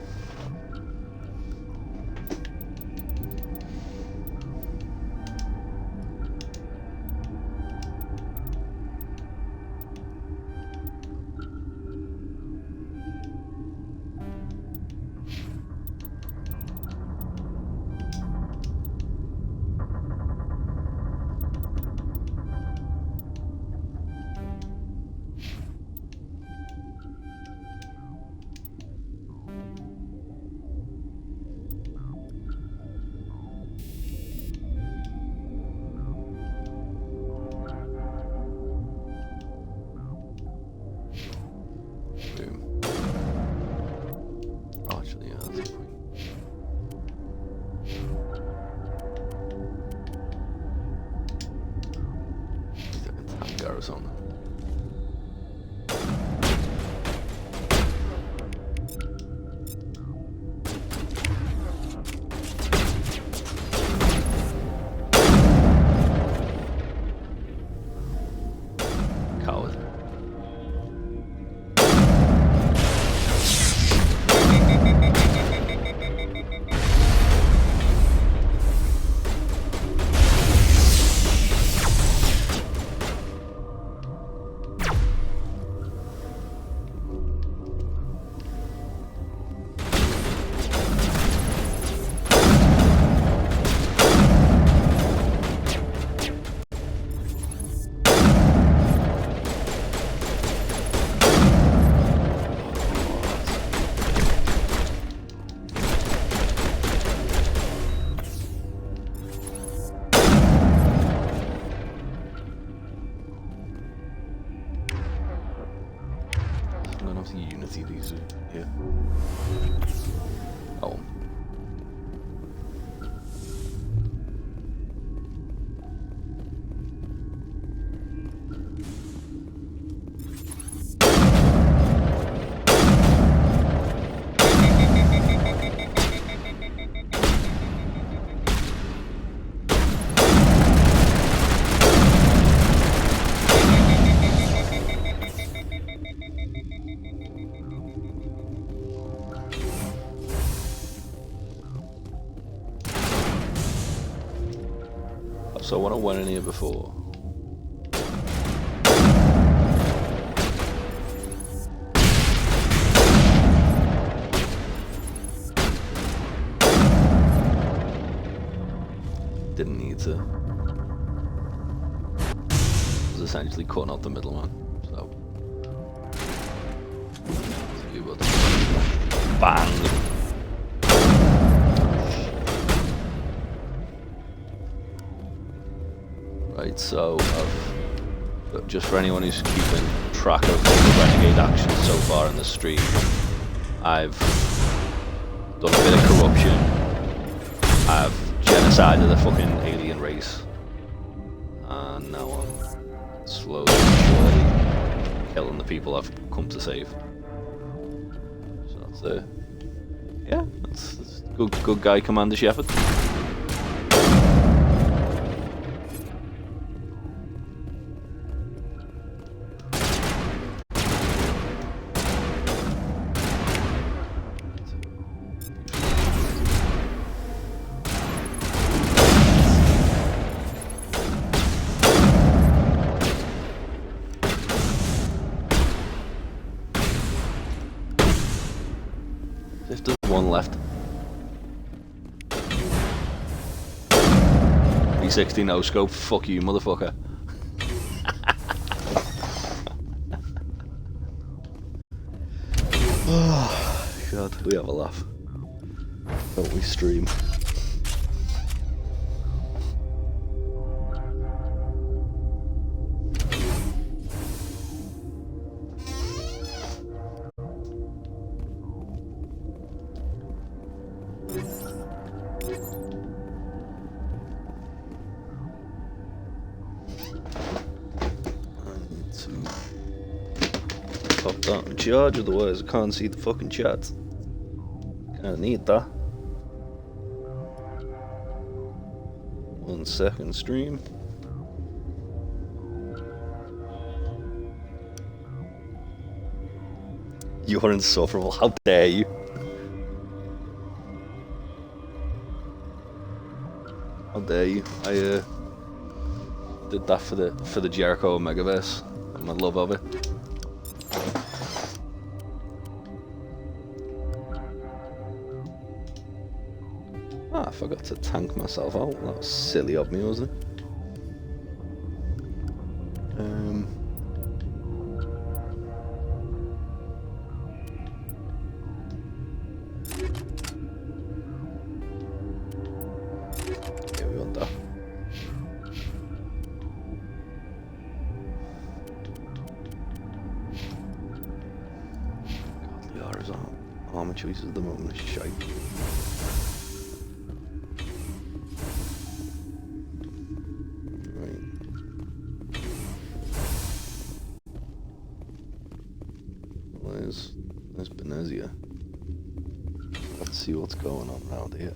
On. Coward. Unity these are here. Oh. So when I went in here before, didn't need to. It was essentially cutting out the middleman. So, see what. Bang. Right, so just for anyone who's keeping track of the Renegade action so far in the stream, I've done a bit of corruption. I've genocided the fucking alien race, and now I'm slowly but surely killing the people I've come to save. So that's yeah, that's good guy, Commander Shepard. 360 no scope. Fuck you, motherfucker. Oh, God, we have a laugh. Don't we stream? Pop that in charge, otherwise I can't see the fucking chat. Kinda need that. 1 second stream. You're insufferable, how dare you? How dare you? I did that for the Jericho Megaverse and my love of it. Ah, I forgot to tank myself out. That was silly of me, wasn't it? Yeah, we want that. God, Liara's armor choices at the moment is shite. There's Benezia. Let's see what's going on around here.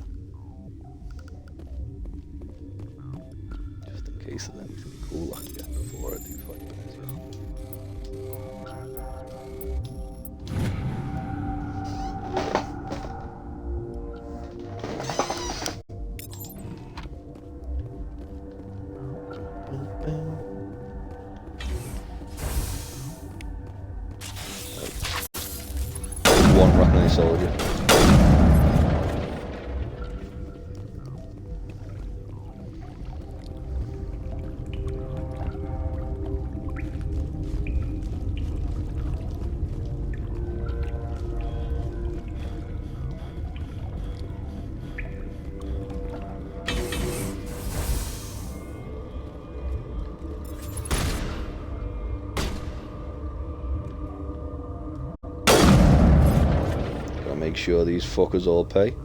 Just in case there's anything cool I can get before I do fight Benezia. One Rockney soldier. Make sure these fuckers all pay.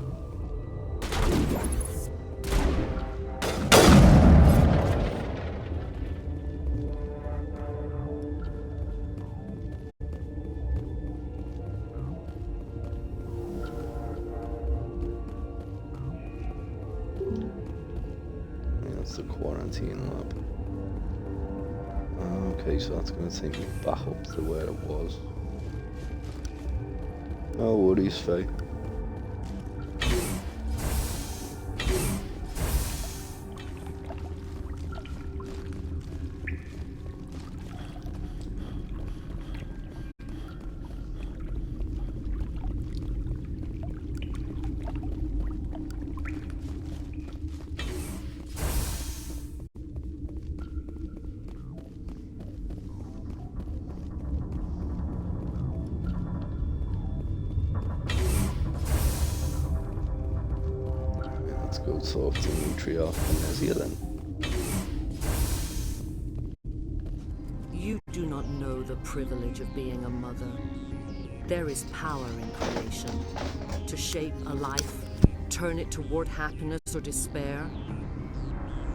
That's the quarantine lab. Okay, so that's going to take me back up to where it was. No worries, Faye. Let's go talk to Nutriarch Benezia then. You do not know the privilege of being a mother. There is power in creation. To shape a life, turn it toward happiness or despair.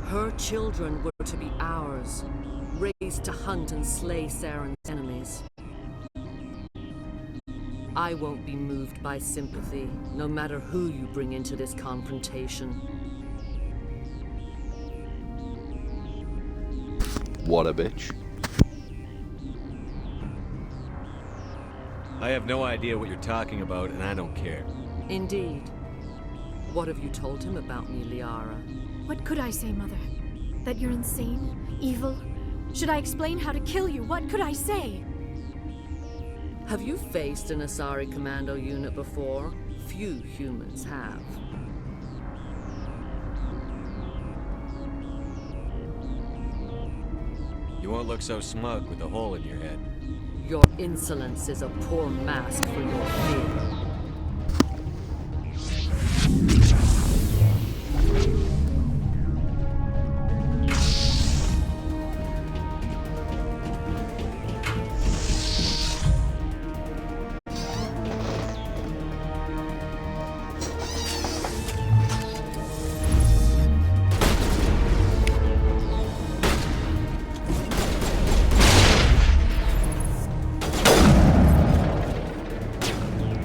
Her children were to be ours, raised to hunt and slay Saren's enemies. I won't be moved by sympathy, no matter who you bring into this confrontation. What a bitch. I have no idea what you're talking about, and I don't care. Indeed. What have you told him about me, Liara? What could I say, Mother? That you're insane? Evil? Should I explain how to kill you? What could I say? Have you faced an Asari commando unit before? Few humans have. You won't look so smug with a hole in your head. Your insolence is a poor mask for your fear.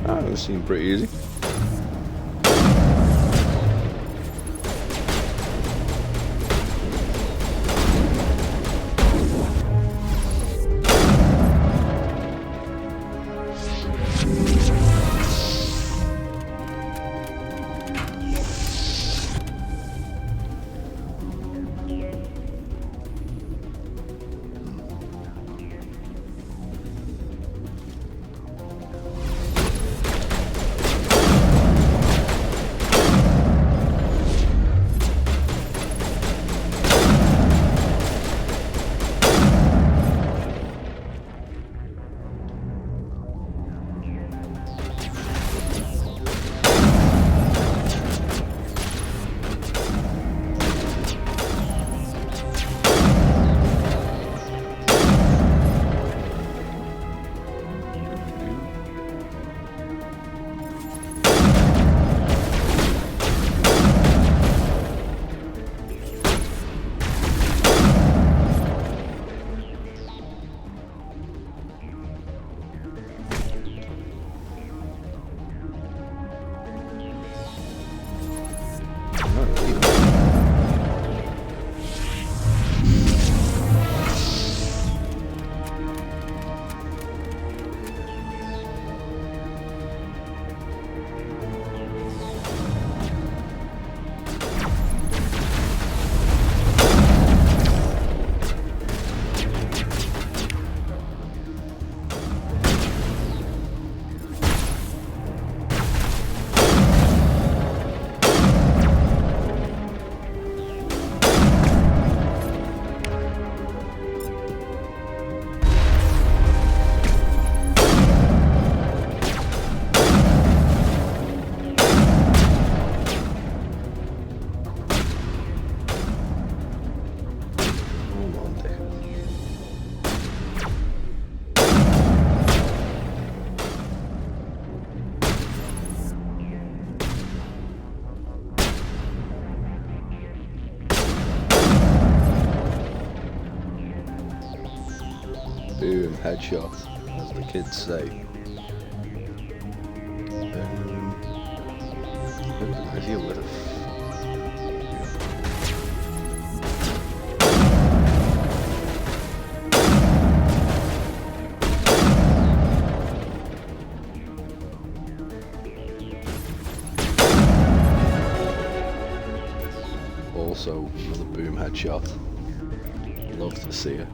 That seemed pretty easy. Boom, headshot, as the kids say. Is he a little? Also, another boom headshot. Love to see it.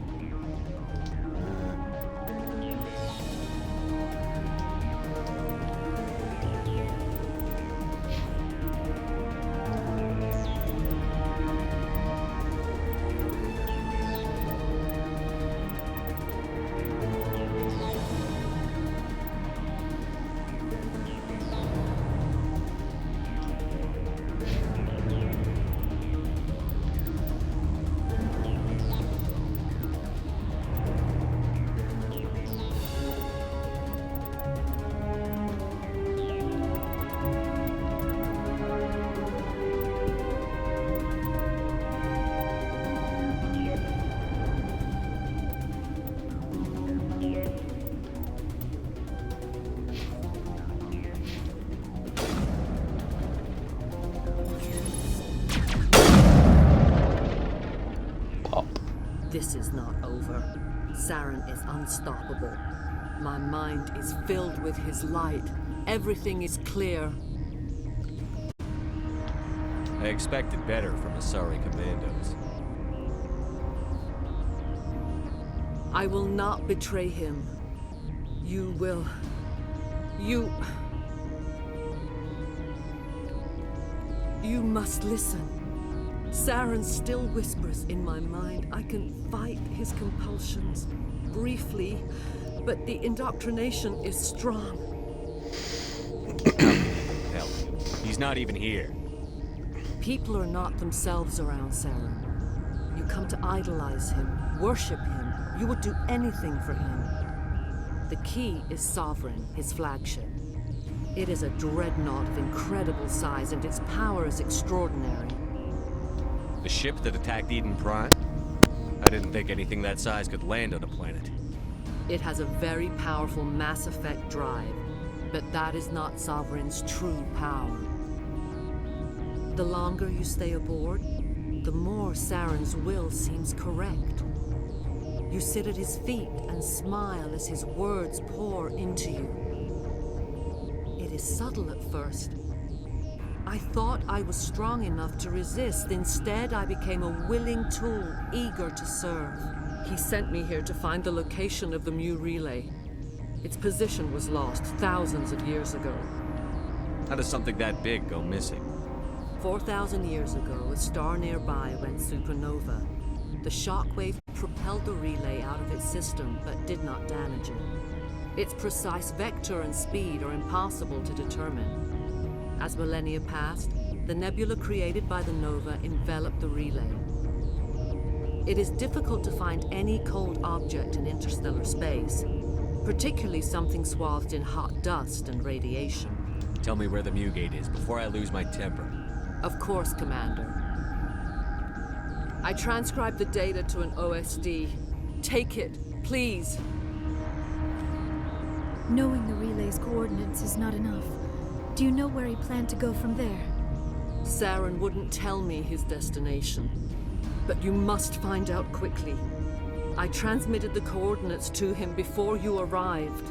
This is not over. Saren is unstoppable. My mind is filled with his light. Everything is clear. I expected better from Asari commandos. I will not betray him. You will. You must listen. Saren still whispers in my mind. I can fight his compulsions briefly, but the indoctrination is strong. Hell, he's not even here. People are not themselves around Saren. You come to idolize him, worship him. You would do anything for him. The key is Sovereign, his flagship. It is a dreadnought of incredible size, and its power is extraordinary. The ship that attacked Eden Prime? I didn't think anything that size could land on a planet. It has a very powerful Mass Effect drive, but that is not Sovereign's true power. The longer you stay aboard, the more Saren's will seems correct. You sit at his feet and smile as his words pour into you. It is subtle at first. I thought I was strong enough to resist. Instead, I became a willing tool, eager to serve. He sent me here to find the location of the Mu relay. Its position was lost thousands of years ago. How does something that big go missing? 4,000 years ago, a star nearby went supernova. The shockwave propelled the relay out of its system, but did not damage it. Its precise vector and speed are impossible to determine. As millennia passed, the nebula created by the nova enveloped the relay. It is difficult to find any cold object in interstellar space, particularly something swathed in hot dust and radiation. Tell me where the Mu gate is before I lose my temper. Of course, Commander. I transcribed the data to an OSD. Take it, please. Knowing the relay's coordinates is not enough. Do you know where he planned to go from there? Saren wouldn't tell me his destination. But you must find out quickly. I transmitted the coordinates to him before you arrived.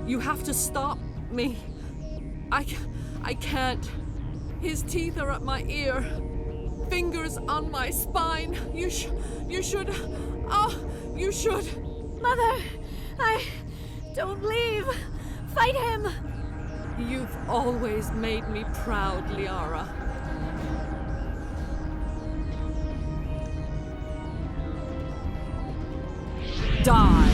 You have to stop me. I can't. His teeth are at my ear. Fingers on my spine. You should. Oh, you should. Mother, don't leave. Fight him. You've always made me proud, Liara. Die.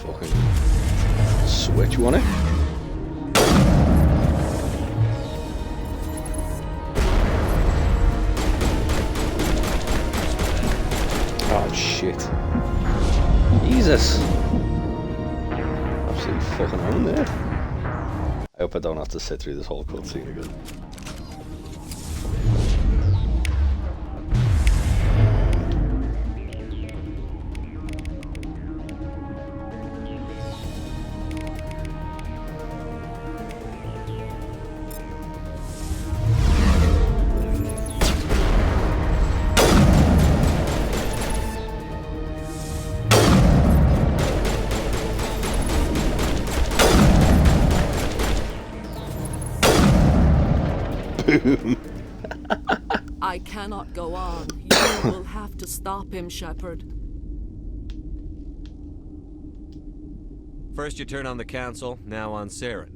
Fucking switch, you want it? Oh shit. Jesus. Absolutely fucking on there. I hope I don't have to sit through this whole cutscene again. I cannot go on. You will have to stop him, Shepard. First you turn on the Council, now on Saren.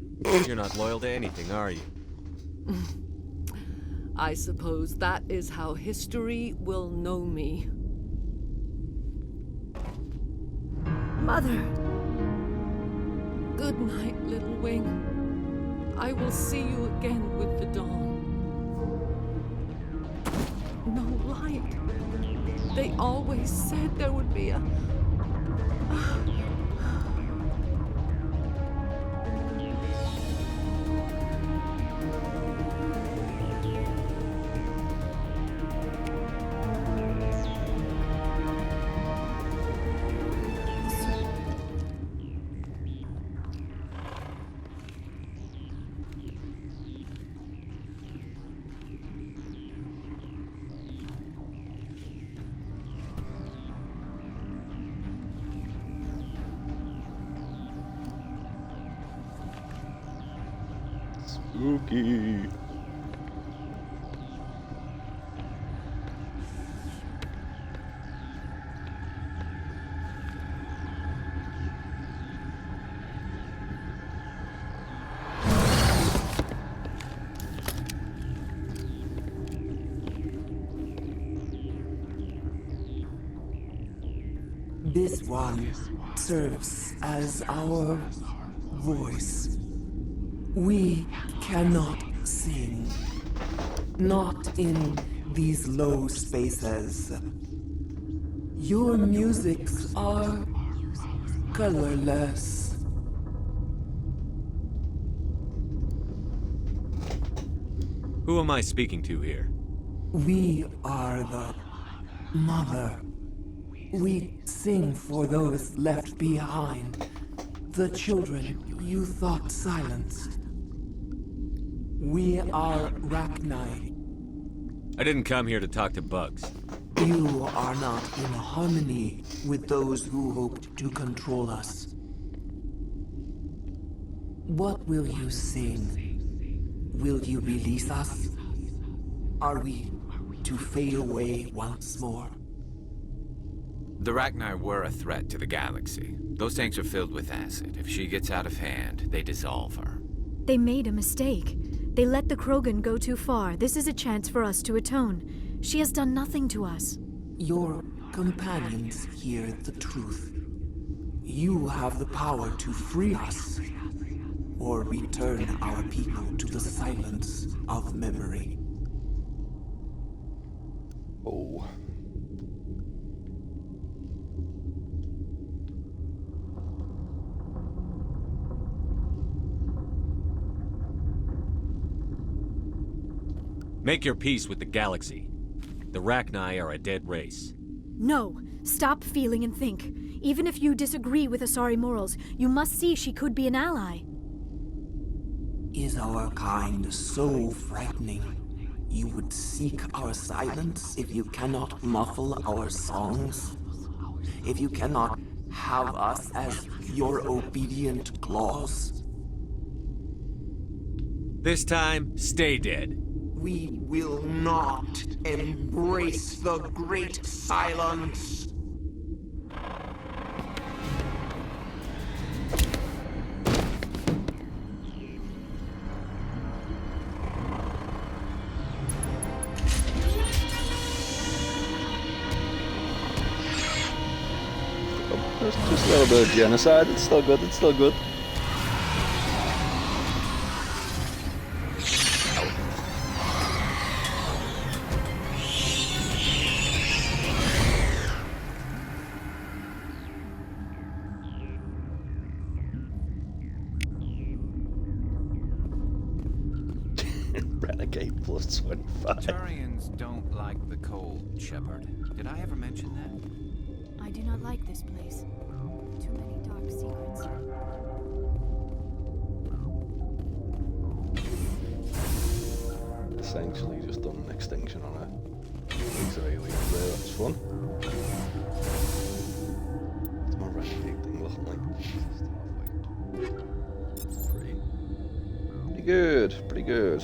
You're not loyal to anything, are you? I suppose that is how history will know me. Mother! Good night, little wing. I will see you again with the dawn. No light. They always said there would be a... Spooky. This one serves as our voice. We cannot sing. Not in these low spaces. Your musics are colorless. Who am I speaking to here? We are the mother. We sing for those left behind. The children you thought silenced. We are Rachni. I didn't come here to talk to bugs. You are not in harmony with those who hoped to control us. What will you sing? Will you release us? Are we to fade away once more? The Rachni were a threat to the galaxy. Those tanks are filled with acid. If she gets out of hand, they dissolve her. They made a mistake. They let the Krogan go too far. This is a chance for us to atone. She has done nothing to us. Your companions hear the truth. You have the power to free us, or return our people to the silence of memory. Oh. Make your peace with the galaxy. The Rachni are a dead race. No. Stop feeling and think. Even if you disagree with Asari morals, you must see she could be an ally. Is our kind so frightening? You would seek our silence if you cannot muffle our songs? If you cannot have us as your obedient claws? This time, stay dead. We will not embrace the great silence. Just a little bit of genocide. It's still good. It's still good. Renegade plus 25. Turians don't like the cold, Shepard. Did I ever mention that? I do not like this place. Too many dark secrets. Essentially just done an extinction on a piece of aliens there, that's fun. What's my renegade thing looking like? Pretty good, pretty good.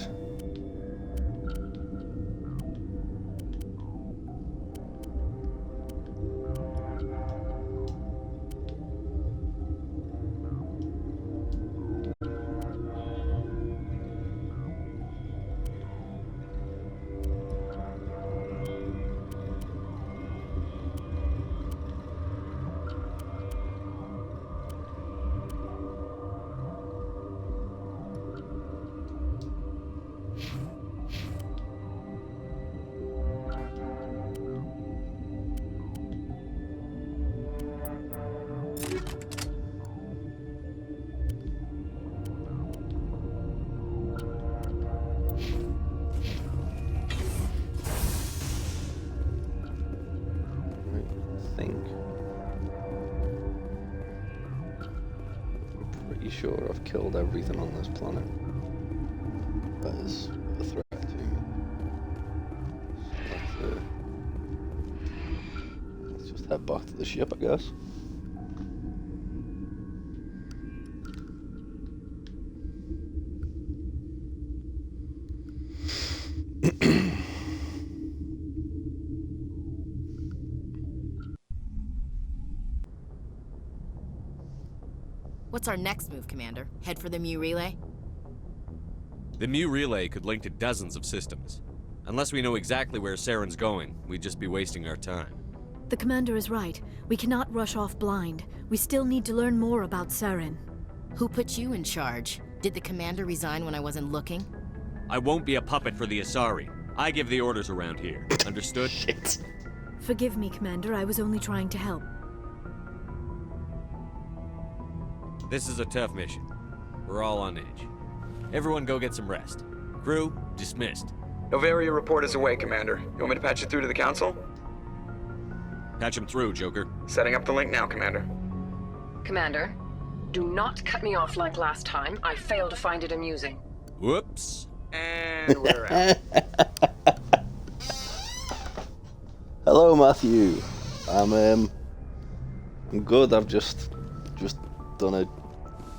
Sure, I've killed everything on this planet that is a threat to me. So let's just head back to the ship, I guess. What's our next move, Commander? Head for the Mu Relay? The Mu Relay could link to dozens of systems. Unless we know exactly where Saren's going, we'd just be wasting our time. The commander is right. We cannot rush off blind. We still need to learn more about Saren. Who put you in charge? Did the commander resign when I wasn't looking? I won't be a puppet for the Asari. I give the orders around here. Understood? Shit. Forgive me, Commander. I was only trying to help. This is a tough mission. We're all on edge. Everyone go get some rest. Crew, dismissed. Noveria report is away, Commander. You want me to patch you through to the Council? Patch him through, Joker. Setting up the link now, Commander. Commander, do not cut me off like last time. I failed to find it amusing. Whoops. And we're out. Hello, Matthew. I'm good. I've just done a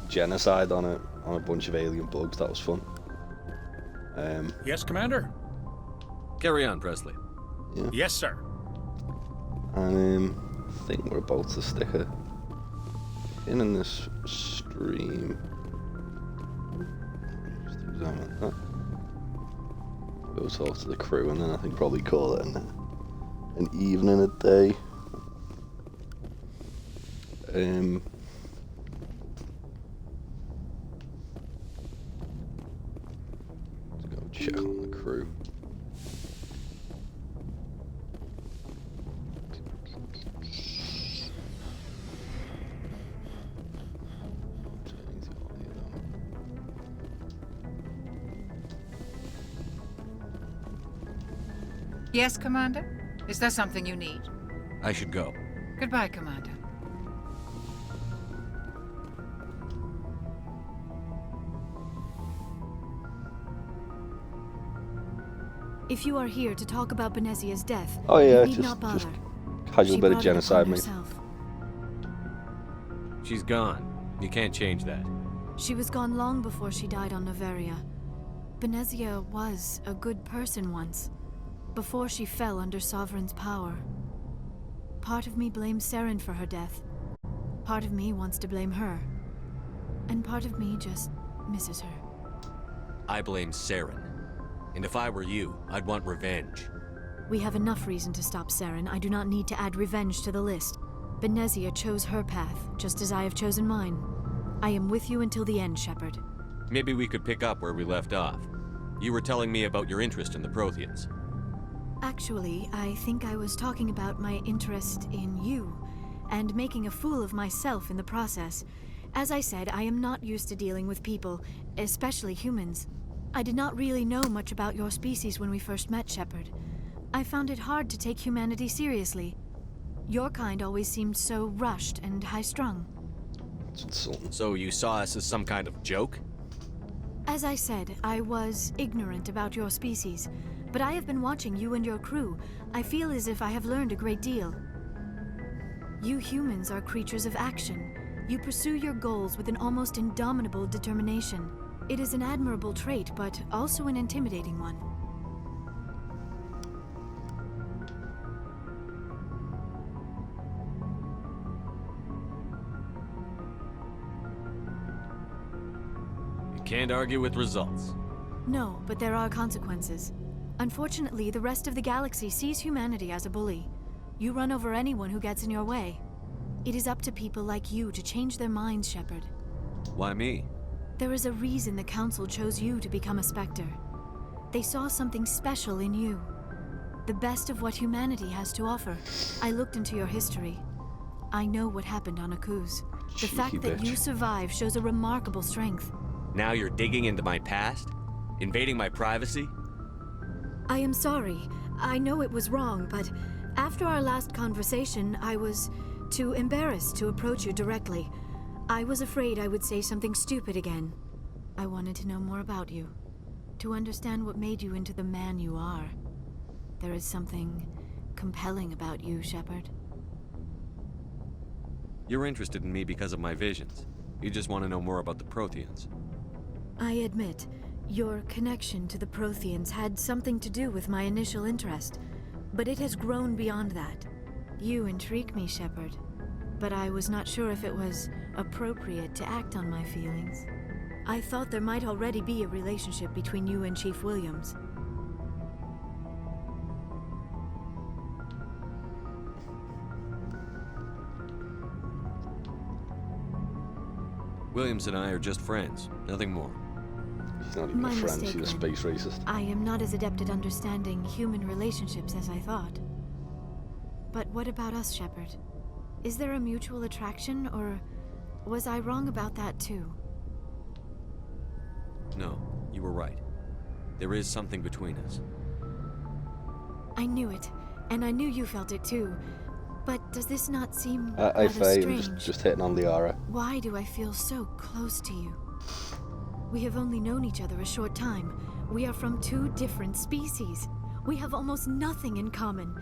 genocide on a bunch of alien bugs. That was fun. Yes, Commander. Carry on, Presley. Yeah. Yes, sir. And I think we're about to stick a pin in this stream. Just examine that. Go talk to the crew, and then I think probably call it an evening, a day. Let's go check on the crew. Yes, Commander? Is there something you need? I should go. Goodbye, Commander. If you are here to talk about Benezia's death, Oh yeah, you need not bother. Casual She bit of brought it genocide, upon mate. herself. She's gone. You can't change that. She was gone long before she died on Noveria. Benezia was a good person once, before she fell under Sovereign's power. Part of me blames Saren for her death. Part of me wants to blame her. And part of me just misses her. I blame Saren. And if I were you, I'd want revenge. We have enough reason to stop Saren. I do not need to add revenge to the list. Benezia chose her path, just as I have chosen mine. I am with you until the end, Shepard. Maybe we could pick up where we left off. You were telling me about your interest in the Protheans. Actually, I think I was talking about my interest in you, and making a fool of myself in the process. As I said, I am not used to dealing with people, especially humans. I did not really know much about your species when we first met, Shepard. I found it hard to take humanity seriously. Your kind always seemed so rushed and high-strung. So you saw us as some kind of joke? As I said, I was ignorant about your species, but I have been watching you and your crew. I feel as if I have learned a great deal. You humans are creatures of action. You pursue your goals with an almost indomitable determination. It is an admirable trait, but also an intimidating one. Can't argue with results. No, but there are consequences. Unfortunately, the rest of the galaxy sees humanity as a bully. You run over anyone who gets in your way. It is up to people like you to change their minds, Shepard. Why me? There is a reason the Council chose you to become a Spectre. They saw something special in you. The best of what humanity has to offer. I looked into your history. I know what happened on Akuz. The fact that you survived shows a remarkable strength. Now you're digging into my past? Invading my privacy? I am sorry. I know it was wrong, but after our last conversation, I was too embarrassed to approach you directly. I was afraid I would say something stupid again. I wanted to know more about you, to understand what made you into the man you are. There is something compelling about you, Shepard. You're interested in me because of my visions. You just want to know more about the Protheans. I admit, your connection to the Protheans had something to do with my initial interest, but it has grown beyond that. You intrigue me, Shepard, but I was not sure if it was appropriate to act on my feelings. I thought there might already be a relationship between you and Chief Williams. Williams and I are just friends, nothing more. He's not even My a friend, mistake, she's a then. space racist. I am not as adept at understanding human relationships as I thought. But what about us, Shepard? Is there a mutual attraction, or was I wrong about that too? No, you were right. There is something between us. I knew it, and I knew you felt it too. But does this not seem I rather Faye, strange? just hitting on Liara. Why do I feel so close to you? We have only known each other a short time. We are from two different species. We have almost nothing in common.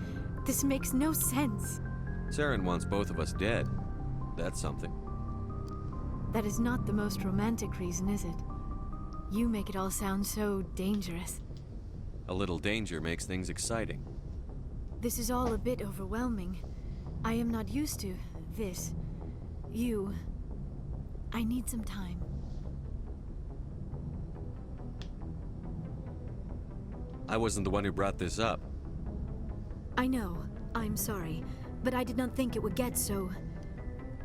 This makes no sense. Saren wants both of us dead. That's something. That is not the most romantic reason, is it? You make it all sound so dangerous. A little danger makes things exciting. This is all a bit overwhelming. I am not used to this. You. I need some time. I wasn't the one who brought this up. I know. I'm sorry. But I did not think it would get so...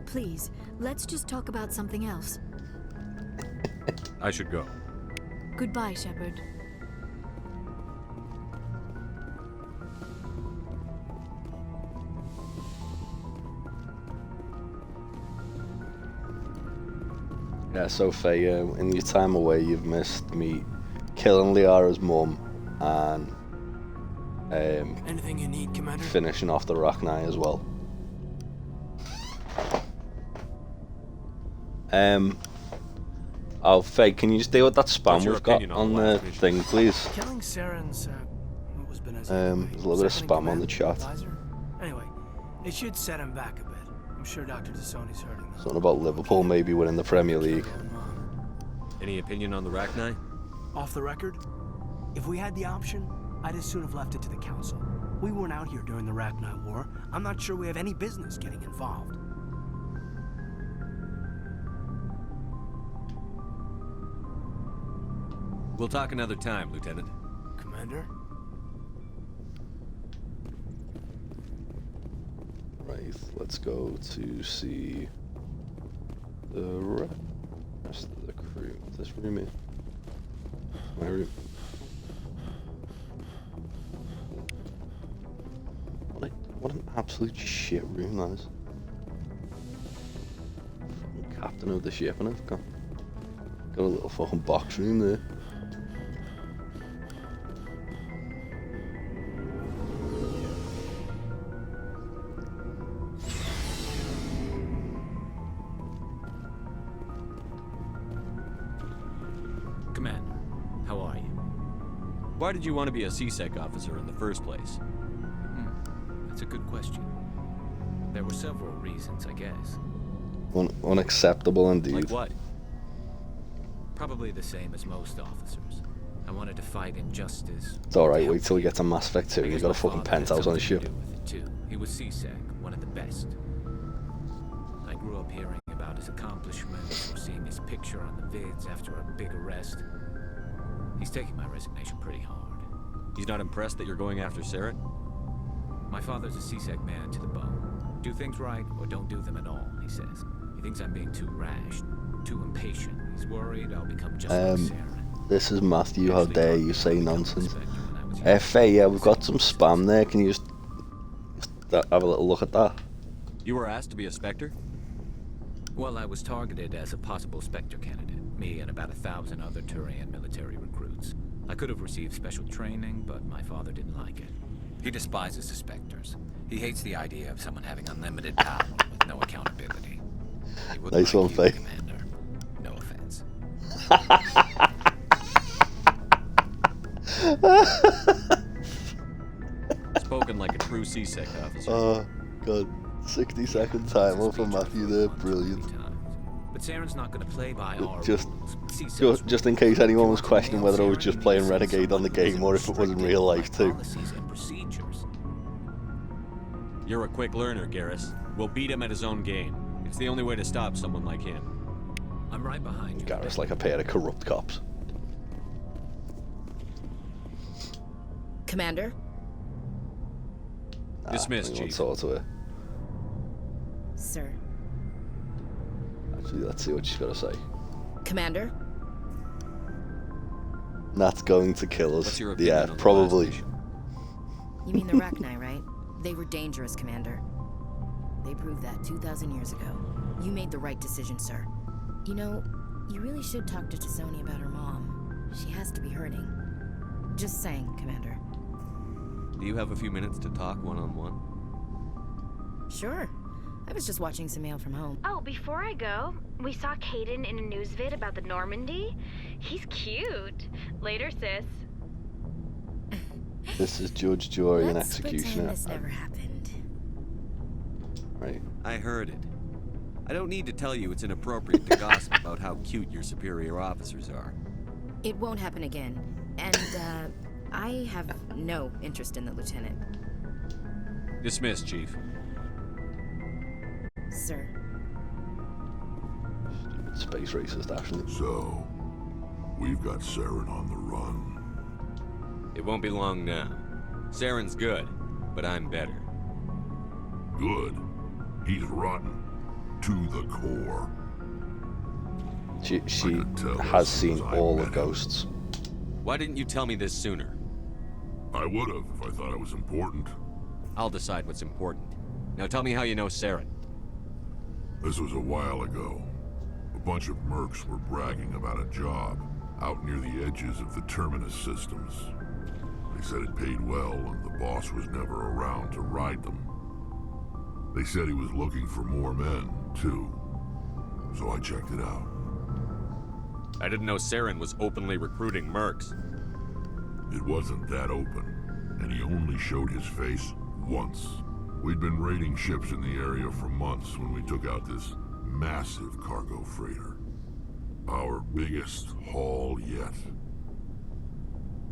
Please, let's just talk about something else. I should go. Goodbye, Shepard. Yeah, so Faye, in your time away, you've missed me killing Liara's mum and Anything you need, Commander? finishing off the Rachni as well. Oh, Faye, can you just deal with that spam we've got on the thing, please? Killing Saren's, what was Benezia's There's a little bit of spam on the chat. Anyway, it should set him back a bit. I'm sure Dr. Tassoni's hurting them. Something about Liverpool maybe winning the Premier League. Any opinion on the Rachni? Off the record, if we had the option, I'd as soon have left it to the Council. We weren't out here during the Rachni War. I'm not sure we have any business getting involved. We'll talk another time, Lieutenant. Commander? Right, let's go to see the rest of the crew. This room is my room. What an absolute shit room that is. Fucking captain of the ship, and I've got a little fucking box room there. Commander, how are you? Why did you want to be a CSEC officer in the first place? That's a good question. There were several reasons, I guess. Unacceptable indeed. Like what? Probably the same as most officers. I wanted to fight injustice. It's alright, wait till we get to Mass Effect 2. He's got a fucking penthouse on his ship. He was CSEC, one of the best. I grew up hearing about his accomplishments or seeing his picture on the vids after a big arrest. He's taking my resignation pretty hard. He's not impressed that you're going after Saren? My father's a CSEC man to the bone. Do things right or don't do them at all, he says. He thinks I'm being too rash, too impatient. He's worried I'll become just like Saren. This is Matthew, how dare you say nonsense. Faye, yeah, we've got some spam there. Can you just have a little look at that? You were asked to be a Spectre? Well, I was targeted as a possible Spectre candidate. Me and about 1,000 other Turian military recruits. I could have received special training, but my father didn't like it. He despises the Spectres. He hates the idea of someone having unlimited power with no accountability. Nice one, Faye. Commander. No offense. Spoken like a true CSEC officer. Oh, God. 60-second timer for Matthew there. Brilliant. But Saren's not going to play by our Just rules. in case anyone was questioning whether I was just playing Renegade on the game or if it was in real life too. You're a quick learner, Garrus. We'll beat him at his own game. It's the only way to stop someone like him. I'm right behind you. Garrus like a pair of corrupt cops. Commander? Dismissed, Chief. Sir. So let's see what she's got to say. Commander? That's going to kill us. What's your opinion Yeah, on the probably. last mission? You mean the Rachni, right? They were dangerous, Commander. They proved that 2,000 years ago. You made the right decision, sir. You know, you really should talk to T'Soni about her mom. She has to be hurting. Just saying, Commander. Do you have a few minutes to talk one-on-one? Sure. I was just watching some mail from home. Oh, before I go, we saw Caden in a news vid about the Normandy. He's cute. Later, sis. This is Judge, Jury, and Let's Executioner. pretend this never happened. Right. I heard it. I don't need to tell you it's inappropriate to gossip about how cute your superior officers are. It won't happen again. And, I have no interest in the lieutenant. Dismissed, Chief. Sir. Space racist, Ashley. So, we've got Saren on the run. It won't be long now. Saren's good, but I'm better. Good? He's rotten. To the core. She has seen all the ghosts. Why didn't you tell me this sooner? I would have if I thought it was important. I'll decide what's important. Now tell me how you know Saren. This was a while ago. A bunch of mercs were bragging about a job out near the edges of the Terminus systems. They said it paid well and the boss was never around to ride them. They said he was looking for more men, too. So I checked it out. I didn't know Saren was openly recruiting mercs. It wasn't that open, and he only showed his face once. We'd been raiding ships in the area for months when we took out this massive cargo freighter. Our biggest haul yet.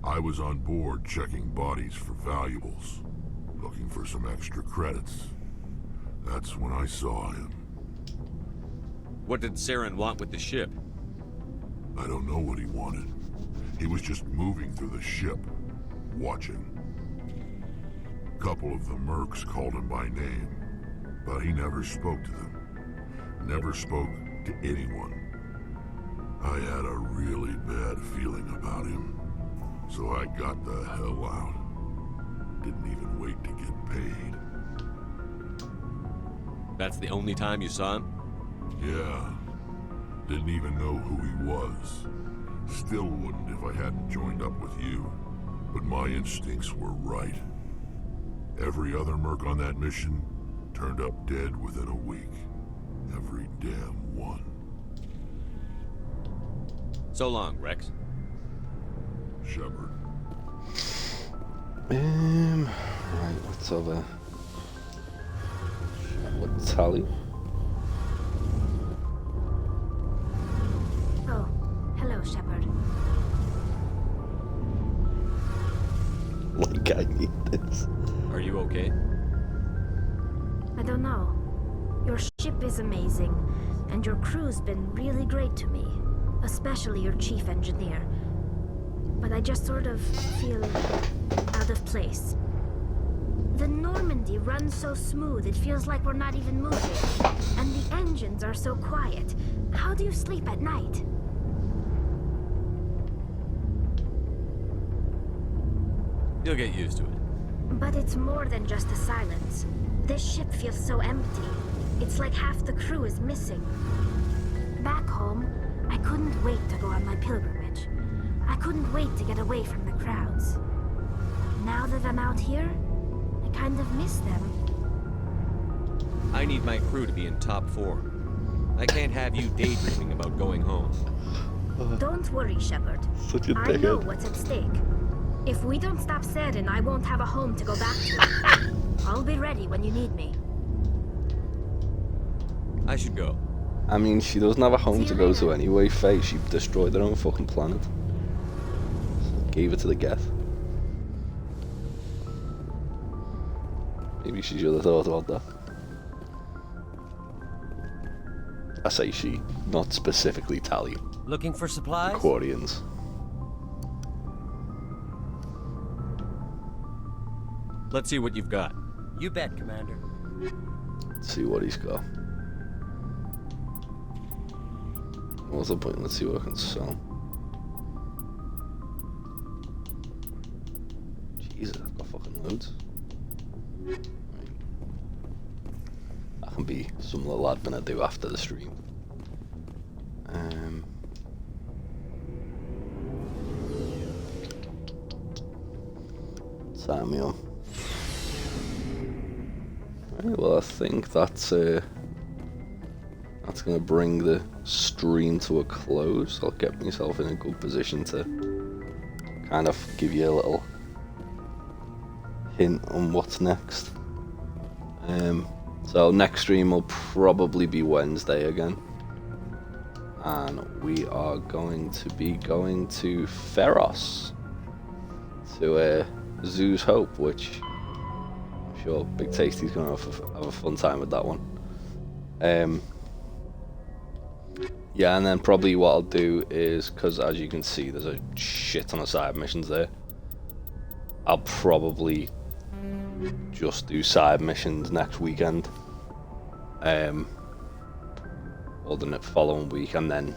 I was on board checking bodies for valuables, looking for some extra credits. That's when I saw him. What did Saren want with the ship? I don't know what he wanted. He was just moving through the ship, watching. A couple of the mercs called him by name, but he never spoke to them. Never spoke to anyone. I had a really bad feeling about him, so I got the hell out. Didn't even wait to get paid. That's the only time you saw him? Yeah. Didn't even know who he was. Still wouldn't if I hadn't joined up with you. But my instincts were right. Every other merc on that mission turned up dead within a week. Every damn one. So long, Rex. Shepard. Right, what's over? What's Tally? Oh, hello, Shepard. Like, I need this. Are you okay? I don't know. Your ship is amazing, and your crew's been really great to me, especially your chief engineer. But I just sort of feel out of place. The Normandy runs so smooth, it feels like we're not even moving. And the engines are so quiet. How do you sleep at night? You'll get used to it. But it's more than just the silence. This ship feels so empty. It's like half the crew is missing. Back home, I couldn't wait to go on my pilgrimage. I couldn't wait to get away from the crowds. Now that I'm out here, I kind of miss them. I need my crew to be in top form. I can't have you daydreaming about going home. Don't worry, Shepard. Such a I know dickhead. what's at stake. If we don't stop Saren, I won't have a home to go back to. I'll be ready when you need me. I should go. I mean, she doesn't have a home to go to anyway, Faye. She destroyed her own fucking planet. Gave it to the Geth. Maybe she should have thought about that. I say she, not specifically Tally. Looking for supplies? Quarians. Let's see what you've got. You bet, Commander. Let's see what he's got. What's the point? Let's see what I can sell. Jesus, I've got fucking loads. That can be some little admin I do after the stream. Samuel. Right, well, I think that's gonna bring the stream to a close. I'll get myself in a good position to kind of give you a little hint on what's next. So next stream will probably be Wednesday again, and we are going to be going to Feros, to Zoo's Hope, which I'm sure Big Tasty's going to have a fun time with that one. Yeah, and then probably what I'll do is, because as you can see there's a shit ton of side missions there, I'll probably just do side missions next weekend, or the following week, and then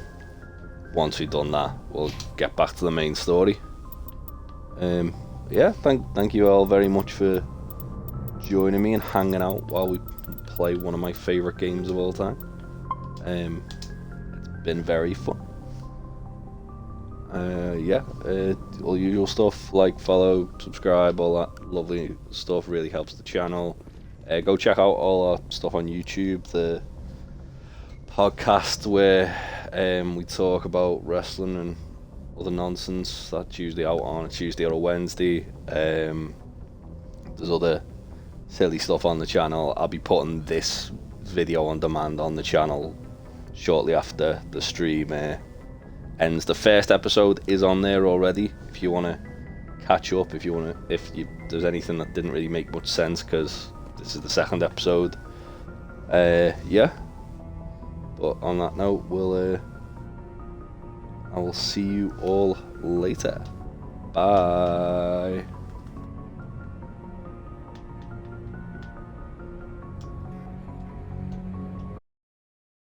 once we've done that we'll get back to the main story. Yeah, thank you all very much for joining me and hanging out while we play one of my favourite games of all time. It's been very fun. Yeah, all usual stuff, like, follow, subscribe, all that lovely stuff really helps the channel. Go check out all our stuff on YouTube, the podcast where we talk about wrestling and other nonsense. That's usually out on a Tuesday or a Wednesday. There's other silly stuff on the channel. I'll be putting this video on demand on the channel shortly after the stream ends. The first episode is on there already if you want to catch up, if there's anything that didn't really make much sense, because this is the second episode. Yeah, but on that note, I will see you all later. Bye.